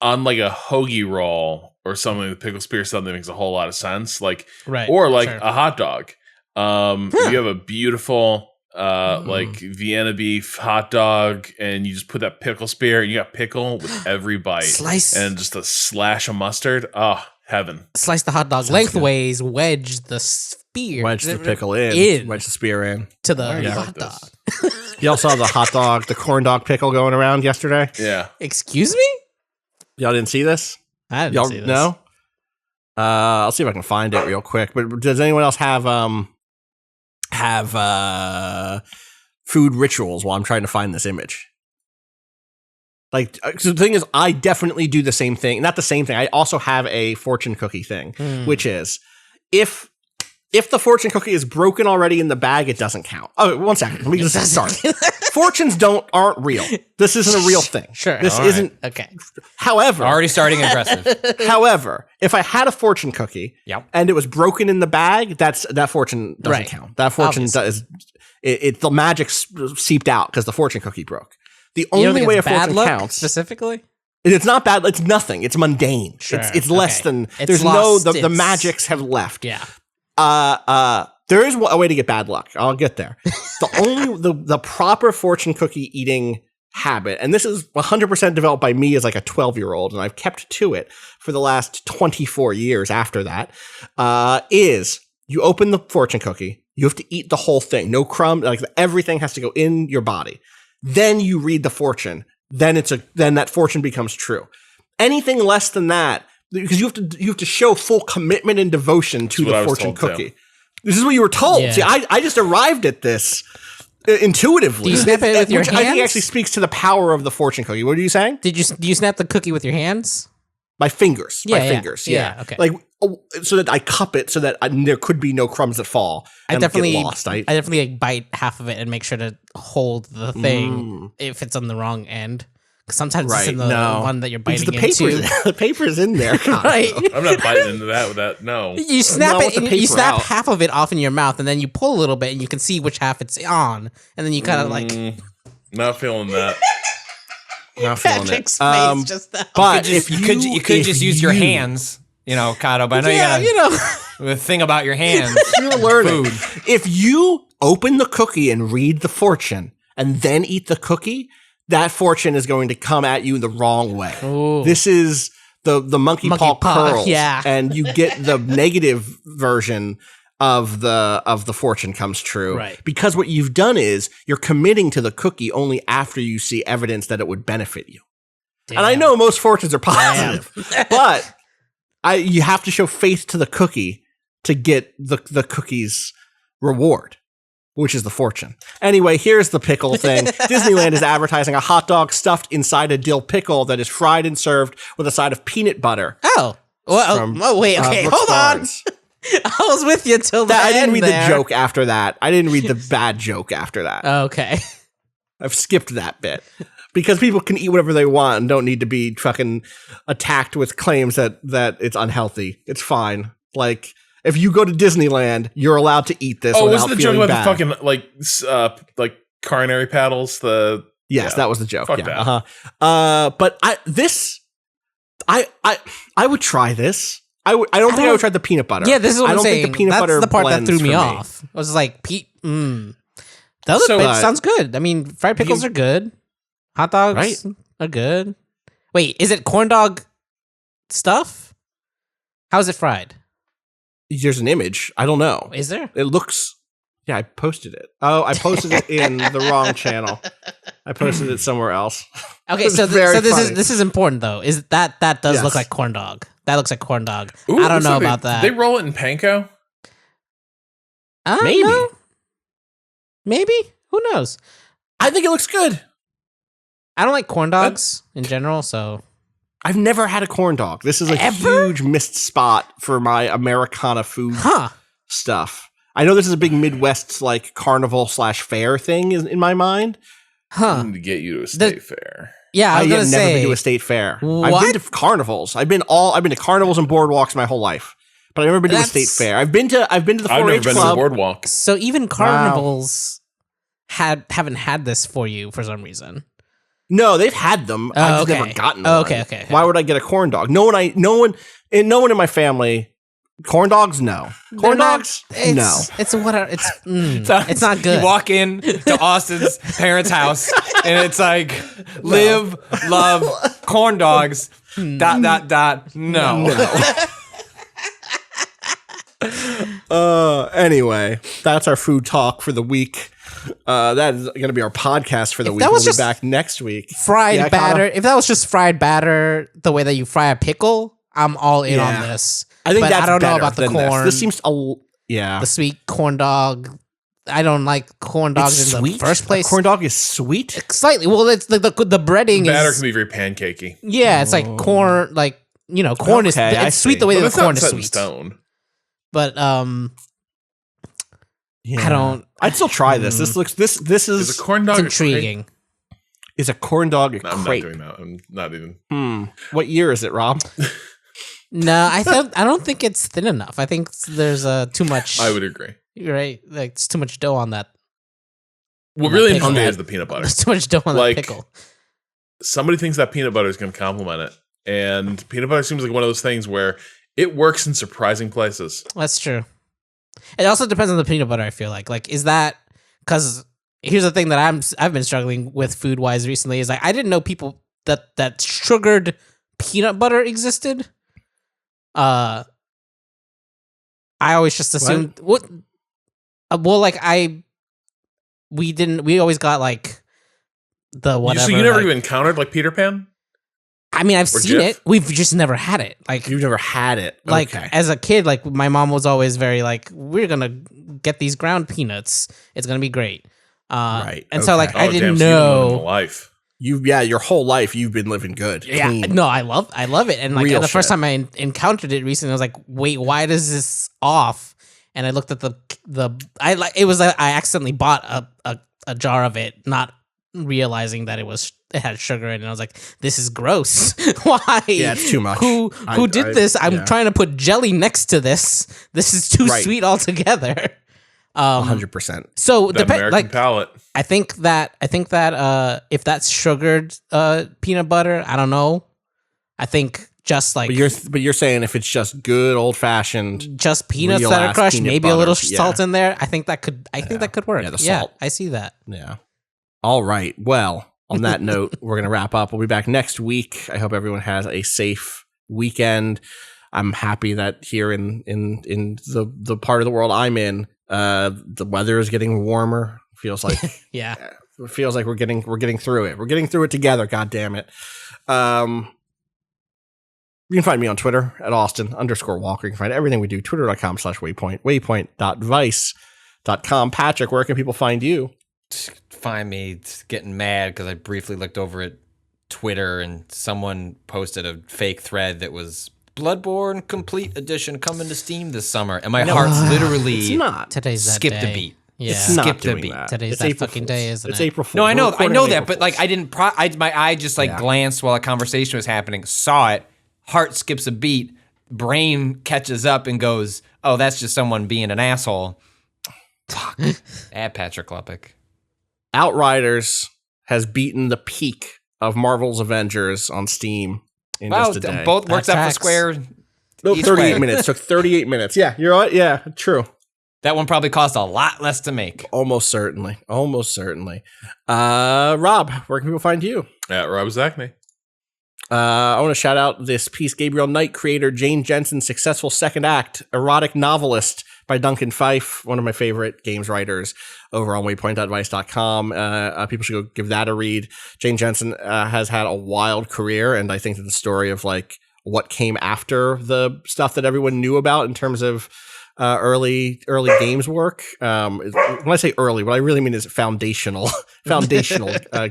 On like a hoagie roll or something, the pickle spear something makes a whole lot of sense. Like, right. Or like a hot dog. You have a beautiful like Vienna beef hot dog, and you just put that pickle spear, and you got pickle with every bite. Slice. And just a slash of mustard. Oh, heaven. Slice the hot dog lengthways, wedge the spear. Wedge the pickle in. Wedge the spear in. To the hot dog. Y'all saw the hot dog, the corn dog pickle going around yesterday? Yeah. Excuse me? Y'all didn't see this? I didn't see this. No? I'll see if I can find it real quick. But does anyone else have food rituals while I'm trying to find this image? Like, the thing is, I definitely do the same thing. Not the same thing. I also have a fortune cookie thing, which is if the fortune cookie is broken already in the bag, it doesn't count. Oh, 1 second. Let me just start. Fortunes aren't real. This isn't a real thing. Sure. This isn't. Okay. However. Already starting aggressive. However, if I had a fortune cookie and it was broken in the bag, that fortune doesn't count. That fortune the magic seeped out because the fortune cookie broke. The only way a fortune counts. Specifically? It's not bad. It's nothing. It's mundane. Sure. It's less than. It's the magics have left. Yeah. There is a way to get bad luck. I'll get there. The proper fortune cookie eating habit, and this is 100% developed by me as like a 12-year-old, and I've kept to it for the last 24 years after that, is you open the fortune cookie, You have to eat the whole thing. No crumb. Like everything has to go in your body. Then you read the fortune. Then that fortune becomes true. Anything less than that, because you have to show full commitment and devotion to the fortune cookie. Too. This is what you were told. Yeah. See, I just arrived at this intuitively. Do you snap it with your hands? I think actually speaks to the power of the fortune cookie. What are you saying? Do you snap the cookie with your hands? My fingers. Yeah, my fingers. Yeah. Okay. Like so that I cup it so that there could be no crumbs that fall. I definitely get lost. I definitely bite half of it and make sure to hold the thing if it's on the wrong end. Because sometimes it's in the one that you're biting into. The paper's in there. Right. I'm not biting into that with that. No. You snap it. And you snap half of it off in your mouth, and then you pull a little bit, and you can see which half it's on, and then you kind of Not feeling that. Not feeling Patrick's it. face just now. But you could just use your hands. Kato, but I know you gotta the thing about your hands. You're learning. Food. If you open the cookie and read the fortune and then eat the cookie, that fortune is going to come at you the wrong way. Ooh. This is the monkey paw curls. Yeah. And you get the negative version of the fortune comes true. Right. Because what you've done is you're committing to the cookie only after you see evidence that it would benefit you. Damn. And I know most fortunes are positive, but you have to show faith to the cookie to get the cookie's reward, which is the fortune. Anyway, here's the pickle thing. Disneyland is advertising a hot dog stuffed inside a dill pickle that is fried and served with a side of peanut butter. Oh. Well, wait, okay, hold on. I was with you till the end. I didn't read the joke after that. I didn't read the bad joke after that. Okay. I've skipped that bit. Because people can eat whatever they want and don't need to be fucking attacked with claims that it's unhealthy. It's fine. Like, if you go to Disneyland, you're allowed to eat this. Oh, was the joke about the fucking like coronary paddles? Yes, that was the joke. Fuck yeah. that. But I would try this. I don't think I would try the peanut butter. Yeah, this is what I'm saying. Think the peanut butter the part that threw me for off. I was like, the other bit sounds good. I mean, fried pickles are good. Hot dogs are good. Wait, is it corn dog stuff? How is it fried? There's an image. I don't know. Is there? It looks... Yeah, I posted it. Oh, I posted it in the wrong channel. I posted it somewhere else. Okay, so this is important though. Is that does look like corn dog? That looks like corn dog. Ooh, I don't know about that. They roll it in panko? Maybe. Who knows? I think it looks good. I don't like corn dogs in general, so I've never had a corn dog. This is a huge missed spot for my Americana food stuff. I know this is a big Midwest like carnival / fair thing in my mind. I need to get you to a state fair. Yeah, I was gonna say, never been to a state fair. What? I've been to carnivals. I've been to carnivals and boardwalks my whole life, but I've never been to a state fair. I've been to the 4-H I've never been to the boardwalk. So even carnivals haven't had this for you for some reason. No, they've had them. I've just never gotten one. Okay. Why would I get a corn dog? No one in my family. Corn dogs, no. Corn dogs, no. It's whatever. It's not good. You walk in to Austin's parents' house, and it's like, live, love, corn dogs, ... No. Anyway, that's our food talk for the week. That is going to be our podcast for the week. We'll be back next week. Fried batter. If that was just fried batter, the way that you fry a pickle, I'm all in on this. I think I don't know about the corn. This seems the sweet corn dog. I don't like corn dogs in the first place. Corn dog is sweet? Slightly. Well, it's the breading. The batter can be very pancakey. Yeah, it's like corn. Like corn is it's sweet the way that the corn is sweet. Stone. But I don't. I'd still try this. This looks. This is a corn dog. It's intriguing. Is a corn dog a crepe? I'm not doing that. I'm not even. What year is it, Rob? No, I don't think it's thin enough. I think there's too much. I would agree. Right, like it's too much dough on that. What really interests me is the peanut butter. There's too much dough on that pickle. Somebody thinks that peanut butter is going to complement it, and peanut butter seems like one of those things where it works in surprising places. That's true. It also depends on the peanut butter. I feel like is that because here's the thing that I've been struggling with food wise recently is like I didn't know people that sugared peanut butter existed. I always just assumed what Well, like we always got like the whatever. So you never like, even encountered like Peter Pan? I mean, I've seen Jif? it. We've just never had it. Like You've never had it. Like Okay. as a kid, like my mom was always very like, we're gonna get these ground peanuts. It's gonna be great. Right. And so like Oh, I didn't damn, so you've been living know. the life. Your whole life you've been living good. Yeah, Clean. no, I love it. And like Real the first shit. time I encountered it recently, I was like, wait, why does this off? And I looked at I accidentally bought a jar of it, not realizing that it had sugar in it. And I was like, this is gross. Why? Yeah, it's too much. Who did this? I'm trying to put jelly next to this. This is too Right. sweet altogether. 100%. So That American palate. I think that if that's sugared peanut butter, I don't know. I think just like But you're saying if it's just good old fashioned, just peanuts real that are ass crushed, peanut maybe a little butter, salt in there. I think that could work. Yeah, the salt. I see that. yeah. All right. Well, on that note, we're gonna wrap up. We'll be back next week. I hope everyone has a safe weekend. I'm happy that here in the part of the world I'm in, the weather is getting warmer. Feels like Yeah. it feels like we're getting through it. We're getting through it together. God damn it. You can find me on Twitter at Austin_Walker. You can find everything we do, twitter.com/waypoint, waypoint.vice.com. Patrick, where can people find you? Find me getting mad because I briefly looked over at Twitter and someone posted a fake thread that was Bloodborne Complete Edition coming to Steam this summer, and my heart's literally It's not. Today's that skipped day. a beat. Yeah. It's not Skipped a doing beat. that. Today's It's that April fucking Fool's. day, isn't It's it? April Fool's. No, I know We're recording on that, April but like Fool's. I didn't. My eye just like glanced while a conversation was happening, saw it. Heart skips a beat. Brain catches up and goes, "Oh, that's just someone being an asshole." Fuck. Add Patrick Luppick. Outriders has beaten the peak of Marvel's Avengers on Steam in just a day. Both works That out for tracks. Square. No, each 38 way. minutes. Took 38 minutes. Yeah, you're right. Yeah, true. That one probably cost a lot less to make. Almost certainly. Rob, where can people find you? At Rob Zachney. I want to shout out this piece, Gabriel Knight creator Jane Jensen's successful second act, erotic novelist by Duncan Fife, one of my favorite games writers over on waypoint.vice.com. People should go give that a read. Jane Jensen has had a wild career, and I think that the story of like what came after the stuff that everyone knew about in terms of early games work. When I say early, what I really mean is foundational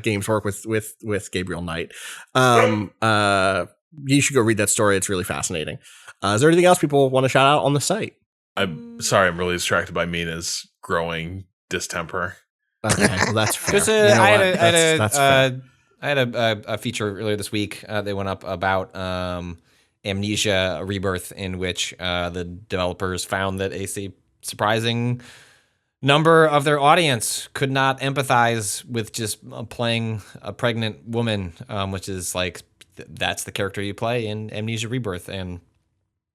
games work with Gabriel Knight. You should go read that story. It's really fascinating. Is there anything else people want to shout out on the site? I'm sorry, I'm really distracted by Mina's growing distemper. Okay, well that's fair. Just, You know I what? That's fair. had a feature earlier this week. They went up about Amnesia Rebirth, in which the developers found that a surprising number of their audience could not empathize with just playing a pregnant woman, which is like that's the character you play in Amnesia Rebirth, and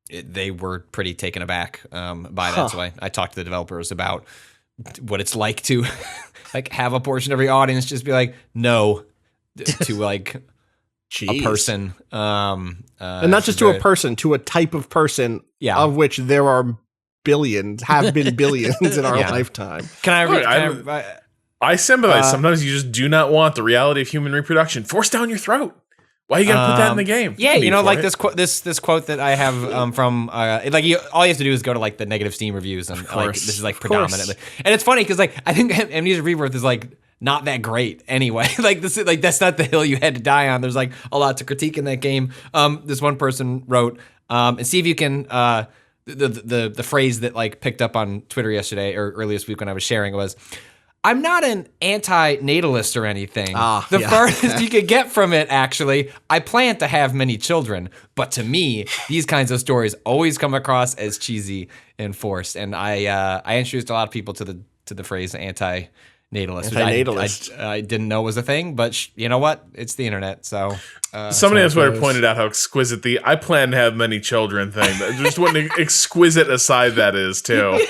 they were pretty taken aback by that. So I talked to the developers about what it's like to like have a portion of your audience just be like no to like Jeez. a person, And not just to a person, to a type of person, Yeah. of which there are billions, have been billions in our Yeah. lifetime. Can I? Look, I sympathize. Sometimes you just do not want the reality of human reproduction forced down your throat. Why you gotta put that in the game? Yeah, Be you know, for like it. this quote that I have from all you have to do is go to like the negative Steam reviews, and like this is like predominantly. And it's funny because like I think Amnesia Rebirth is like not that great anyway. Like this is like that's not the hill you had to die on. There's like a lot to critique in that game. This one person wrote, and see if you can the phrase that like picked up on Twitter yesterday or earlier this week when I was sharing was, I'm not an anti-natalist or anything. The furthest you could get from it, actually, I plan to have many children. But to me, these kinds of stories always come across as cheesy and forced. And I introduced a lot of people to the phrase anti-natalist. Anti-natalist. I didn't know was a thing, but you know what? It's the internet, so... Somebody on Twitter pointed out how exquisite the "I plan to have many children" thing. Just what an exquisite aside that is, too.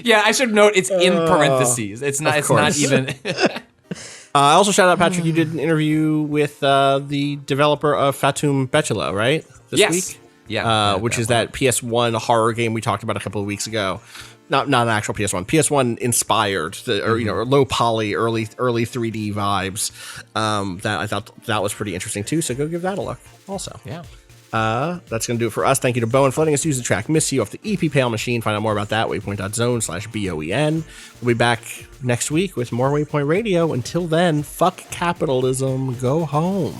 Yeah, I should note it's in parentheses. It's not. It's not even. I also shout out, Patrick, you did an interview with the developer of Fatum Betula, right? This week? Yeah. Which is that PS1 horror game we talked about a couple of weeks ago. not an actual PS1. PS1 inspired, or or low poly, early 3D vibes. That I thought that was pretty interesting too. So go give that a look. Also, Yeah. That's going to do it for us. Thank you to Bowen for letting us use the track Miss You off the EP Pale Machine. Find out more about that, waypoint.zone/BOEN. We'll be back next week with more Waypoint Radio. Until then, fuck capitalism. Go home.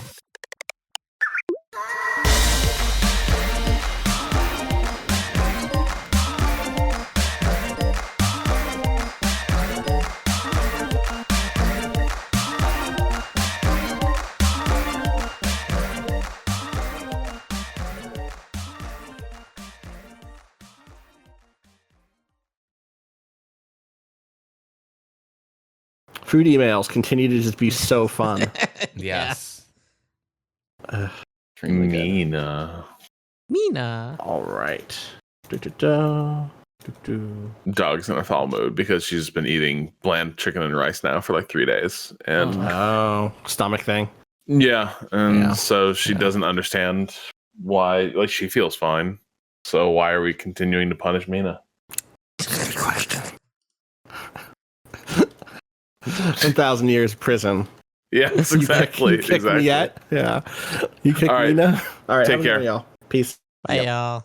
Food emails continue to just be so fun. Yes. Mina. All right. Dog's in a thaw mode because she's been eating bland chicken and rice now for like 3 days. And stomach thing. Yeah. And so she doesn't understand why, like, she feels fine. So why are we continuing to punish Mina? Good question. 1,000 years of prison. Yes, exactly. You kicked me yet? Yeah. You kicked me now? All right. Take care. Y'all. Peace. Bye, y'all.